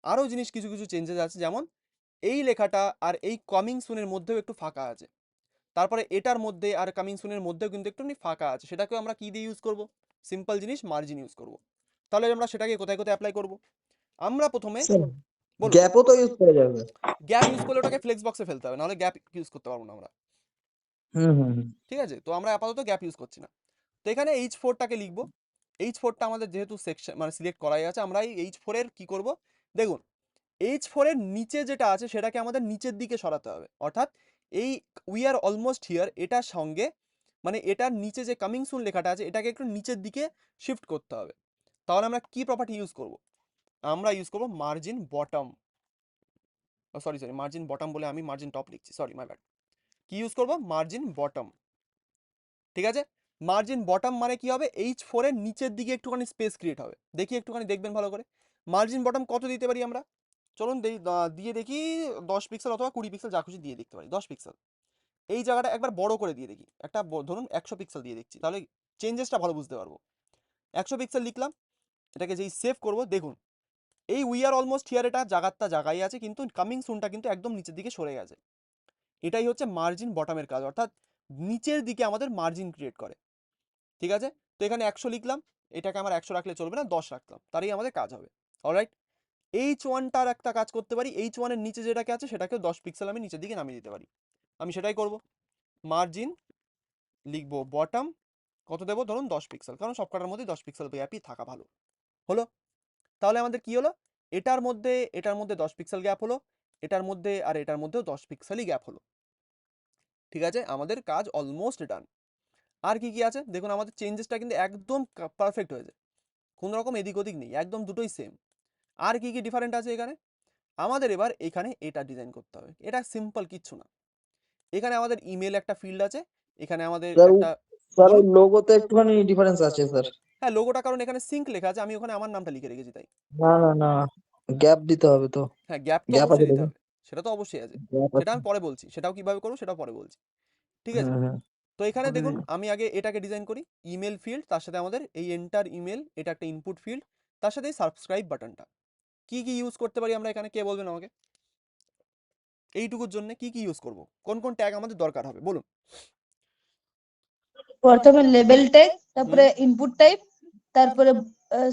আরও জিনিস কিছু কিছু চেঞ্জেস আছে, যেমন এই লেখাটা আর এই কামিং সুনের মধ্যেও একটু ফাঁকা আছে, তারপরে এটার মধ্যে আর কামিং সুনের মধ্যেও কিন্তু একটু ফাঁকা আছে, সেটাকেও আমরা কি দিয়ে ইউজ করব, সিম্পল জিনিস মার্জিন ইউজ করব। তাহলে আমরা সেটাকে কোথায় কোথায় অ্যাপ্লাই করব, আমরা প্রথমে স্যার বলুন। গ্যাপও তো ইউজ করা যাবে। গ্যাপ ইউজ করলে ওটাকে ফ্লেক্স বক্সে ফেলতে হবে, নাহলে গ্যাপ ইউজ করতে পারবো না আমরা, হুম হুম হুম। ঠিক আছে। তো আমরা আপাতত গ্যাপ ইউজ করছি না। তো এখানে H4টাকে লিখবো, H4টা আমাদের যেহেতু সেকশন মানে সিলেক্ট করাই আছে, আমরা এই H4 এর কি করব, দেখুন H4 এর নিচে যেটা আছে সেটাকে আমাদের নিচের দিকে সরাতে হবে, অর্থাৎ এই উই আর অলমোস্ট হিয়ার এটার সঙ্গে মানে এটার নিচে যে কামিং সুন লেখাটা আছে এটাকে একটু নিচের দিকে শিফট করতে হবে। তাহলে আমরা কি প্রপার্টি ইউজ করব, আমরা ইউজ করব margin bottom, sorry margin bottom বলে আমি মার্জিন টপ লিখছি, সরি মাই ব্যাড। কি ইউজ করব, মার্জিন বটম, ঠিক আছে। মার্জিন বটম মানে কি হবে, H4 এর নিচের দিকে একটুখানি স্পেস ক্রিয়েট হবে, দেখি একটুখানি দেখবেন ভালো করে। মার্জিন বটম কত দিতে পারি আমরা, চলুন দিয়ে দেখি 10 পিক্সেল অথবা 20 পিক্সেল, যা খুশি দিয়ে দেখতে পারি। 10 পিক্সেল, এই জায়গাটা একবার বড় করে দিয়ে দেখি, একটা ধরুন 100 পিক্সেল দিয়ে দেখছি, তাহলে চেঞ্জেসটা ভালো বুঝতে পারবো। 100 পিক্সেল লিখলাম, এটাকে যেই সেভ করব, দেখুন এই উই আর অলমোস্ট হিয়ার এটা জায়গাটা জায়গায় আছে, কিন্তু কামিং সুনটা কিন্তু একদম নিচের দিকে সরে গেছে। এটাই হচ্ছে মার্জিন বটমের কাজ, অর্থাৎ নিচের দিকে আমাদের মার্জিন ক্রিয়েট করে, ঠিক আছে। তো এখানে 100 লিখলাম, এটাকে আমার 100 রাখলে চলবে না, 10 রাখলাম, তারই আমাদের কাজ হবে। অলরাইট, H1টার একটা কাজ করতে পারি, H1 এর নিচে যেটাকে আছে সেটাকে 10 পিক্সেল আমি নিচের দিকে নামিয়ে দিতে পারি, আমি সেটাই করব। মার্জিন লিখবো বটম, কত দেবো, ধরুন 10 পিক্সেল, কারণ সব কটার মধ্যে 10 পিক্সেল গ্যাপই থাকা ভালো। হলো, তাহলে আমাদের কি হলো, এটার মধ্যে 10 পিক্সেল গ্যাপ হলো, এটার মধ্যে আর এটার মধ্যেও 10 পিক্সেলই গ্যাপ হলো, ঠিক আছে। আমাদের কাজ অলমোস্ট ডান। আর কি কি আছে দেখুন, আমাদের চেঞ্জেসটা কিন্তু একদম পারফেক্ট হয়েছে, কোনো রকম এদিক ওদিক নেই, একদম দুটোই সেম। আর কি কি ডিফারেন্ট আছে এখানে, আমাদের এবার এখানে এটা ডিজাইন করতে হবে, এটা সিম্পল কিচ্ছু না। এখানে আমাদের ইমেল একটা ফিল্ড আছে, এখানে আমাদের স্যার একটা, স্যার ওই বলুন। লোগোতে একটুখানি ডিফারেন্স আছে স্যার। হ্যাঁ লোগোটা কারণ এখানে সিঙ্ক লেখা আছে, আমি ওখানে আমার নামটা লিখে রেখেছি তাই। না না না, গ্যাপ দিতে হবে তো। হ্যাঁ গ্যাপ তো গ্যাপ আছে অবশ্যই দিতে দেখুন, হবে, সেটা তো অবশ্যই আছে, গ্যাপ সেটা আছে। আমি পরে বলছি, সেটাও কিভাবে করবো সেটাও পরে বলছি, ঠিক আছে। হ্যাঁ হ্যাঁ। তো এখানে দেখুন আমি আগে এটাকে ডিজাইন করি, ইমেল ফিল্ড, তার সাথে আমাদের এই এন্টার ইমেল, এটা একটা ইনপুট ফিল্ড, তার সাথে এই সাবস্ক্রাইব বাটনটা। কি কি ইউজ করতে পারি আমরা এখানে, কে বলবেন আমাকে, এইটুকুর জন্য কি কি ইউজ করব, কোন কোন ট্যাগ আমাদের দরকার হবে বলুন। প্রথমে লেবেল ট্যাগ, হুম, তারপরে ইনপুট টাইপ, তারপরে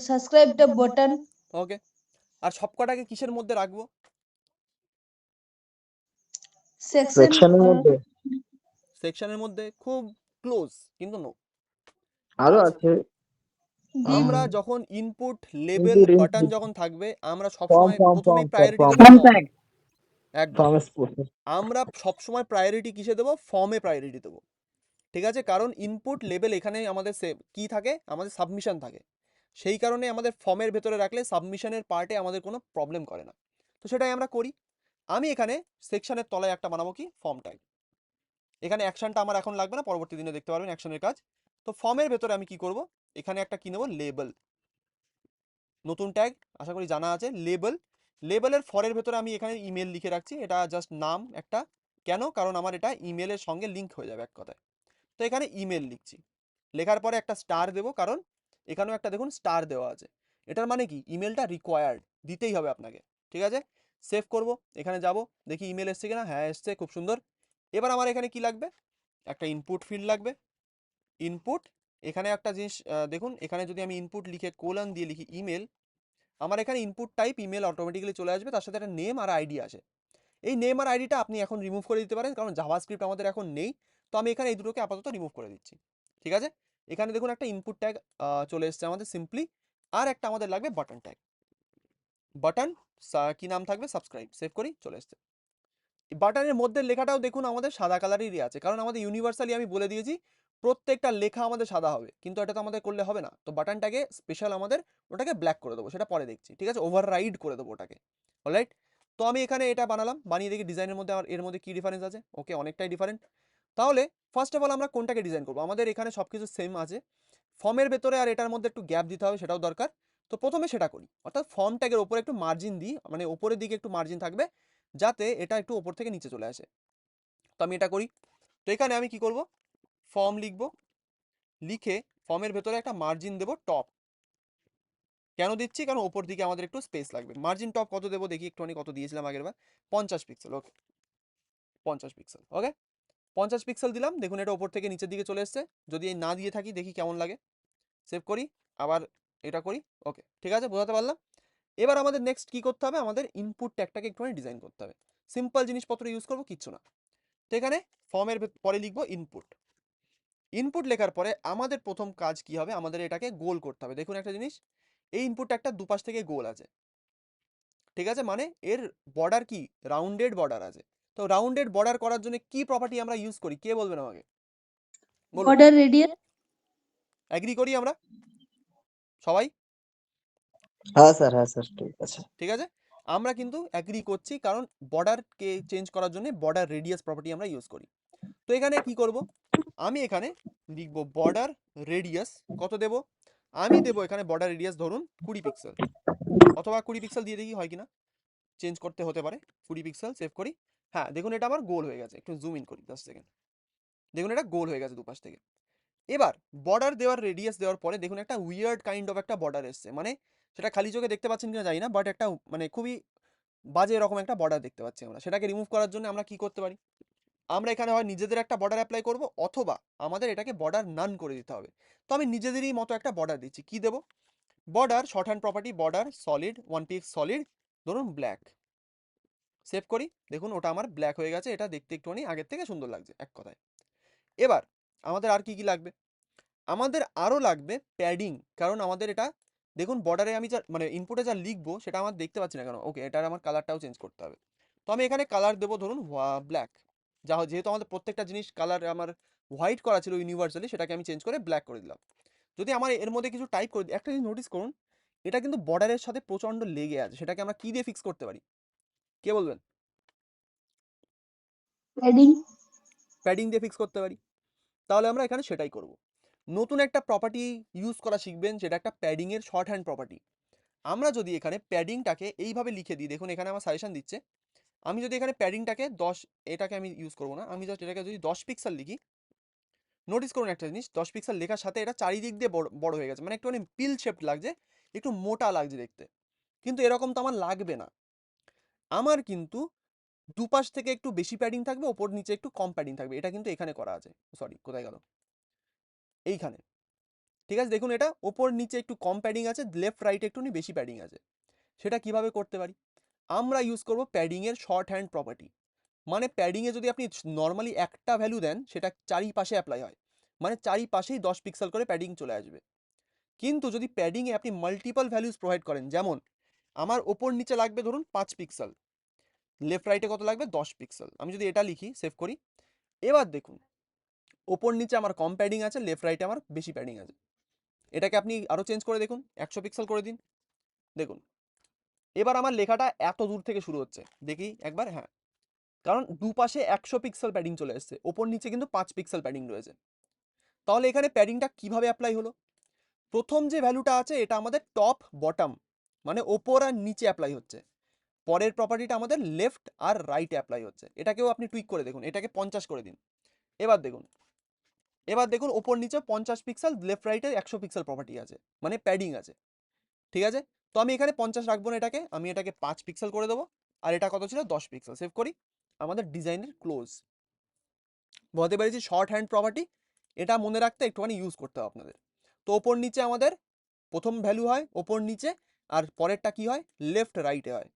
সাবস্ক্রাইব ট্যাগ বাটন, ওকে। আর সবকটাকে কিসের মধ্যে রাখবো, সেকশন। সেকশনের মধ্যে সেকশনের মধ্যে, খুব ক্লোজ কিন্তু নো। আরো আছে। ডিপ, আমরা যখন input label input button input যখন থাকবে, আমরা ফর্ম সবসময় ফর্ম প্রথমেই ফর্ম প্রায়োরিটি ফর্ম দেবো ফর্ম ফর্ম, একদম। Form sport. আমরা সবসময় প্রায়োরিটি কিসে দেবো, ফর্মে প্রায়োরিটি দেবো, ঠিক আছে। কারণ ইনপুট লেবেল এখানে আমাদের কি থাকে, আমাদের সাবমিশন থাকে, সেই কারণে আমাদের ফর্মের ভেতরে রাখলে সাবমিশনের পার্টে আমাদের কোনো প্রবলেম করে না, তো সেটাই আমরা করি। আমি এখানে সেকশনের তলায় একটা বানাবো কি, ফর্ম টাইপ। এখানে অ্যাকশনটা আমার এখন লাগবে না, পরবর্তী দিনে দেখতে পারবেন অ্যাকশনের কাজ। তো ফর্মের ভেতরে আমি কি করব, এখানে একটা কি নেবো, লেবেল, নতুন ট্যাগ, আশা করি জানা আছে লেবেল। লেবেলের ফরের ভেতরে আমি এখানে ইমেল লিখে রাখছি, এটা জাস্ট নাম একটা, কেন, কারণ আমার এটা ইমেলের সঙ্গে লিঙ্ক হয়ে যাবে এক কথায়। তো এখানে ইমেল লিখছি, লেখার পরে একটা স্টার দেবো, কারণ এখানেও একটা দেখুন স্টার দেওয়া আছে, এটার মানে কি ইমেলটা রিকোয়ার্ড, দিতেই হবে আপনাকে, ঠিক আছে। সেভ করব, এখানে যাব, দেখি ইমেল এসছে কিনা, হ্যাঁ এসছে, খুব সুন্দর। এবার আমার এখানে কি লাগবে, একটা ইনপুট ফিল্ড লাগবে, ইনপুট। এখানে একটা জিনিস দেখুন, এখানে যদি আমি ইনপুট লিখে কোলন দিয়ে লিখি ইমেল, আমার এখানে ইনপুট টাইপ ইমেল অটোমেটিক্যালি চলে আসবে, তার সাথে একটা নেম আর আইডি আছে। এই নেম আর আইডিটা আপনি এখন রিমুভ করে দিতে পারেন, কারণ জাভাস্ক্রিপ্ট আমাদের এখন নেই। তো আমি এখানে এই দুটোকে আপাতত রিমুভ করে দিচ্ছি। ঠিক আছে, এখানে দেখুন একটা ইনপুট ট্যাগ চলে এসেছে আমাদের সিম্পলি, আর একটা আমাদের লাগবে বাটন ট্যাগ। বাটন কি নাম থাকবে, সাবস্ক্রাইব, সেভ করি, চলে এসেছে। বাটনের মধ্যে লেখাটাও দেখুন আমাদের সাদা কালারেরই আছে, কারণ আমাদের ইউনিভার্সালি আমি বলে দিয়েছি প্রত্যেকটা লেখা আমাদের সাদা হবে, কিন্তু এটা তো আমাদের করলে হবে না। তো বাটনটাকে স্পেশাল আমাদের ওটাকে ব্ল্যাক করে দেবো, সেটা পরে দেখছি। ঠিক আছে, ওভাররাইড করে দেবো ওটাকে। অলরাইট, তো আমি এখানে এটা বানালাম, বানিয়ে দেখি ডিজাইনের মধ্যে আমার এর মধ্যে কি ডিফারেন্স আছে। ওকে, অনেকটাই ডিফারেন্ট। তাহলে ফার্স্ট অফ অল আমরা কোনটাকে ডিজাইন করবো? আমাদের এখানে সব কিছু সেম আছে, ফর্মের ভেতরে আর এটার মধ্যে একটু গ্যাপ দিতে হবে, সেটাও দরকার। তো প্রথমে সেটা করি, অর্থাৎ ফর্ম ট্যাগের ওপরে একটু মার্জিন দিই, মানে ওপরের দিকে একটু মার্জিন থাকবে যাতে এটা একটু ওপর থেকে নিচে চলে আসে। তো আমি এটা করি। তো এখানে আমি কি করব, ফর্ম লিখব, লিখে ফর্মের ভেতরে একটা মার্জিন দেব টপ। কেন দিচ্ছি? কারণ ওপর দিকে আমাদের একটু স্পেস লাগবে। মার্জিন টপ কত দেবো দেখি একটুখানি, কত দিয়েছিলাম আগের বার, 50 পিক্সেল। ওকে, 50 পিক্সেল। ওকে, 50 পিক্সেল দিলাম। দেখুন এটা ওপর থেকে নিচের দিকে চলে এসছে। যদি এই না দিয়ে থাকি দেখি কেমন লাগে, সেভ করি, আবার এটা করি। ওকে, ঠিক আছে, বোঝাতে পারলাম। এবার আমাদের নেক্সট কি করতে হবে, আমাদের ইনপুট ট্যাগটাকে একটুখানি ডিজাইন করতে হবে। সিম্পল জিনিসপত্র ইউজ করবো, কিচ্ছু না। তো এখানে ফর্মের পরে লিখবো ইনপুট। ইনপুট লেখার পরে আমাদের প্রথম কাজ কি হবে, আমাদের এটাকে গোল করতে হবে। দেখুন একটা জিনিস, এই ইনপুট ট্যাগটা দুপাশ থেকে গোল আছে। ঠিক আছে, মানে এর বর্ডার কি, রাউন্ডেড বর্ডার আছে। তো রাউন্ডেড বর্ডার করার জন্য কি প্রপার্টি আমরা ইউজ করি, কে বলবেন আমাকে? বলুন। Border radius. এগ্রি করি আমরা সবাই? হ্যাঁ স্যার ঠিক আছে। ঠিক আছে, আমরা কিন্তু এগ্রি করছি, কারণ বর্ডারকে চেঞ্জ করার জন্য বর্ডার রেডিয়াস প্রপার্টি আমরা ইউজ করি। তো এখানে কি করব, আমি এখানে লিখব বর্ডার রেডিয়াস কত দেব, আমি দেব এখানে বর্ডার রেডিয়াস ধরুন 20 পিক্সেল, অথবা 20 পিক্সেল দিয়ে দেখি হয় কিনা, চেঞ্জ করতে হতে পারে। 20 পিক্সেল, সেভ করি। হ্যাঁ, দেখুন এটা আমার গোল হয়ে গেছে। একটু জুম ইন করি 10 সেকেন্ড। দেখুন এটা গোল হয়ে গেছে দুপাশ থেকে। এবার বর্ডার দেওয়ার, রেডিয়াস দেওয়ার পরে দেখুন একটা উইয়ার্ড কাইন্ড অফ একটা বর্ডার এসছে, মানে সেটা খালি চোখে দেখতে পাচ্ছেন কিনা জানি না, বাট একটা মানে খুবই বাজে এরকম একটা বর্ডার দেখতে পাচ্ছি আমরা। সেটাকে রিমুভ করার জন্য আমরা কি করতে পারি, আমরা এখানে হয় নিজেদের একটা বর্ডার অ্যাপ্লাই করব, অথবা আমাদের এটাকে বর্ডার নান করে দিতে হবে। তো আমি নিজেদেরই মতো একটা বর্ডার দিচ্ছি। কি দেব, border shorthand property border solid 1 pix solid, ধরুন ব্ল্যাক, সেভ করি। দেখুন ওটা আমার ব্ল্যাক হয়ে গেছে, এটা দেখতে একটুখানি আগের থেকে সুন্দর লাগছে এক কথায়। এবার আমাদের আর কি কি লাগবে, আমাদের আরও লাগবে প্যাডিং, কারণ আমাদের এটা দেখুন বর্ডারে আমি যা মানে ইনপুটে যা লিখবো সেটা আমার দেখতে পাচ্ছি না কেন। ওকে, এটার আমার কালারটাও চেঞ্জ করতে হবে। তো আমি এখানে কালার দেবো ধরুন ব্ল্যাক, যেহেতু আমাদের প্রত্যেকটা জিনিস কালার আমার হোয়াইট করা ছিল ইউনিভার্সালি, সেটাকে আমি চেঞ্জ করে ব্ল্যাক করে দিলাম। যদি আমার এর মধ্যে কিছু টাইপ করে দিই, একটা জিনিস নোটিস করুন, এটা কিন্তু বর্ডারের সাথে প্রচণ্ড লেগে আছে, সেটাকে আমরা কি দিয়ে ফিক্স করতে পারি, কে বলবেন? প্যাডিং। প্যাডিং দিয়ে ফিক্স করতে পারি। তাহলে আমরা এখানে সেটাই করব। নতুন একটা প্রপার্টি ইউজ করা শিখবেন, যেটা একটা প্যাডিংয়ের শর্ট হ্যান্ড প্রপার্টি। আমরা যদি এখানে প্যাডিংটাকে এইভাবে লিখে দিই, দেখুন এখানে আমার সাজেশন দিচ্ছে, আমি যদি এখানে প্যাডিংটাকে 10, এটাকে আমি ইউজ করবো না, আমি জাস্ট এটাকে যদি 10 পিক্সেল লিখি, নোটিস করুন একটা জিনিস, 10 পিক্সেল লেখার সাথে এটা চারিদিক দিয়ে বড় হয়ে গেছে, মানে একটু পিল শেপড লাগছে, একটু মোটা লাগছে দেখতে। কিন্তু এরকম তো আমার লাগবে না, আমার কিন্তু দুপাশ থেকে একটু বেশি প্যাডিং থাকবে, ওপর নিচে একটু কম প্যাডিং থাকবে। এটা কিন্তু এখানে করা আছে, সরি কোথায় গেল, এইখানে। ঠিক আছে, দেখুন এটা ওপর নিচে একটু কম প্যাডিং আছে, লেফট রাইটে একটু বেশি প্যাডিং আছে। সেটা কিভাবে করতে পারি, আমরা ইউজ করব প্যাডিংয়ের শর্ট হ্যান্ড প্রপার্টি। মানে প্যাডিংয়ে যদি আপনি নর্মালি একটা ভ্যালু দেন, সেটা চারিপাশে অ্যাপ্লাই হয়, মানে চারিপাশেই 10 পিক্সেল করে প্যাডিং চলে আসবে। কিন্তু যদি প্যাডিংয়ে আপনি মাল্টিপল ভ্যালুস প্রোভাইড করেন, যেমন আমার ওপর নিচে লাগবে ধরুন 5 পিক্সেল, লেফট রাইটে কত লাগবে 10 পিক্সেল, আমি যদি এটা লিখি, সেভ করি। এবার দেখুন ওপর নিচে আমার কম প্যাডিং আছে, লেফট রাইটে আমার বেশি প্যাডিং আছে। এটাকে আপনি আরও চেঞ্জ করে দেখুন, 100 পিক্সেল করে দিন, দেখুন এবার আমার লেখাটা এত দূর থেকে শুরু হচ্ছে, দেখি একবার। হ্যাঁ, কারণ দুপাশে 100 পিক্সেল প্যাডিং চলে এসছে, ওপর নিচে কিন্তু 5 পিক্সেল প্যাডিং রয়েছে। তাহলে এখানে প্যাডিংটা কিভাবে অ্যাপ্লাই হলো, প্রথম যে ভ্যালুটা আছে এটা আমাদের টপ বটম, মানে ওপর আর নিচে অ্যাপ্লাই হচ্ছে। পরের প্রপার্টিটা আমাদের লেফট আর রাইটে অ্যাপ্লাই হচ্ছে। এটাকেও আপনি টুইক করে দেখুন, এটাকে 50 করে দিন। এবার দেখুন ওপর নিচে 50 পিক্সেল, লেফট রাইটে 100 পিক্সেল প্রপার্টি আছে, মানে প্যাডিং আছে। ঠিক আছে, তো আমি এখানে 50 রাখবো না, এটাকে আমি এটাকে 5 পিক্সেল করে দেবো, আর এটা কত ছিল 10 পিক্সেল। সেভ করি, আমাদের ডিজাইনের ক্লোজ। বলতে পেরেছি শর্ট হ্যান্ড প্রপার্টি, এটা মনে রাখতে একটুখানি ইউজ করতে হবে আপনাদের। তো ওপর নিচে আমাদের প্রথম ভ্যালু হয় ওপর নিচে, আর পরেরটা কি হয়, লেফট রাইটে হয়।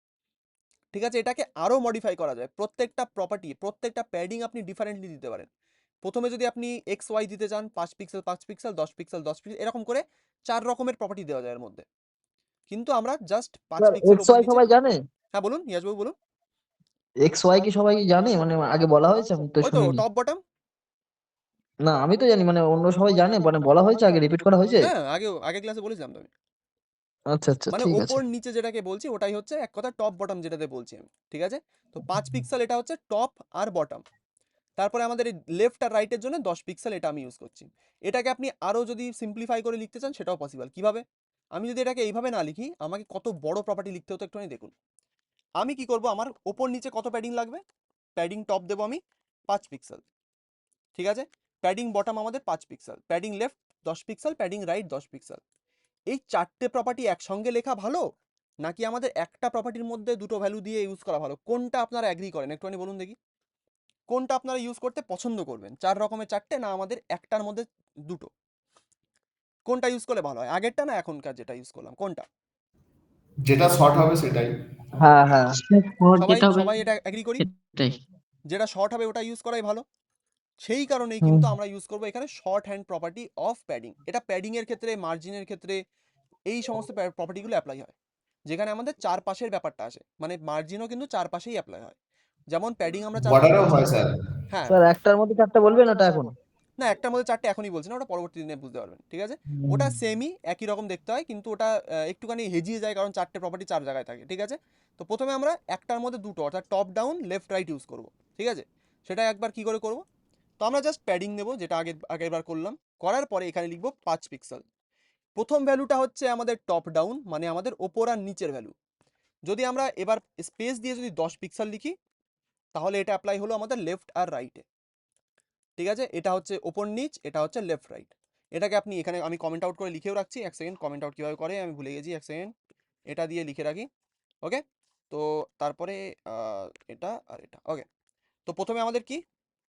ঠিক আছে, এটাকে আরও মডিফাই করা যায়, প্রত্যেকটা প্রপার্টি প্রত্যেকটা প্যাডিং আপনি ডিফারেন্টলি দিতে পারেন। প্রথমে যদি আপনি এক্স ওয়াই দিতে চান 5 পিক্সেল 5 পিক্সেল 10 পিক্সেল 10 পিক্সেল এরকম করে 4 রকমের প্রপার্টি দেওয়া যায় এর মধ্যে, কিন্তু আমরা জাস্ট 5 স্যার পিক্সেল এক্স ওপর ওয়াই নিচে। সবাই জানে? হ্যাঁ বলুন ইয়াসবাবু বলুন। এক্স ওয়াই কি সবাই জানে, মানে আগে বলা হয়েছে? আমি তো ওই তো শুনিনি। Top bottom. না আমি তো জানি, মানে অন্য সবাই জানে, মানে বলা হয়েছে আগে, রিপিট করা হয়েছে? হ্যাঁ আগে ক্লাসে বলেছিলাম তো আমি। আচ্ছা আচ্ছা, মানে ঠিক ওপর আছে। নিচে যেটাকে বলছি ওটাই হচ্ছে এক কথা টপ বটম যেটাতে বলছি আমি, ঠিক আছে। তো 5 পিক্সেল এটা হচ্ছে টপ আর বটম। তারপরে আমাদের এই লেফট আর রাইটের জন্য 10 পিক্সেল এটা আমি ইউজ করছি। এটাকে আপনি আরও যদি সিম্পলিফাই করে লিখতে চান সেটাও পসিবল। কিভাবে, আমি যদি এটাকে এইভাবে না লিখি আমাকে কত বড় প্রপার্টি লিখতে হতো একটুখানি দেখুন। আমি কি করব, আমার ওপর নিচে কত প্যাডিং লাগবে, প্যাডিং টপ দেবো আমি 5 পিক্সেল, ঠিক আছে। প্যাডিং বটম আমাদের 5 pixel, padding left 10 pixel, padding right 10 pixel. এই 4টে প্রপার্টি একসঙ্গে লেখা ভালো নাকি আমাদের একটা প্রপার্টির মধ্যে দুটো ভ্যালু দিয়ে ইউজ করা ভালো, কোনটা আপনারা অ্যাগ্রি করেন একটুখানি বলুন দেখি। কোনটা আপনারা ইউজ করতে পছন্দ করবেন, 4 রকমের 4টে না আমাদের একটার মধ্যে দুটো, কোনটা ইউজ করলে ভালো হয়, আগেরটা না এখনকার যেটা ইউজ করলাম কোনটা? যেটা শর্ট হবে সেটাই। হ্যাঁ হ্যাঁ, সবাই সবাই এটা অ্যাগ্রি করি, যেটা শর্ট হবে ওটা ইউজ করাই ভালো। সেই কারণেই কিন্তু আমরা ইউজ করবো এখানে short hand property of padding. এটা প্যাডিং এর ক্ষেত্রে, মার্জিনের ক্ষেত্রে এই সমস্ত প্রপার্টিগুলো অ্যাপ্লাই হয়, যেখানে আমাদের চারপাশের ব্যাপারটা আসে, মানে মার্জিনও কিন্তু চারপাশেই অ্যাপ্লাই হয়। যেমন প্যাডিং আমরা চারপাশে বর্ডারেও দিচ্ছি। হয় স্যার। হ্যাঁ স্যার একটার মধ্যে 4টা বলবেন ওটা এখন? না, একটার মধ্যে 4টে এখনই বলছি না, ওটা পরবর্তী দিনে বুঝতে পারবেন, ঠিক আছে। ওটা সেমই একই রকম দেখতে হয়, কিন্তু ওটা একটুখানি হেজিয়ে যায় কারণ 4টে প্রপার্টি 4 জায়গায় থাকে, ঠিক আছে। তো প্রথমে আমরা একটার মধ্যে দুটো অর্থাৎ top down left right use করব, ঠিক আছে। সেটা একবার কি করে করব, তো আমরা জাস্ট প্যাডিং নেব যেটা আগেরবার করলাম, করার পরে এখানে লিখব 5 পিক্সেল। প্রথম ভ্যালুটা হচ্ছে আমাদের টপ ডাউন, মানে আমাদের ওপর আর নিচের ভ্যালু। যদি আমরা এবার স্পেস দিয়ে যদি 10 পিক্সেল লিখি তাহলে এটা অ্যাপ্লাই হলো আমাদের লেফট আর রাইটে, ঠিক আছে। এটা হচ্ছে ওপর নিচ, এটা হচ্ছে লেফট রাইট। এটাকে আপনি এখানে আমি কমেন্ট আউট করে লিখেও রাখছি, এক সেকেন্ড, কমেন্ট আউট কীভাবে করে আমি ভুলে গেছি, এক সেকেন্ড, এটা দিয়ে লিখে রাখি, ওকে। তো তারপরে এটা আর এটা, ওকে। তো প্রথমে আমাদের কি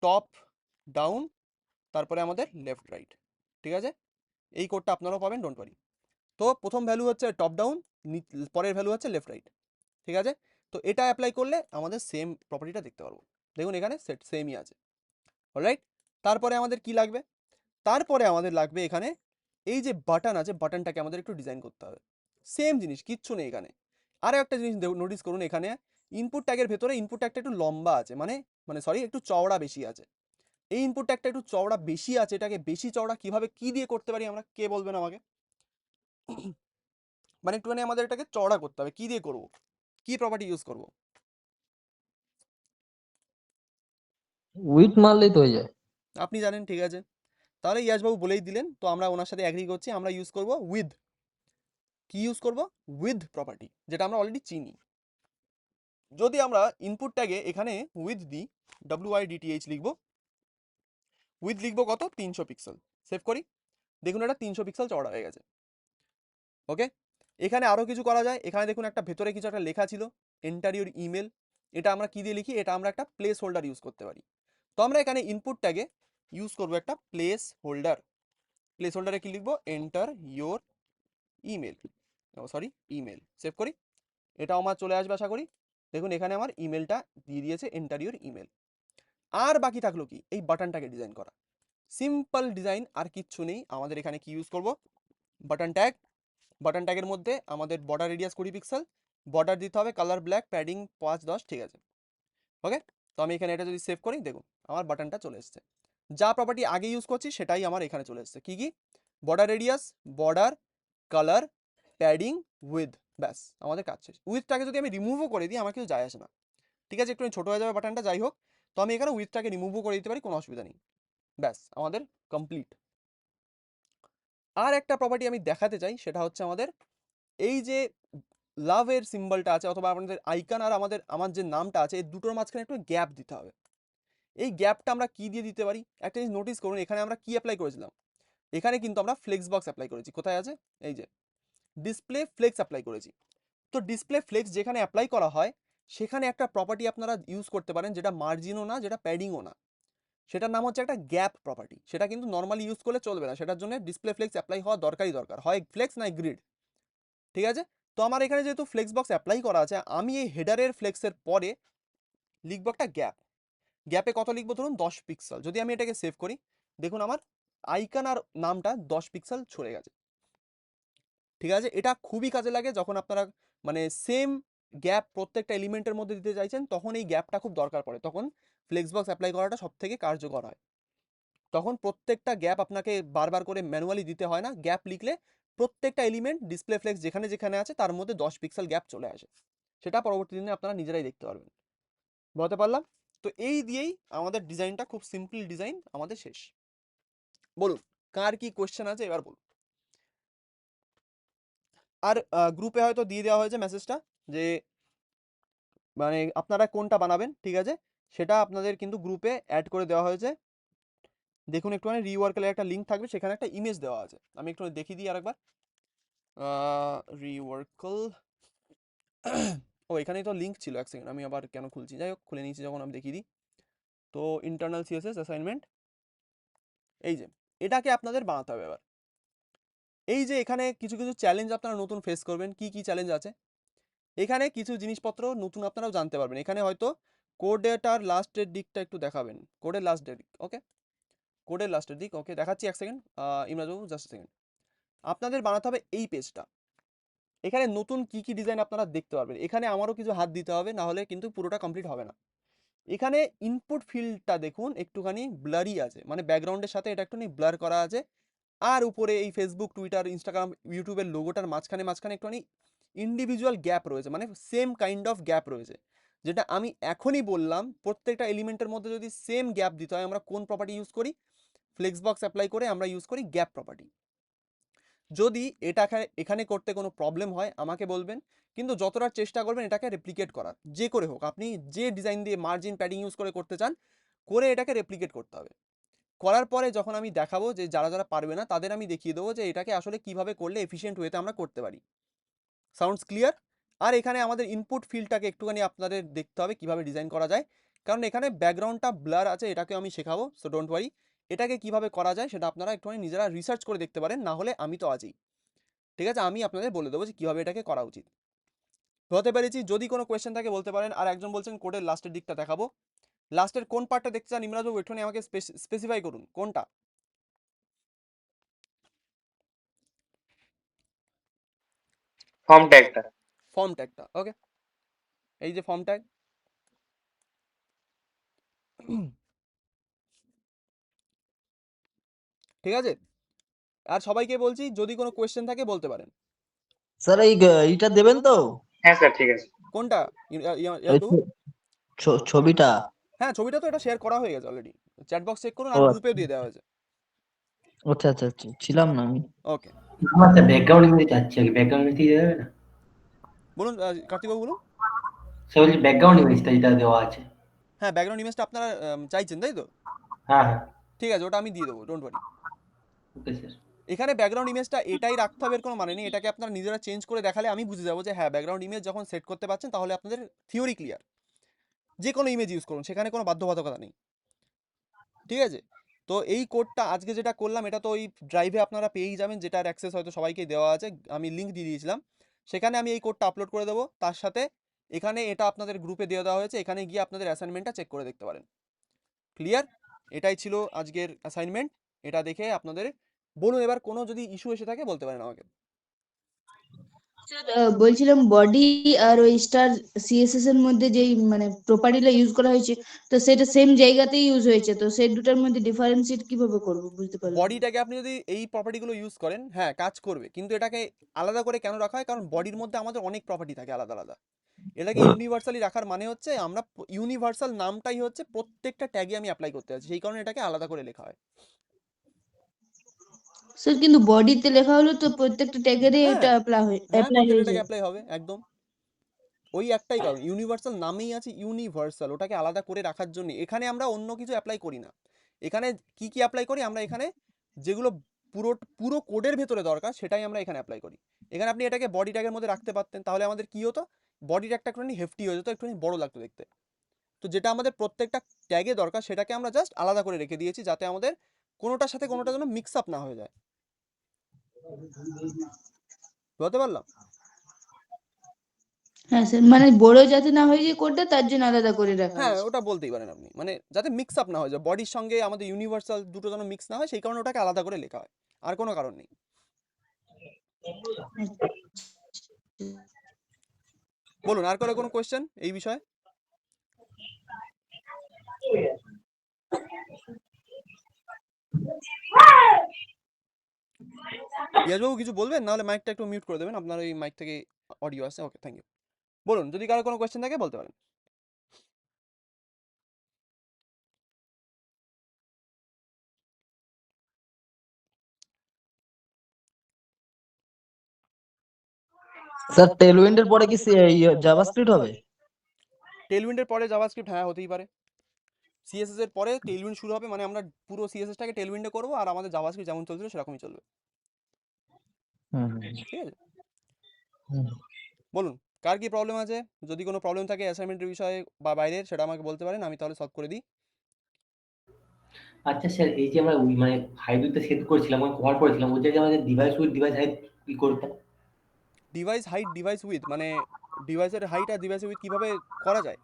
টপ ডাউন, তারপরে আমাদের লেফট রাইট, ঠিক আছে। এই কোডটা আপনারাও পাবেন, ডোন্ট ওয়ারি। তো প্রথম ভ্যালু হচ্ছে টপ ডাউন, পরের ভ্যালু হচ্ছে লেফট রাইট, ঠিক আছে। তো এটা অ্যাপ্লাই করলে আমাদের সেম প্রপার্টিটা দেখতে পারবো, দেখুন এখানে সেট সেমই আছে, অলরাইট। তারপরে আমাদের কি লাগবে, তারপরে আমাদের লাগবে এখানে এই যে বাটন আছে, বাটনটাকে আমাদের একটু ডিজাইন করতে হবে। সেম জিনিস, কিচ্ছু নেই এখানে। আরও একটা জিনিস নোটিস করুন, এখানে ইনপুট ট্যাগের ভেতরে ইনপুট ট্যাগটা একটু লম্বা আছে, মানে সরি একটু চওড়া বেশি আছে। এই ইনপুট ট্যাগটা একটু চওড়া বেশি আছে, এটাকে বেশি চওড়া কিভাবে কি দিয়ে করতে পারি আমরা, কে বলবেন আমাকে? মানে একটুখানি আমাদের এটাকে চওড়া করতে হবে, কি দিয়ে করব, কি প্রপার্টি ইউজ করব? উইথ মারলেই তো হয়ে যায়। আপনি জানেন, ঠিক আছে। তাহলে ইয়াসবাবু বলেই দিলেন, তো আমরা ওনার সাথে অ্যাগ্রি করছি, আমরা ইউজ করব উইথ। কি ইউজ করব? উইথ প্রপার্টি, যেটা আমরা অলরেডি চিনি। যদি আমরা ইনপুট ট্যাগে এখানে উইথ দিই, WIDTH লিখব, উইথ লিখব কত, 300 পিক্সেল, সেভ করি, দেখুন এটা 300 পিক্সেল চওড়া হয়ে গেছে, ওকে। এখানে আরও কিছু করা যায়, এখানে দেখুন একটা ভেতরে কিছু একটা লেখা ছিল, এন্টার ইউর ইমেল, এটা আমরা কি দিয়ে লিখি, এটা আমরা একটা প্লেস হোল্ডার ইউজ করতে পারি। তো আমরা এখানে ইনপুট ট্যাগে ইউজ করব একটা প্লেস হোল্ডার। প্লেস হোল্ডারে কি লিখবো, enter your email, sorry email, save করি, এটা আমার চলে আসবে আশা করি। দেখুন এখানে আমার ইমেলটা দিয়ে দিয়েছে, এন্টার ইয়োর ইমেল। আর বাকি থাকলো কি, এই বাটনটাকে ডিজাইন করা, সিম্পল ডিজাইন, আর কিচ্ছু নেই। আমাদের এখানে কি ইউজ করব, বাটন ট্যাগ, বাটন ট্যাগের মধ্যে আমাদের বর্ডার রেডিয়াস 20 পিক্সেল, বর্ডার দিতে হবে কালার ব্ল্যাক, প্যাডিং 5-10, ঠিক আছে, ওকে। তো আমি এখানে এটা যদি সেভ করি, দেখুন আমার বাটনটা চলে এসেছে। যা প্রপার্টি আগে ইউজ করছি সেটাই আমার এখানে চলে এসেছে, কি কি, border radius, border, colour, padding, with, ব্যাস আমাদের কাজ শেষ। উইথটাকে যদি আমি রিমুভও করে দিই আমার কিছু যায় আসে না, ঠিক আছে, একটু ছোটো হয়ে যাবে বাটনটা, যাই হোক। তো আমি এখানে উইথটাকে রিমুভও করে দিতে পারি, কোনো অসুবিধা নেই, ব্যাস আমাদের কমপ্লিট। আর একটা প্রপার্টি আমি দেখাতে চাই, সেটা হচ্ছে আমাদের এই যে লাভের সিম্বলটা আছে, অথবা আমাদের আইকন আর আমার যে নামটা আছে, এই দুটোর মাঝখানে একটু গ্যাপ দিতে হবে। এই গ্যাপটা আমরা কি দিয়ে দিতে পারি, একটা জিনিস নোটিস করুন, এখানে আমরা কি অ্যাপ্লাই করেছিলাম, এখানে কিন্তু আমরা ফ্লেক্স বক্স অ্যাপ্লাই করেছি, কোথায় আছে, এই যে ডিসপ্লে ফ্লেক্স অ্যাপ্লাই করেছি। তো ডিসপ্লে ফ্লেক্স যেখানে অ্যাপ্লাই করা হয় সেখানে একটা প্রপার্টি আপনারা ইউজ করতে পারেন, যেটা মার্জিনও না, যেটা প্যাডিংও না, সেটার নাম হচ্ছে একটা গ্যাপ প্রপার্টি। সেটা কিন্তু নর্মালি ইউজ করলে চলবে না, সেটার জন্য ডিসপ্লে ফ্লেক্স অ্যাপ্লাই হওয়া দরকার, হয় ফ্লেক্স নয় গ্রিড, ঠিক আছে। তো আমার এখানে যেহেতু ফ্লেক্স বক্স অ্যাপ্লাই করা আছে, আমি এই হেডারের ফ্লেক্সের পরে লিখবো একটা গ্যাপ। গ্যাপে কত লিখবো, ধরুন 10 পিক্সেল। যদি আমি এটাকে সেভ করি, দেখুন আমার আইকন আর নামটা 10 পিক্সেল সরে গেছে। ঠিক আছে, এটা খুবই কাজে লাগে যখন আপনারা মানে সেম গ্যাপ প্রত্যেকটা এলিমেন্টের মধ্যে দিতে চাইছেন, তখন এই গ্যাপটা খুব দরকার পড়ে, তখন ফ্লেক্স বক্স অ্যাপ্লাই করাটা সব থেকে কার্যকর হয়। তখন প্রত্যেকটা গ্যাপ আপনাকে বারবার করে ম্যানুয়ালি দিতে হয় না, গ্যাপ লিখলে প্রত্যেকটা এলিমেন্ট ডিসপ্লে ফ্লেক্স যেখানে যেখানে আছে তার মধ্যে 10 পিক্সেল গ্যাপ চলে আসে। সেটা পরবর্তী দিনে আপনারা নিজেরাই দেখতে পারবেন। বলতে পারলাম? তো এই দিয়েই আমাদের ডিজাইনটা, খুব সিম্পল ডিজাইন আমাদের শেষ। বলুন কার কি কোয়েশ্চেন আছে এবার বলুন। আর গ্রুপে হয়তো দিয়ে দেওয়া হয়েছে মেসেজটা যে মানে আপনারা কোনটা বানাবেন, ঠিক আছে, সেটা আপনাদের কিন্তু গ্রুপে অ্যাড করে দেওয়া হয়েছে। দেখুন একটুখানি রিওয়ার্কের একটা লিঙ্ক থাকবে, সেখানে একটা ইমেজ দেওয়া আছে। আমি একটু দেখিয়ে দিই আরেকবার। রিওয়ার্কল, ও এখানেই তো লিঙ্ক ছিল, এক সেকেন্ড আমি আবার কেন খুলছি, যাই হোক খুলে নিয়েছি যখন, আমি দেখিয়ে দিই। তো ইন্টারনাল সিএসএস অ্যাসাইনমেন্ট, এই যে এটাকে আপনাদের বানাতে হবে। এবার এই যে এখানে কিছু কিছু চ্যালেঞ্জ আপনারা নতুন ফেস করবেন। কি কি চ্যালেঞ্জ আছে এখানে, কিছু জিনিসপত্র নতুন আপনারাও জানতে পারবেন। এখানে হয়তো কোডেটার লাস্টের দিকটা একটু দেখাবেন, কোডের লাস্টের দিক, ওকে, কোডের লাস্টের দিক, ওকে দেখাচ্ছি, এক সেকেন্ড ইমরাজবাবু, জাস্ট সেকেন্ড। আপনাদের বানাতে হবে এই পেজটা। এখানে নতুন কি কি ডিজাইন আপনারা দেখতে পারবেন। এখানে আমারও কিছু হাত দিতে হবে, না হলে কিন্তু পুরোটা কমপ্লিট হবে না। এখানে ইনপুট ফিল্ডটা দেখুন একটুখানি ব্লারি আছে, মানে ব্যাকগ্রাউন্ডের সাথে এটা একটুখানি ব্লার করা আছে। আর উপরে এই ফেসবুক, টুইটার, ইনস্টাগ্রাম, ইউটিউবের লোগোটার মাঝখানে মাঝখানে একটুখানি ইন্ডিভিজুয়াল গ্যাপ রয়েছে, মানে সেম কাইন্ড অফ গ্যাপ রয়েছে। যেটা আমি এখনই বললাম, প্রত্যেকটা এলিমেন্টের মধ্যে যদি সেম গ্যাপ দিতে হয়, আমরা কোন প্রপার্টি ইউজ করি, ফ্লেক্স বক্স অ্যাপ্লাই করে আমরা ইউজ করি গ্যাপ প্রপার্টি। যদি এটা এখানে করতে কোনো প্রবলেম হয় আমাকে বলবেন, কিন্তু যতটা চেষ্টা করবেন এটাকে রেপ্লিকেট করার, যে করে হোক, আপনি যে ডিজাইন দিয়ে মার্জিন প্যাডিং ইউজ করে করতে চান, করে এটাকে রেপ্লিকেট করতে হবে। করার পরে যখন আমি দেখাবো যে যারা যারা পারবে না তাদের আমি দেখিয়ে দেবো যে এটাকে আসলে কিভাবে করলে এফিশিয়েন্ট ওয়েতে আমরা করতে পারি। Sounds clear? আর এখানে আমাদের ইনপুট ফিল্ডটাকে একটুখানি আপনাদের দেখতে হবে কিভাবে ডিজাইন করা যায়, কারণ এখানে ব্যাকগ্রাউন্ডটা ব্লার আছে, এটাকে আমি শেখাবো, সো ডোন্ট ওয়ারি। এটাকে কিভাবে করা যায় সেটা আপনারা একটুখানি নিজেরা রিসার্চ করে দেখতে পারেন, না হলে আমি তো আছেই, ঠিক আছে, আমি আপনাদের বলে দেবো যে কীভাবে এটাকে করা উচিত। হতে পেরেছি? যদি কোনো কোয়েশ্চেন থাকে বলতে পারেন। আর একজন বলছেন কোডের লাস্টের দিকটা দেখাবো, লাস্টের কোন পার্টটা দেখতে চান ইমরাজবাবু, একটুখানি আমাকে স্পেসিফাই করুন কোনটা। ফর্ম ট্যাগটা। ফর্ম ট্যাগটা, ওকে, এই যে ফর্ম ট্যাগ। ঠিক আছে, আর সবাইকে বলছি যদি কোনো কোয়েশ্চেন থাকে বলতে পারেন। স্যার এই এইটা দেবেন তো? হ্যাঁ স্যার ঠিক আছে। কোনটা ওই ইয়াদু? ছবিটা। হ্যাঁ ছবিটা তো এটা শেয়ার করা হয়ে গেছে অলরেডি, চ্যাট বক্স চেক করুন, ও আর আচ্ছা গ্রুপেও দিয়ে দেওয়া হয়েছে। আচ্ছা আচ্ছা আচ্ছা, ছিলাম না আমি। ওকে, আমার স্যার ব্যাকগ্রাউন্ড ইমেজ চাচ্ছি, ব্যাকগ্রাউন্ড ইমেজ দিয়ে দেবে না? বলুন কার্তিকবাবু বলুন। সে বলছি ব্যাকগ্রাউন্ড ইমেজটা যেটা দেওয়া আছে। হ্যাঁ ব্যাকগ্রাউন্ড ইমেজটা আপনারা চাইছেন তাই তো? হ্যাঁ হ্যাঁ, ঠিক আছে, ওটা আমি দিয়ে দেবো, ডোন্ট ওয়ারি। Okay sir. এখানে ব্যাকগ্রাউন্ড ইমেজটা এটাই রাখতে হবে এর কোনো মানে নেই, এটাকে আপনারা নিজেরা চেঞ্জ করে দেখালে আমি বুঝে যাবো যে হ্যাঁ ব্যাকগ্রাউন্ড ইমেজ যখন সেট করতে পারছেন তাহলে আপনাদের থিওরি ক্লিয়ার। যে কোনো ইমেজ ইউজ করুন, সেখানে কোনো বাধ্যবাধকতা নেই, ঠিক আছে। তো এই কোডটা আজকে যেটা করলাম এটা তো ওই ড্রাইভে আপনারা পেয়েই যাবেন, যেটার অ্যাক্সেস হয়তো সবাইকে দেওয়া আছে, আমি লিঙ্ক দিয়ে দিয়েছিলাম, সেখানে আমি এই কোডটা আপলোড করে দেবো। তার সাথে এখানে এটা আপনাদের গ্রুপে দিয়ে দেওয়া হয়েছে, এখানে গিয়ে আপনাদের অ্যাসাইনমেন্টটা চেক করে দেখতে পারেন। ক্লিয়ার? এটাই ছিল আজকের অ্যাসাইনমেন্ট। এটা দেখে আপনাদের বলুন, এবার কোনো যদি ইস্যু এসে থাকে বলতে পারেন আমাকে। স্যার বলছিলাম বডি আর ওই স্টার সিএসএস এর মধ্যে যেই মানে প্রপার্টিটা ইউজ করা হয়েছে, তো সেটা সেম জায়গাতেই ইউজ হয়েছে, তো সেই দুটার মধ্যে ডিফারেন্সিয়েট কিভাবে করব বুঝতে পারলাম না। বডিটাকে আপনি যদি এই প্রপার্টিগুলো ইউজ করেন, হ্যাঁ কাজ করবে, কিন্তু এটাকে আলাদা করে কেন রাখা হয়, কারণ বডির মধ্যে আমাদের অনেক প্রপার্টি থাকে আলাদা আলাদা। এটাকে ইউনিভার্সালি রাখার মানে হচ্ছে আমরা ইউনিভার্সাল নামটাই হচ্ছে প্রত্যেকটা ট্যাগে আমি অ্যাপ্লাই করতে যাচ্ছি, সেই কারণে এটাকে আলাদা করে লেখা হয়। স্যার কিন্তু বডিতে লেখা হলো তো প্রত্যেকটা ট্যাগেরই হ্যাঁ এটা হ্যাঁ, অ্যাপ্লাই হয়ে প্রত্যেকটাকে যায়। অ্যাপ্লাই হবে একদম। ওই একটাই কারণ, ইউনিভার্সাল নামেই আছে ইউনিভার্সাল, ওটাকে আলাদা করে রাখার জন্য। এখানে আমরা অন্য কিছু অ্যাপ্লাই করি না। এখানে কি কি অ্যাপ্লাই করি আমরা, এখানে যেগুলো পুরো পুরো কোডের ভেতরে দরকার সেটাই আমরা এখানে অ্যাপ্লাই করি। এখানে আপনি এটাকে বডি ট্যাগের মধ্যে রাখতে পারতেন, তাহলে আমাদের কি হতো, বডি ট্যাগটা একটুখানি হেফটি হয়ে যেত, একটুখানি বড় লাগতো দেখতে। তো যেটা আমাদের প্রত্যেকটা ট্যাগে দরকার সেটাকে আমরা জাস্ট আলাদা করে রেখে দিয়েছি, যাতে আমাদের কোনোটার সাথে কোনোটা যেন মিক্স আপ না হয়ে যায়। বুঝতে পারলাম? হ্যাঁ স্যার, মানে বড় যাতে না হয়ে যায় কোডটা, তার জন্য আলাদা করে রাখা হ্যাঁ হয়েছে। ওটা বলতেই পারেন আপনি, মানে যাতে মিক্স আপ না হয়, যে বডির সঙ্গে আমাদের ইউনিভার্সাল দুটো যেন মিক্স না হয়, সেই কারণে ওটাকে আলাদা করে লেখা হয়, আর কোনো কারণ নেই। বলুন আর কোনো কোয়েশ্চেন এই বিষয়ে? ইয়াসবাবু কিছু বলবেন, নাহলে মাইকটা একটু মিউট করে দেবেন, আপনার ওই মাইক থেকে অডিও আসছে। ওকে, থ্যাংক ইউ। বলুন, যদি কারো কোনো কোয়েশ্চেন থাকে বলতে পারেন। স্যার টেলউইন্ড এর পরে কি জাভাস্ক্রিপ্ট হবে? টেলউইন্ডের পরে জাভাস্ক্রিপ্ট, হ্যাঁ হতেই পারে। সিএসএস এর পরে টেলউইন্ড শুরু হবে, মানে আমরা পুরো সিএসএসটাকে টেলউইন্ডে করবো, আর আমাদের জাভাস্ক্রিপ্ট যেমন চলছিল সেরকমই চলবে। হুম ঠিক আছে, হুম। বলুন কার কি প্রবলেম আছে? যদি কোনো প্রবলেম থাকে অ্যাসাইনমেন্টের বিষয়ে বা বাইরের, সেটা আমাকে বলতে পারেন, আমি তাহলে সলভ করে দিই। আচ্ছা স্যার, এই যে আমরা মানে হাইব্রিডটা সেট করেছিলাম, কভার করেছিলাম, ওই জায়গায় আমাদের ডিভাইস উইথ ডিভাইস হাইট কি করতাম? ডিভাইস হাইট, ডিভাইস উইথ, মানে ডিভাইসের হাইট আর ডিভাইসের উইথ কিভাবে করা যায়?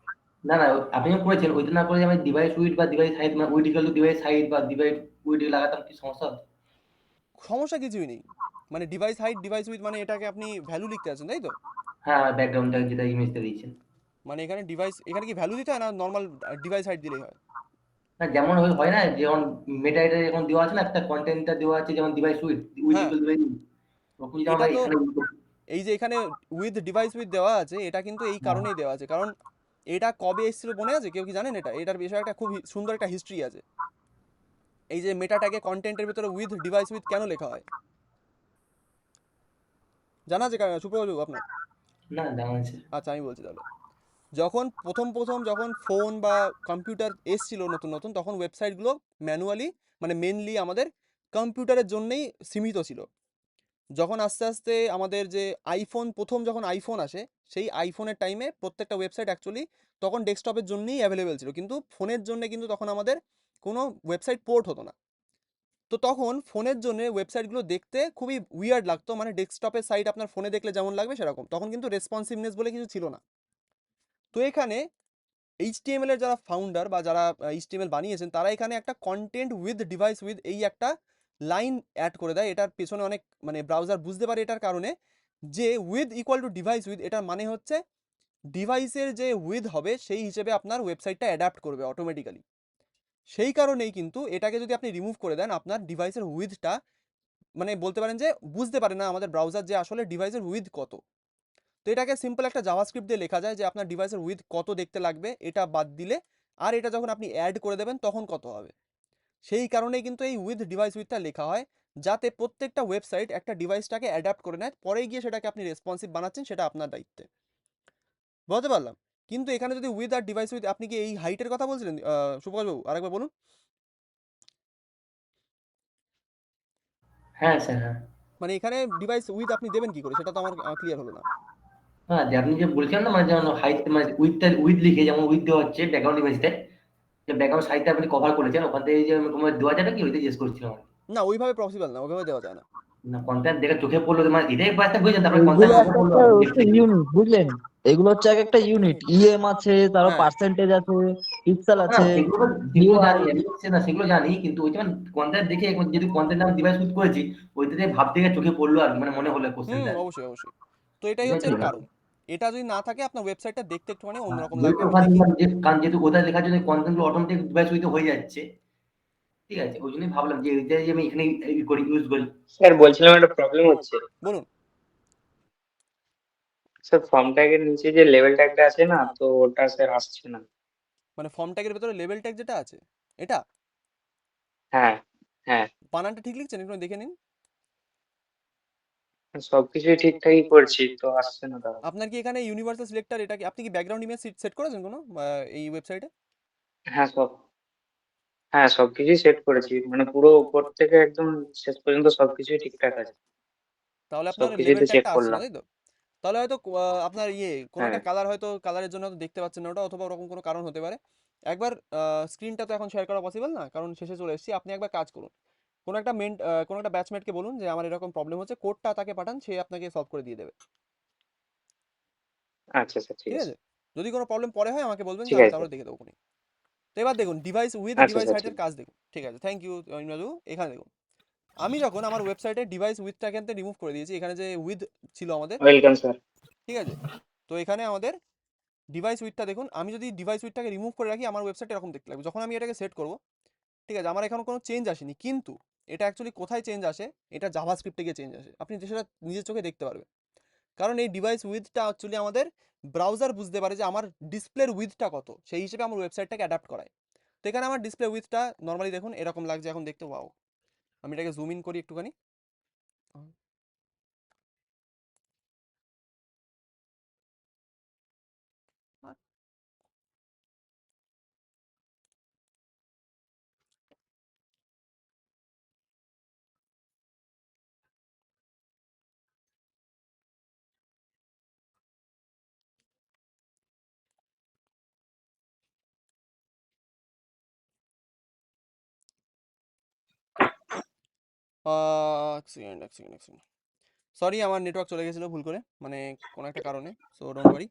না না, আপনি যখন করেছেন ওইটা না করে আমি ডিভাইস উইথ বা ডিভাইস হাইট, মানে with equal to device height বা ডিভাইস উইথ লাগাতাম, কি সমস্যা হতো? সমস্যা কিছুই নেই, মানে ডিভাইস হাইট ডিভাইস উইথ, মানে এটাকে আপনি ভ্যালু লিখতে আছেন তাই তো? হ্যাঁ, আমার ব্যাকগ্রাউন্ডটা যেটা ইমেজটা দিয়েছেন। মানে এখানে ডিভাইস, এখানে কি ভ্যালু দিতে হয়, না নর্মাল ডিভাইস হাইট দিলেই হয়? না, যেমন হয় না, যেমন মেটা এটা যখন দেওয়া আছে না, একটা কন্টেন্টটা দেওয়া আছে যেমন ডিভাইস উইথ উইথ হ্যাঁ, ইকুয়াল ডিভাইস, তখন যদি এটা আমরা তো এখানে এই যে এখানে উইথ ডিভাইস উইথ দেওয়া আছে, এটা কিন্তু এই কারণেই দেওয়া আছে, কারণ এটা কবে এসেছিল মনে আছে? কেউ কি জানেন এটা? এটার বিষয়ে একটা খুব সুন্দর একটা হিস্ট্রি আছে। এই যে মেটা ট্যাগে কন্টেন্টের ভিতরে উইথ ডিভাইস উইথ কেন লেখা হয়, জানা আছে সুপ্রভাত আপনার? না জানা আছে। আচ্ছা আমি বলছি তাহলে। যখন প্রথম যখন ফোন বা কম্পিউটার এসছিল নতুন নতুন, তখন ওয়েবসাইটগুলো ম্যানুয়ালি, মানে মেনলি আমাদের কম্পিউটারের জন্যই সীমিত ছিল। যখন আস্তে আস্তে আমাদের যে আইফোন, প্রথম যখন আইফোন আসে, সেই আইফোনের টাইমে প্রত্যেকটা ওয়েবসাইট অ্যাকচুয়ালি তখন ডেস্কটপের জন্যই অ্যাভেলেবেল ছিল, কিন্তু ফোনের জন্য কিন্তু তখন আমাদের কোনো ওয়েবসাইট পোর্ট হতো না। তো তখন ফোনের জন্য ওয়েবসাইটগুলো দেখতে খুবই উইয়ার্ড লাগতো, মানে ডেস্কটপের সাইট আপনার ফোনে দেখলে যেমন লাগবে সেরকম, তখন কিন্তু রেসপন্সিভনেস বলে কিছু ছিল না। তো এখানে এইচটিএমএল এর যারা ফাউন্ডার বা যারা এইচটিএমএল বানিয়েছেন, তারা এখানে একটা কন্টেন্ট উইথ ডিভাইস উইথ এই একটা লাইন অ্যাড করে দেয়। এটার পেছনে অনেক, মানে ব্রাউজার বুঝতে পারে এটার কারণে, যে with equal to device with, এটার মানে হচ্ছে ডিভাইসের যে উইথ হবে সেই হিসেবে আপনার ওয়েবসাইটটা অ্যাডাপ্ট করবে অটোমেটিক্যালি। সেই কারণেই কিন্তু এটাকে যদি আপনি রিমুভ করে দেন, আপনার ডিভাইসের উইথটা, মানে বলতে পারেন যে বুঝতে পারে না আমাদের ব্রাউজার যে আসলে ডিভাইসের উইথ কত। তো এটাকে সিম্পল একটা জাভাস্ক্রিপ্ট দিয়ে লেখা যায় যে আপনার ডিভাইসের উইথ কত দেখতে লাগবে, এটা বাদ দিলে, আর এটা যখন আপনি অ্যাড করে দেবেন তখন কত হবে। সেই কারণেই কিন্তু এই উইথ ডিভাইস উইথটা লেখা হয়, যাতে প্রত্যেকটা ওয়েবসাইট একটা ডিভাইসটাকে অ্যাডাপ্ট করে নেয়, পরে গিয়ে সেটাকে আপনি রেসপন্সিভ বানাচ্ছেন সেটা আপনার দায়িত্বে। বুঝতে পারলাম। কিন্তু এখানে যদি উইথ আর ডিভাইস উইথ, আপনি কি এই হাইটের কথা বলছিলেন সুপ্রকাশ বাবু? আরেকবার বলুন। হ্যাঁ স্যার, হ্যাঁ। মানে এখানে ডিভাইস উইথ আপনি দেবেন কি করে, সেটা তো আমার ক্লিয়ার হলো না। হ্যাঁ, যে আপনি যে বলছেন না, মানে যেমন হাইট, মানে উইথটা উইথ লিখে যেমন উইথ দেওয়া হচ্ছে ব্যাকগ্রাউন্ড ইমেজটা, যে ব্যাকগ্রাউন্ড সাইডটা আপনি কভার করেছেন, ওখান থেকে যে তোমার দেওয়া যাবে কি, ওইটা জিজ্ঞেস করছিলাম আমি। না ওইভাবে পসিবল না, ওইভাবে দেওয়া যায় না। না, কন্টেন্ট দেখে চোখে পড়লো, মানে এটাই বাস্তা বুঝছেন, তারপরে এইগুলো কন্টেন্ট চোখে একটা পড়লো একটা দেখতে হচ্ছে গিয়ে। ইউনিট, বুঝলেন? এগুলো হচ্ছে এক একটা ইউনিট, আছে, তারপর হ্যাঁ, পার্সেন্টেজ আছে, পিক্সেল না আছে, সেগুলো সেগুলো ইউআই। জানি আমি, না সেগুলো জানি, কিন্তু ওই যেমন কন্টেন্ট দেখে যদি কন্টেন্ট আমি ডিভাইস শুট করেছি, ওইটাতে ভাবতে গিয়ে চোখে পড়লো আর কি, মানে মনে হলো কোশ্চেনটা। অবশ্যই অবশ্যই। তো এটাই এটা হচ্ছে ঠিক এর আছে। কারণ। এটা যদি না থাকে আপনার ওয়েবসাইটটা দেখতে একটুখানি অন্যরকম ওই লাগবে, তো আমি ওখানে দেখি। দিলাম যে, কারণ যেহেতু ওটা লেখার জন্য কন্টেন্ট গুলো অটোমেটিক ডিভাইস হইতে হয়ে যাচ্ছে, ঠিক আছে, ওই জন্যই ভাবলাম যে এটা যে আমি এখানে করি, ইউজ করি। স্যার বলছিলাম একটা প্রবলেম হচ্ছে। বলুন। স্যার ফর্ম ট্যাগের নিচে যে লেভেল ট্যাগটা আছে না, তো ওটা স্যার আসছে না। মানে ফর্ম ট্যাগের ভেতরে লেভেল ট্যাগ যেটা আছে, এটা হ্যাঁ, হ্যাঁ, বানানটা ঠিক লিখছেন? একটু দেখে নিন। সবকিছুই ঠিকঠাকই করছি, তো আসছে না তাও। আপনার কি এখানে ইউনিভার্সাল সিলেক্টর, এটা কি আপনি কি ব্যাকগ্রাউন্ড ইমেজ সেট করেছেন কোনো এই ওয়েবসাইটে? হ্যাঁ হ্যাঁ, সবকিছুই সেট করেছি, মানে পুরো উপর থেকে একদম শেষ পর্যন্ত সবকিছুই ঠিকঠাক আছে। তাহলে আপনার লেভেল সবকিছুতে চেক ট্যাগটা আসছে না করলাম। তাই তো? তাহলে হয়তো আপনার কোনো হ্যাঁ, একটা কালার, হয়তো কালারের জন্য হয়তো দেখতে পাচ্ছেন না ওটা, অথবা ওরকম কোনো কারণ হতে পারে। একবার স্ক্রিনটা তো এখন শেয়ার করা পসিবল না, কারণ শেষে চলে এসেছি। আপনি একবার কাজ করুন, কোনো একটা ব্যাচমেটকে বলুন যে আমার এরকম প্রবলেম হচ্ছে, কোডটা তাকে পাঠান, সে আপনাকে সলভ করে দিয়ে দেবে। আচ্ছা স্যার, ঠিক ঠিক আছে। আছে? যদি কোনো প্রবলেম পরে হয় আমাকে বলবেন, ঠিক আমি আছে তারপরে দেখে দেবো খুনি। তো এবার দেখুন ডিভাইস উইথ আচ্ছা ডিভাইস স্যার, ঠিক হাইটের কাজ দেখুন। ঠিক আছে, থ্যাংক ইউ ইমরাজু। এখানে দেখুন আমি যখন আমার ওয়েবসাইটে ডিভাইস উইথটা এখান থেকে রিমুভ করে দিয়েছি, এখানে যে উইথ ছিল আমাদের, ওয়েলকাম স্যার। ঠিক আছে? তো এখানে আমাদের ডিভাইস উইথটা দেখুন, আমি যদি ডিভাইস উইথটাকে রিমুভ করে রাখি আমার ওয়েবসাইট এরকম দেখতে লাগবে। যখন আমি এটাকে সেট করব, ঠিক আছে, আমার এখানে কোনো চেঞ্জ আসেনি, কিন্তু এটা অ্যাকচুয়ালি কোথায় চেঞ্জ আসে, এটা জাভাস্ক্রিপ্টে গিয়ে চেঞ্জ আসে। আপনি সেটা নিজের চোখে দেখতে পারবেন, কারণ এই ডিভাইস উইথটা অ্যাকচুয়ালি আমাদের ব্রাউজার বুঝতে পারে যে আমার ডিসপ্লের উইথটা কত, সেই হিসেবে আমার ওয়েবসাইটটাকে অ্যাডাপ্ট করায়। তো এখানে আমার ডিসপ্লে উইথটা নর্মালি দেখুন এরকম লাগছে এখন দেখতে। ওয়াও, আমি এটাকে জুম ইন করি একটুখানি। এক সেকেন্ড, এক সেকেন্ড, এক সেকেন্ড, সরি আমার নেটওয়ার্ক চলে গেছিলো ভুল করে, মানে কোনো একটা কারণে। So don't worry.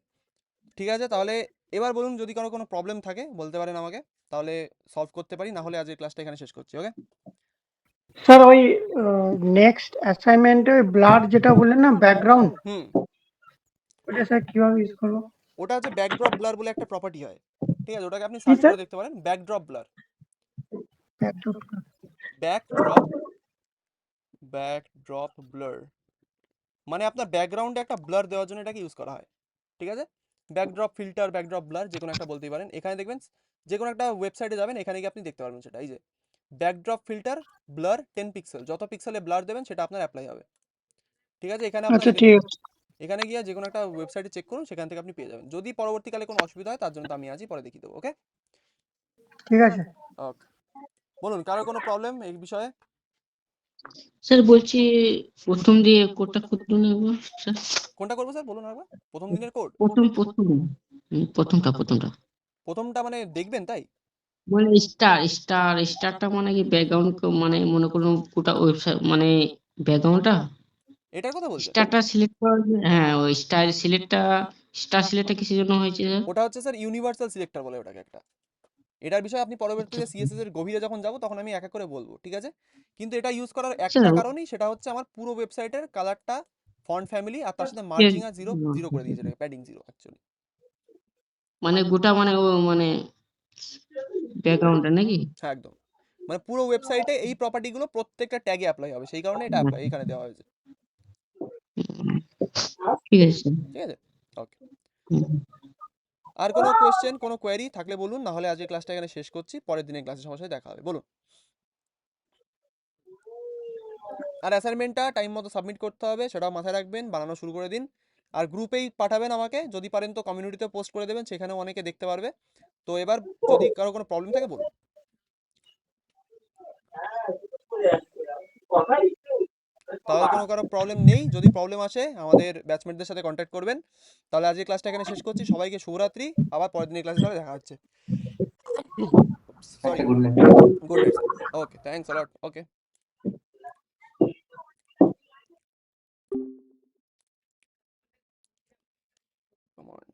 ঠিক আছে, তাহলে এবার বলুন যদি কারো কোনো প্রবলেম থাকে বলতে পারেন আমাকে, তাহলে সলভ করতে পারি, না হলে আজকের ক্লাসটা এখানে শেষ করছি। ওকে স্যার ওই নেক্সট অ্যাসাইনমেন্টে ওই ব্লার যেটা বললেন না ব্যাকগ্রাউন্ড, হুম, ওটা স্যার কিভাবে ইউজ করবো? ওটা হচ্ছে ব্যাকড্রপ ব্লার বলে একটা প্রপার্টি হয়। ঠিক আছে, ওটাকে আপনি কি সার্চ স্যার? করে দেখতে পারেন, backdrop blur. Backdrop. Backdrop, backdrop blur মানে আপনার ব্যাকগ্রাউন্ডে একটা ব্লার দেওয়ার জন্য এটাকে ইউজ করা হয়। ঠিক আছে, ব্যাকড্রপ ফিল্টার, ব্যাকড্রপ ব্লার যে কোনো একটা বলতেই পারেন। এখানে দেখবেন যে কোনো একটা ওয়েবসাইটে যাবেন, এখানে গিয়ে আপনি দেখতে পারবেন সেটা। এই যে ব্যাকড্রপ ফিল্টার ব্লার 10 পিক্সেল, যত পিক্সেলে ব্লার দেবেন সেটা আপনার অ্যাপ্লাই হবে। ঠিক আছে, এখানে আপনাকে আচ্ছা ঠিক আছে। এখানে গিয়ে যে কোনো একটা ওয়েবসাইটে চেক করুন, সেখান থেকে আপনি পেয়ে যাবেন। যদি পরবর্তীকালে কোনো অসুবিধা হয় তার জন্য তো আমি আছি, পরে দেখিয়ে দেবো। ওকে ঠিক আছে। ওকে, বলুন কারো কোনো প্রবলেম এই বিষয়ে? স্যার বলছি প্রথম দিয়ে কোডটা কত নেব স্যার? কোনটা করবো স্যার বলুন আরেকবার, প্রথম দিনের কোড? প্রথমটা প্রথমটা মানে দেখবেন তাই? মানে স্টারটা মানে কি ব্যাকগ্রাউন্ড, মানে মনে করুন গোটা ওয়েবসাইট মানে ব্যাকগ্রাউন্ডটা এটার কথা বলছেন? স্টারটা সিলেক্ট করা, হ্যাঁ ওই স্টার সিলেক্টটা কিসের জন্য হয়েছে স্যার? ওটা হচ্ছে স্যার ইউনিভার্সাল সিলেক্টর বলে ওটাকে একটা। এটার বিষয়ে আপনি পরবর্তীতে সিএসএস এর গভীরে যখন যাব তখন আমি এক এক করে বলবো। ঠিক আছে, কিন্তু এটা ইউজ করার একটা স্যার কারণই, সেটা হচ্ছে আমার পুরো ওয়েবসাইটের কালারটা ফন্ট ফ্যামিলি আর তার সাথে মার্জিং আর জিরো জিরো করে দিয়েছে, এটাকে প্যাডিং জিরো অ্যাকচুয়ালি। মানে গোটা মানে ও মানে ব্যাকগ্রাউন্ডটা নাকি? হ্যাঁ একদম, মানে পুরো ওয়েবসাইটে এই প্রপার্টিগুলো প্রত্যেকটা ট্যাগে অ্যাপ্লাই হবে, সেই কারণে এটা অ্যাপ্লাই এখানে দেওয়া হয়েছে। ঠিক আছে স্যার। ঠিক আছে, ওকে। হুম। আর কোনো কোয়েশ্চেন, কোনো কোয়েরি থাকলে বলুন, না হলে আজকে ক্লাসটা এখানে শেষ করছি, পরের দিনের ক্লাসে সবার সাথে দেখা হবে। বলুন। আর অ্যাসাইনমেন্টটা টাইম মতো সাবমিট করতে হবে, সেটাও মাথায় রাখবেন, বানানো শুরু করে দিন। আর গ্রুপেই পাঠাবেন আমাকে, যদি পারেন তো কমিউনিটিতে পোস্ট করে দেবেন, সেখানেও অনেকে দেখতে পারবে। তো এবার যদি কারো কোনো প্রবলেম থাকে বলুন। তাহলে কোনো কারো প্রবলেম নেই, যদি প্রবলেম আসে আমাদের ব্যাচমেটদের সাথে কন্ট্যাক্ট করবেন। তাহলে আজকে ক্লাসটা এখানে শেষ করছি, সবাইকে শুভরাত্রি, আবার পরের দিনের ক্লাসে তাহলে দেখা হচ্ছে। সরি, আচ্ছা, good night. Good night sir. Okay, thanks a lot. Okay, come on,